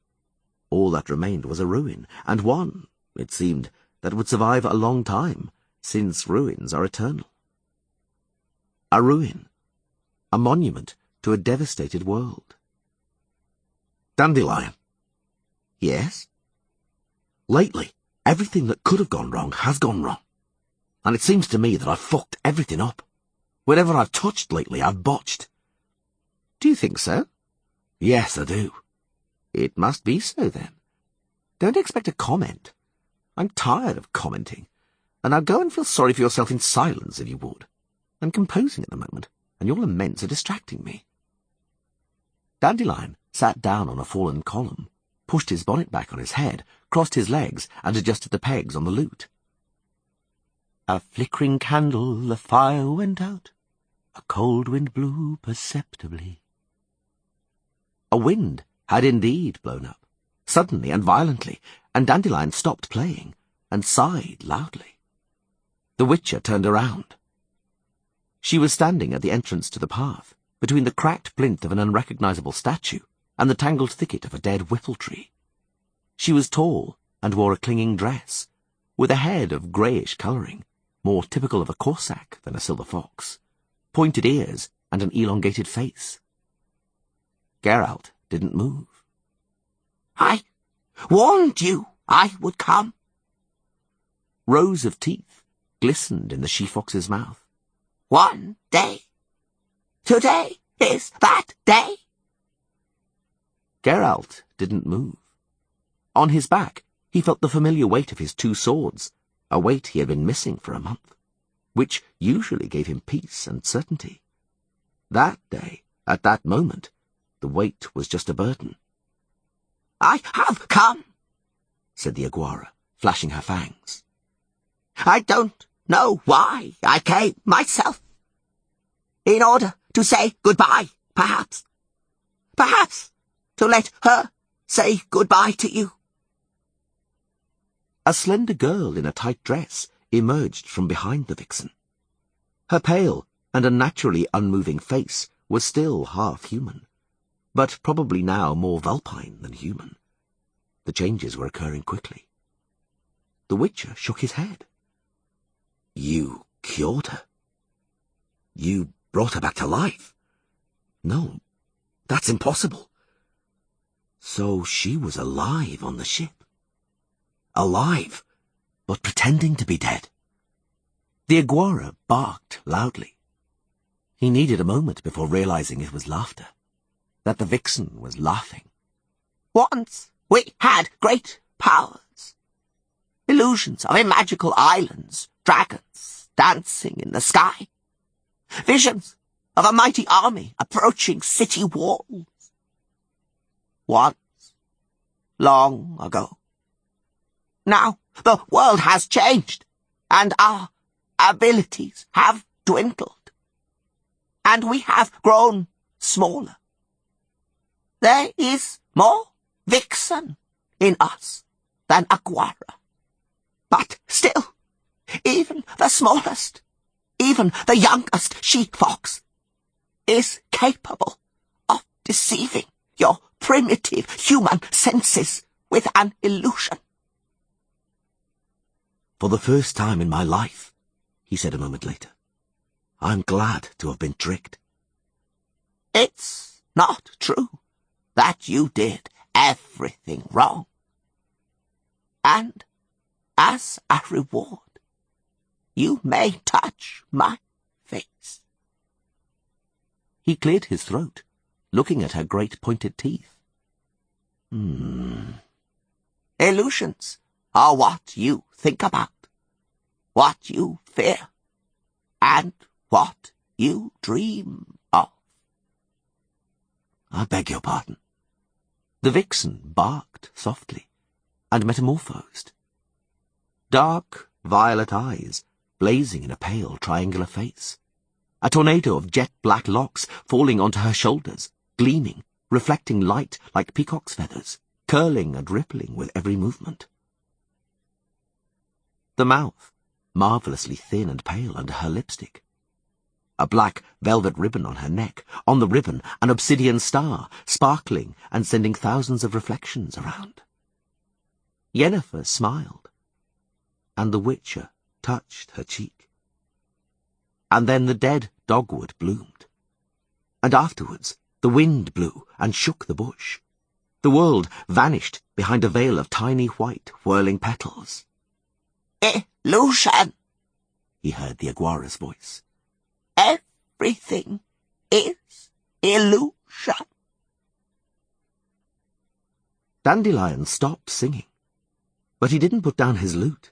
All that remained was a ruin, and one, it seemed, that would survive a long time, since ruins are eternal. A ruin. A monument to a devastated world. Dandelion. Yes? Lately, everything that could have gone wrong has gone wrong. And it seems to me that I've fucked everything up. Whatever I've touched lately, I've botched. Do you think so? Yes, I do. It must be so, then. Don't expect a comment. I'm tired of commenting. And now go and feel sorry for yourself in silence, if you would. I'm composing at the moment, and your laments are distracting me. Dandelion sat down on a fallen column, pushed his bonnet back on his head, crossed his legs, and adjusted the pegs on the lute. A flickering candle, the fire went out. A cold wind blew perceptibly. A wind had indeed blown up, suddenly and violently, and Dandelion stopped playing, and sighed loudly. The Witcher turned around. She was standing at the entrance to the path, between the cracked plinth of an unrecognizable statue and the tangled thicket of a dead whiffle-tree. She was tall and wore a clinging dress, with a head of greyish colouring, more typical of a Corsac than a silver fox, pointed ears, and an elongated face. Geralt didn't move. I warned you I would come. Rows of teeth glistened in the she-fox's mouth. One day. Today is that day. Geralt didn't move. On his back, he felt the familiar weight of his 2 swords, a weight he had been missing for a month, which usually gave him peace and certainty. That day, at that moment, the weight was just a burden. I have come, said the Aguara, flashing her fangs. I don't know why I came myself. In order to say goodbye, perhaps. Perhaps to let her say goodbye to you. A slender girl in a tight dress emerged from behind the vixen. Her pale and unnaturally unmoving face was still half human, but probably now more vulpine than human. The changes were occurring quickly. The Witcher shook his head. You cured her? You brought her back to life? No, that's impossible. So she was alive on the ship. Alive, but pretending to be dead. The Aguara barked loudly. He needed a moment before realizing it was laughter, that the vixen was laughing. Once we had great powers. Illusions of magical islands, dragons dancing in the sky. Visions of a mighty army approaching city walls. Once, long ago. Now the world has changed, and our abilities have dwindled, and we have grown smaller. There is more vixen in us than Aguara. But still, even the smallest, even the youngest she-fox, is capable of deceiving your primitive human senses with an illusion. For the first time in my life, he said a moment later, I'm glad to have been tricked. It's not true that you did everything wrong. And as a reward, you may touch my face. He cleared his throat, looking at her great pointed teeth. Illusions are what you think about, what you fear, and what you dream of. I beg your pardon. The vixen barked softly, and metamorphosed. Dark, violet eyes, blazing in a pale, triangular face. a tornado of jet-black locks falling onto her shoulders, gleaming, reflecting light like peacock's feathers, curling and rippling with every movement. The mouth, marvellously thin and pale under her lipstick. A black velvet ribbon on her neck, on the ribbon an obsidian star, sparkling and sending thousands of reflections around. Yennefer smiled, and the Witcher touched her cheek. And then the dead dogwood bloomed. And afterwards the wind blew and shook the bush. The world vanished behind a veil of tiny white whirling petals. Illusion, he heard the Aguara's voice. everything is illusion. Dandelion stopped singing, but he didn't put down his lute.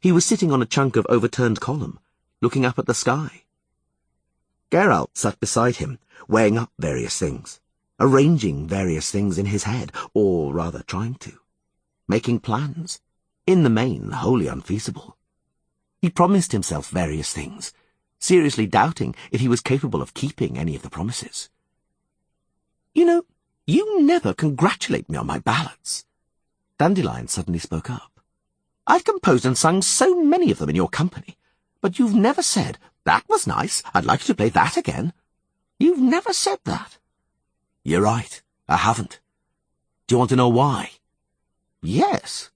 He was sitting on a chunk of overturned column, looking up at the sky. Geralt sat beside him, weighing up various things, arranging various things in his head, or rather trying to, making plans, in the main wholly unfeasible. He promised himself various things, seriously doubting if he was capable of keeping any of the promises. "You know, you never congratulate me on my ballads." Dandelion suddenly spoke up. "I've composed and sung so many of them in your company, but you've never said, 'That was nice, I'd like you to play that again.' You've never said that." "You're right, I haven't. Do you want to know why?" "Yes."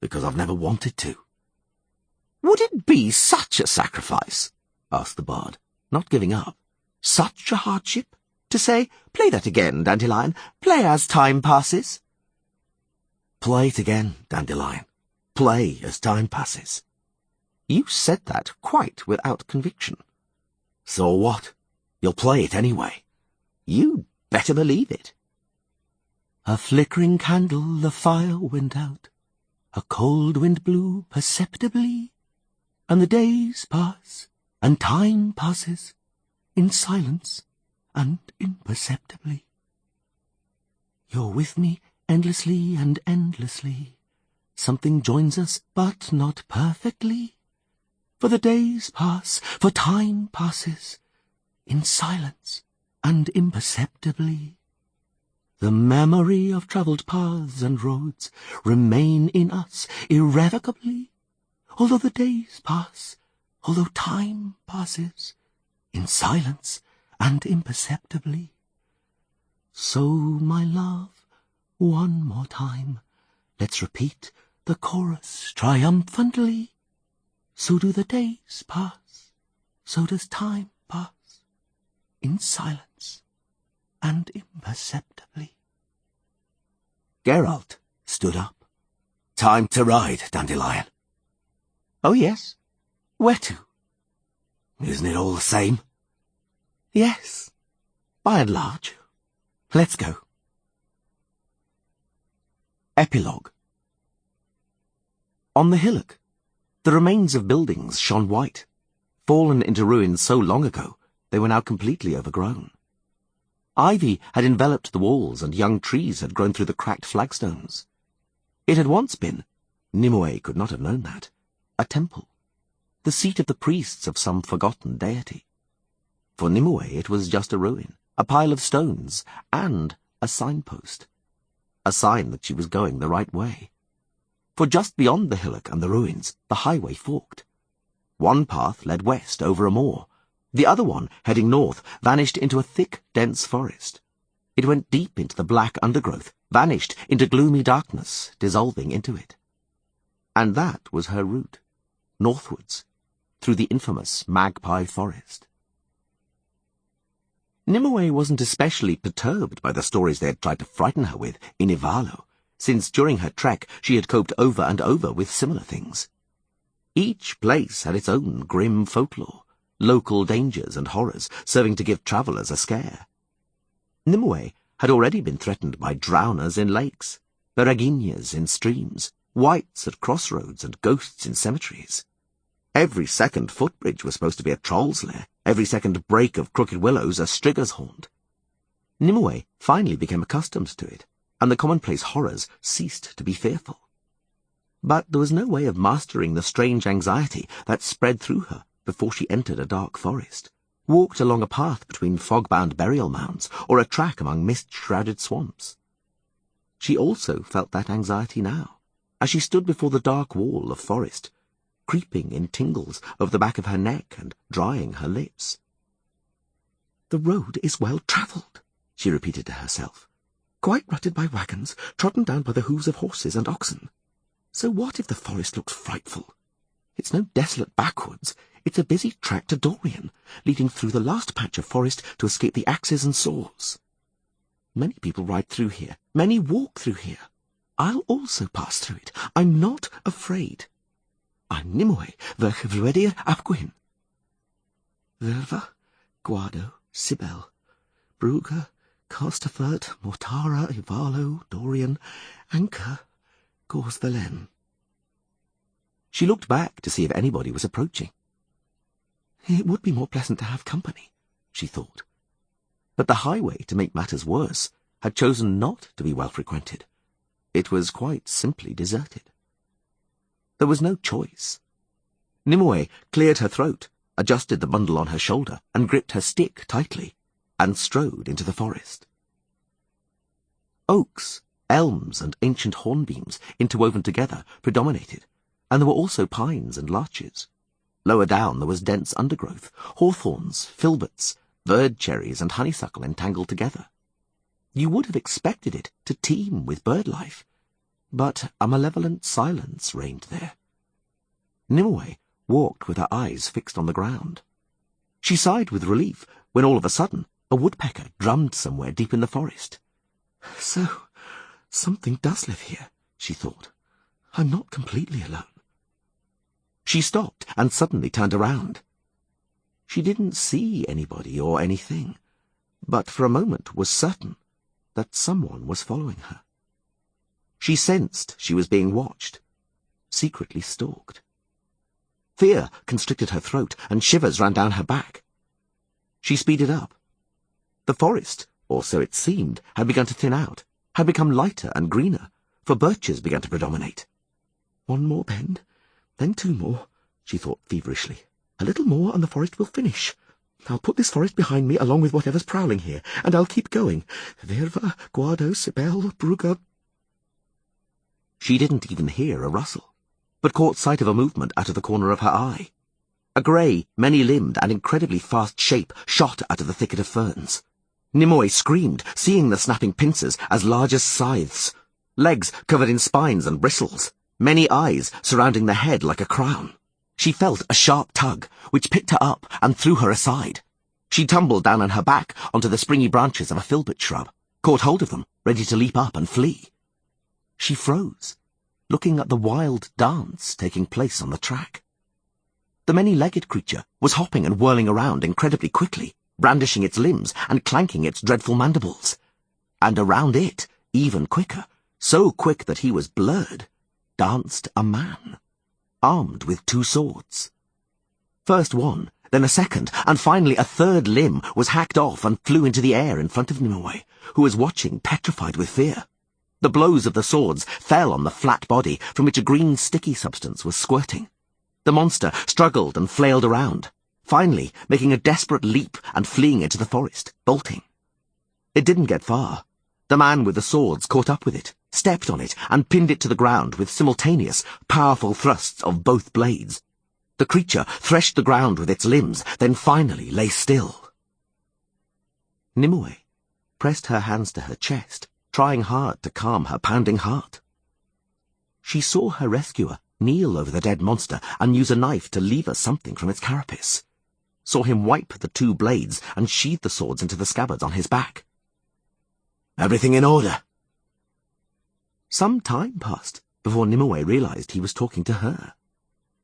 "Because I've never wanted to." "Would it be such a sacrifice?" asked the bard, not giving up. "Such a hardship? To say, 'Play that again, Dandelion, play as time passes'?" "Play it again, Dandelion. Play as time passes." You said that quite without conviction. "So what? You'll play it anyway." "You'd better believe it." A flickering candle, the fire went out. A cold wind blew perceptibly, and the days pass, and time passes, in silence and imperceptibly. You're with me endlessly and endlessly. Something joins us, but not perfectly. For the days pass, for time passes, in silence and imperceptibly. The memory of travelled paths and roads remain in us irrevocably, although the days pass, although time passes, in silence and imperceptibly. So, my love, one more time, let's repeat the chorus triumphantly. So do the days pass, so does time pass, in silence and imperceptibly. Geralt stood up. "Time to ride, Dandelion." "Oh, yes. Where to?" "Isn't it all the same?" "Yes, by and large. Let's go." Epilogue. On the hillock, the remains of buildings shone white, fallen into ruin so long ago they were now completely overgrown. Ivy had enveloped the walls and young trees had grown through the cracked flagstones. It had once been, Nimue could not have known that, a temple, the seat of the priests of some forgotten deity. For Nimue it was just a ruin, a pile of stones, and a signpost, a sign that she was going the right way. For just beyond the hillock and the ruins, the highway forked. One path led west over a moor. The other one, heading north, vanished into a thick, dense forest. It went deep into the black undergrowth, vanished into gloomy darkness, dissolving into it. And that was her route, northwards, through the infamous Magpie Forest. Nimue wasn't especially perturbed by the stories they had tried to frighten her with in Ivalo, since during her trek she had coped over and over with similar things. Each place had its own grim folklore, local dangers and horrors serving to give travellers a scare. Nimue had already been threatened by drowners in lakes, beraguinas in streams, wights at crossroads and ghosts in cemeteries. Every second footbridge was supposed to be a troll's lair, every second break of crooked willows a strigger's haunt. Nimue finally became accustomed to it, and the commonplace horrors ceased to be fearful. But there was no way of mastering the strange anxiety that spread through her before she entered a dark forest, walked along a path between fog-bound burial mounds or a track among mist-shrouded swamps. She also felt that anxiety now, as she stood before the dark wall of forest, creeping in tingles over the back of her neck and drying her lips. "The road is well travelled," she repeated to herself, "quite rutted by wagons, trodden down by the hooves of horses and oxen. So what if the forest looks frightful? It's no desolate backwoods. It's a busy track to Dorian, leading through the last patch of forest to escape the axes and saws. Many people ride through here. Many walk through here. I'll also pass through it. I'm not afraid. I'm Nimue, verch Vluedir Apgwyn. Verva, Guado, Sibel, Brugger, Costafert, Mortara, Ivalo, Dorian, Anchor, Gorsvelen." She looked back to see if anybody was approaching. It would be more pleasant to have company, she thought. But the highway, to make matters worse, had chosen not to be well frequented. It was quite simply deserted. There was no choice. Nimue cleared her throat, adjusted the bundle on her shoulder, and gripped her stick tightly, and strode into the forest. Oaks, elms, and ancient hornbeams, interwoven together, predominated, and there were also pines and larches. Lower down there was dense undergrowth, hawthorns, filberts, bird cherries, and honeysuckle entangled together. You would have expected it to teem with bird life, but a malevolent silence reigned there. Nimue walked with her eyes fixed on the ground. She sighed with relief when all of a sudden a woodpecker drummed somewhere deep in the forest. So, something does live here, she thought. I'm not completely alone. She stopped and suddenly turned around. She didn't see anybody or anything, but for a moment was certain that someone was following her. She sensed she was being watched, secretly stalked. Fear constricted her throat, and shivers ran down her back. She speeded up. The forest, or so it seemed, had begun to thin out, had become lighter and greener, for birches began to predominate. One more bend, then two more, she thought feverishly. A little more and the forest will finish. I'll put this forest behind me along with whatever's prowling here, and I'll keep going. Verva, Guado, Sibel, Brugger. She didn't even hear a rustle, but caught sight of a movement out of the corner of her eye. A grey, many-limbed and incredibly fast shape shot out of the thicket of ferns. Nimue screamed, seeing the snapping pincers as large as scythes, legs covered in spines and bristles, many eyes surrounding the head like a crown. She felt a sharp tug, which picked her up and threw her aside. She tumbled down on her back onto the springy branches of a filbert shrub, caught hold of them, ready to leap up and flee. She froze, looking at the wild dance taking place on the track. The many-legged creature was hopping and whirling around incredibly quickly, brandishing its limbs and clanking its dreadful mandibles. And around it, even quicker, so quick that he was blurred, danced a man, armed with two swords. First one, then a second, and finally a third limb was hacked off and flew into the air in front of Nimue, who was watching, petrified with fear. The blows of the swords fell on the flat body from which a green sticky substance was squirting. The monster struggled and flailed around, finally making a desperate leap and fleeing into the forest, bolting. It didn't get far. The man with the swords caught up with it, stepped on it, and pinned it to the ground with simultaneous, powerful thrusts of both blades. The creature threshed the ground with its limbs, then finally lay still. Nimue pressed her hands to her chest, trying hard to calm her pounding heart. She saw her rescuer kneel over the dead monster and use a knife to lever something from its carapace. Saw him wipe the two blades and sheathe the swords into the scabbards on his back. "Everything in order?" Some time passed before Nimue realized he was talking to her.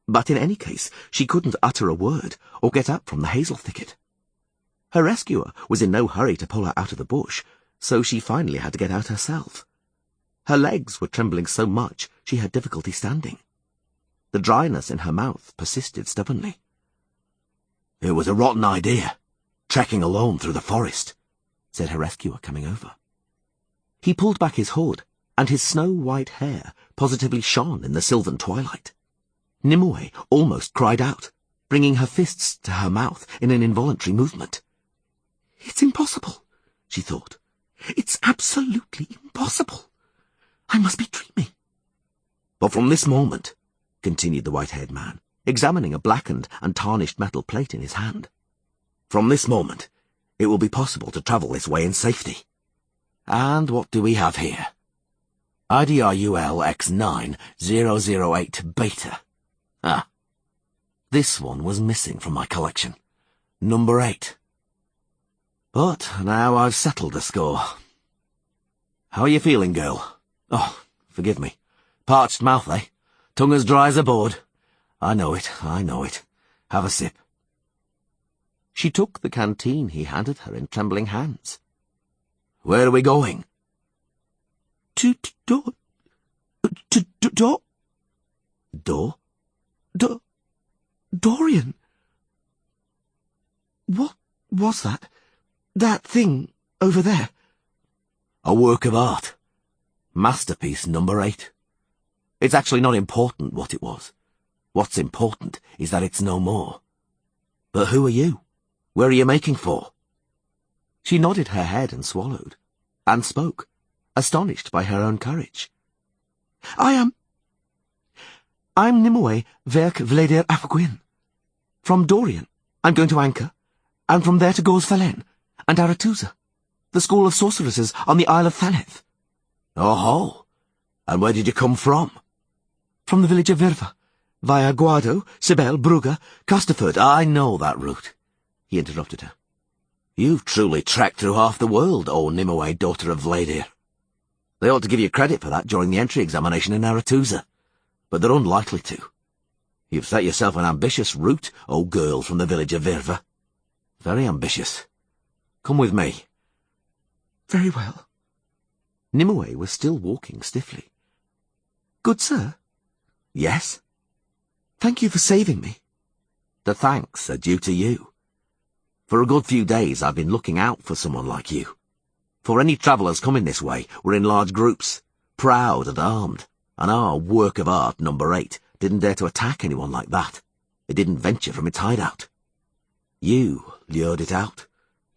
But in any case, she couldn't utter a word or get up from the hazel thicket. Her rescuer was in no hurry to pull her out of the bush, so she finally had to get out herself. Her legs were trembling so much she had difficulty standing. The dryness in her mouth persisted stubbornly. "It was a rotten idea, trekking alone through the forest," said her rescuer, coming over. He pulled back his hood, and his snow-white hair positively shone in the sylvan twilight. Nimue almost cried out. bringing her fists to her mouth in an involuntary movement. "It's impossible," she thought. "It's absolutely impossible. I must be dreaming." "But from this moment," continued the white-haired man, examining a blackened and tarnished metal plate in his hand, "from this moment, it will be possible to travel this way in safety. And what do we have here? IDRUL X9 008 Beta. Ah, this one was missing from my collection. Number 8. But now I've settled the score. How are you feeling, girl? Oh, forgive me. Parched mouth, eh? Tongue as dry as a board. I know it. Have a sip." She took the canteen he handed her in trembling hands. "Where are we going?" To Dorian. What was that? That thing over there?" "A work of art. Masterpiece number 8. It's actually not important what it was. What's important is that it's no more. But who are you? Where are you making for?" She nodded her head and swallowed, and spoke, astonished by her own courage. I'm Nimue Verk Vladir Afgwyn. From Dorian, I'm going to Anchor, and from there to Gorsfalen and Aretusa, the school of sorceresses on the Isle of Thaneth." "Oh-ho! And where did you come from?" "From the village of Virva, via Guado, Sibel, Brugge, Casterford." "I know that route," he interrupted her. "You've truly trekked through half the world, O Nimue, daughter of Vladir. They ought to give you credit for that during the entry examination in Aretusa, but they're unlikely to. You've set yourself an ambitious route, O girl from the village of Virva. Very ambitious. Come with me." "Very well." Nimue was still walking stiffly. "Good sir." "Yes?" "Thank you for saving me." "The thanks are due to you. For a good few days I've been looking out for someone like you. For any travellers coming this way were in large groups, proud and armed, and our work of art number 8 didn't dare to attack anyone like that. It didn't venture from its hideout. You lured it out.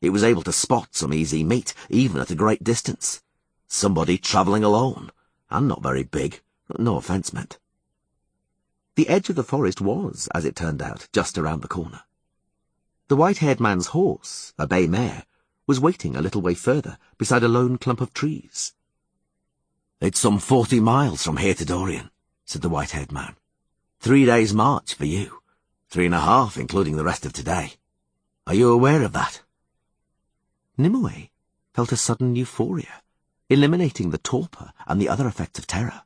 It was able to spot some easy meat, even at a great distance. Somebody travelling alone, and not very big, no offence meant." The edge of the forest was, as it turned out, just around the corner. The white-haired man's horse, a bay mare, was waiting a little way further beside a lone clump of trees. "It's some 40 miles from here to Dorian," said the white-haired man. 3 days' march for you. 3.5, including the rest of today. Are you aware of that?" Nimue felt a sudden euphoria, eliminating the torpor and the other effects of terror.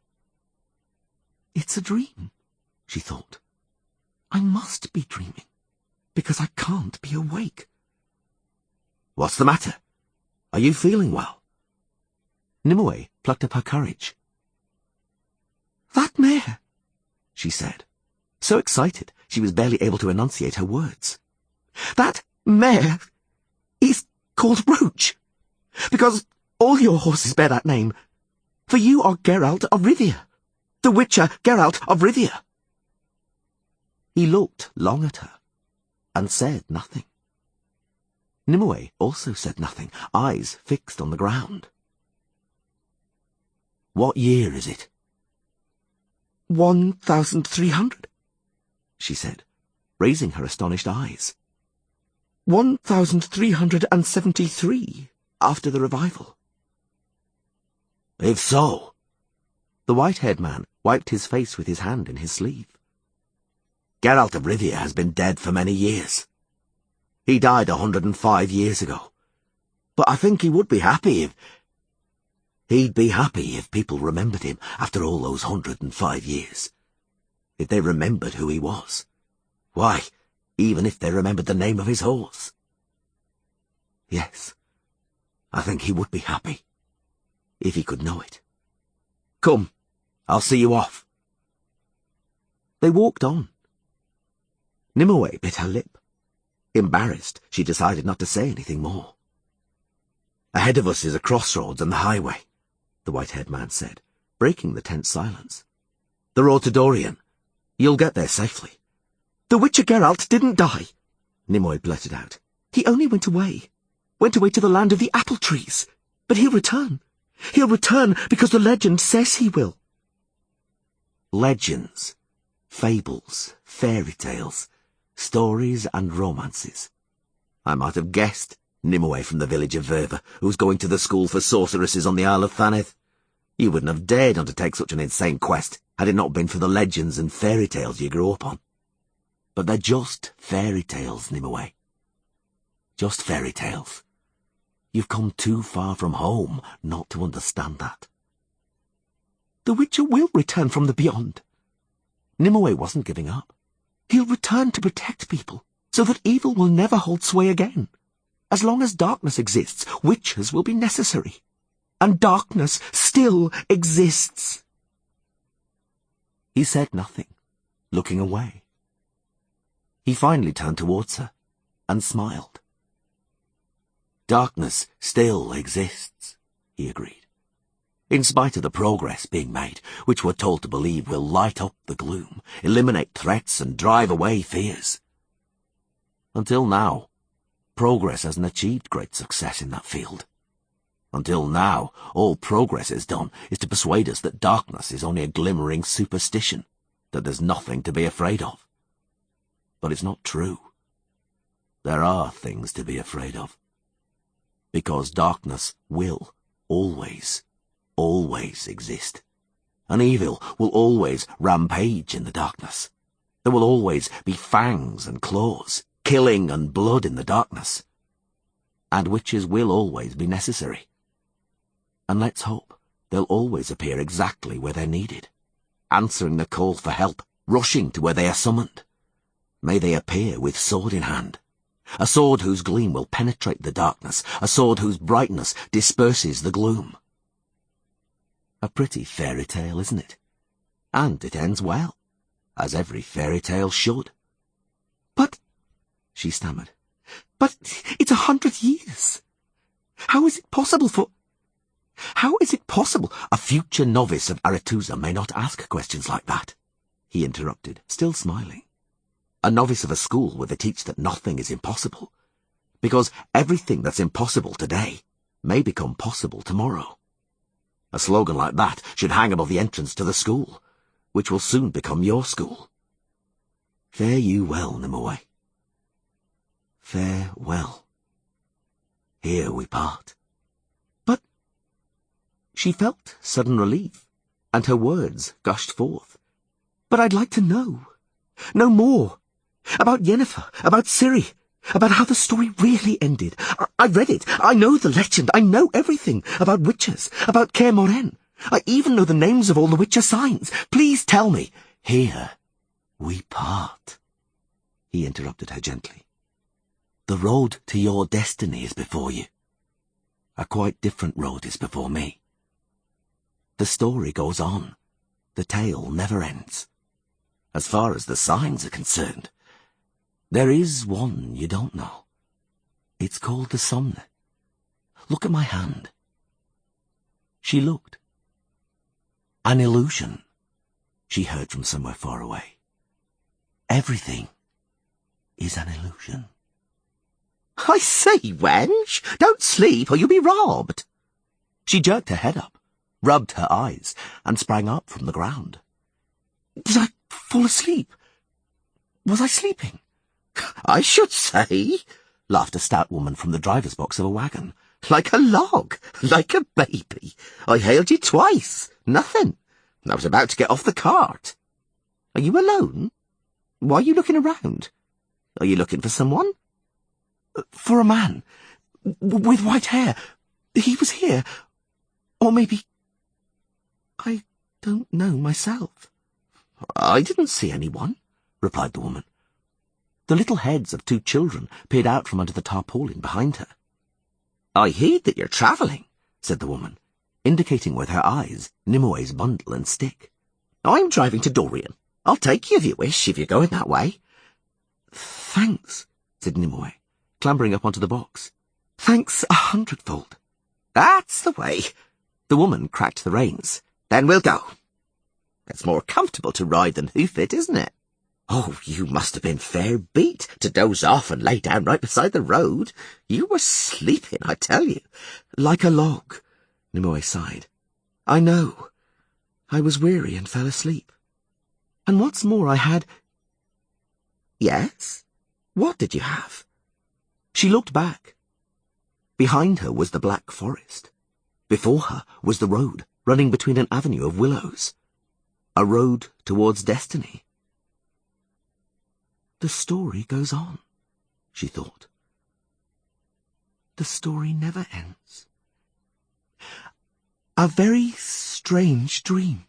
"It's a dream," she thought. "I must be dreaming, because I can't be awake." "What's the matter? Are you feeling well?" Nimue plucked up her courage. "That mare," she said, so excited she was barely able to enunciate her words. "That mare is called Roach, because all your horses bear that name, for you are Geralt of Rivia, the Witcher Geralt of Rivia." He looked long at her, and said nothing. Nimue also said nothing, eyes fixed on the ground. "What year is it?" 1,300, she said, raising her astonished eyes. 1,373 after the revival. "If so..." The white-haired man wiped his face with his hand in his sleeve. "Geralt of Rivia has been dead for many years. He died 105 years ago. But I think he would be happy if... He'd be happy if people remembered him after all those 105 years. If they remembered who he was. Why, even if they remembered the name of his horse. Yes, I think he would be happy, if he could know it. Come, I'll see you off." They walked on. Nimue bit her lip. Embarrassed, she decided not to say anything more. "Ahead of us is a crossroads and the highway," the white-haired man said, breaking the tense silence. "The road to Dorian. You'll get there safely. The Witcher Geralt didn't die, Nimue blurted out. He only went away to the land of the apple trees. But he'll return. He'll return because the legend says he will. Legends, fables, fairy tales, stories and romances. I might have guessed Nimue from the village of Verva, who's going to the school for sorceresses on the Isle of Thanet. You wouldn't have dared undertake such an insane quest had it not been for the legends and fairy tales you grew up on. But they're just fairy tales, Nimue. Just fairy tales. You've come too far from home not to understand that. The Witcher will return from the beyond. Nimue wasn't giving up. He'll return to protect people, so that evil will never hold sway again. As long as darkness exists, witches will be necessary. And darkness still exists. He said nothing, looking away. He finally turned towards her and smiled. Darkness still exists, he agreed. In spite of the progress being made, which we're told to believe will light up the gloom, eliminate threats and drive away fears. Until now, progress hasn't achieved great success in that field. Until now, all progress has done is to persuade us that darkness is only a glimmering superstition, that there's nothing to be afraid of. But it's not true. There are things to be afraid of. Because darkness will always exist. And evil will always rampage in the darkness. There will always be fangs and claws, killing and blood in the darkness. And witches will always be necessary. And let's hope they'll always appear exactly where they're needed, answering the call for help, rushing to where they are summoned. May they appear with sword in hand. A sword whose gleam will penetrate the darkness, a sword whose brightness disperses the gloom. A pretty fairy tale, isn't it? And it ends well, as every fairy tale should. But, she stammered, but it's 100 years. How is it possible a future novice of Aretusa may not ask questions like that? He interrupted, still smiling. A novice of a school where they teach that nothing is impossible, because everything that's impossible today may become possible tomorrow. A slogan like that should hang above the entrance to the school, which will soon become your school. Fare you well, Nimue. Farewell. Here we part. But she felt sudden relief, and her words gushed forth. But I'd like to know more. About Yennefer, about Ciri, about how the story really ended. I read it. I know the legend. I know everything about witches, about Kaer Morhen. I even know the names of all the Witcher signs. Please tell me. Here we part, he interrupted her gently. The road to your destiny is before you. A quite different road is before me. The story goes on. The tale never ends. As far as the signs are concerned, there is one you don't know. It's called the Somne. Look at my hand. She looked. An illusion, she heard from somewhere far away. Everything is an illusion. I say, wench, don't sleep or you'll be robbed. She jerked her head up, rubbed her eyes, and sprang up from the ground. Did I fall asleep? Was I sleeping? I should say, laughed a stout woman from the driver's box of a wagon. Like a log, like a baby. I hailed you twice. Nothing. I was about to get off the cart. Are you alone? Why are you looking around? Are you looking for someone? For a man. With white hair. He was here. Or maybe... I don't know myself. I didn't see anyone, replied the woman. The little heads of two children peered out from under the tarpaulin behind her. I heard that you're travelling, said the woman, indicating with her eyes Nimue's bundle and stick. I'm driving to Dorian. I'll take you if you wish, if you're going that way. Thanks, said Nimue, clambering up onto the box. Thanks 100-fold. That's the way. The woman cracked the reins. Then we'll go. It's more comfortable to ride than hoof it, isn't it? Oh, you must have been fair beat to doze off and lay down right beside the road. You were sleeping, I tell you. Like a log, Nimue sighed. I know. I was weary and fell asleep. And what's more, I had... Yes? What did you have? She looked back. Behind her was the Black Forest. Before her was the road, running between an avenue of willows. A road towards destiny. The story goes on, she thought. The story never ends. A very strange dream.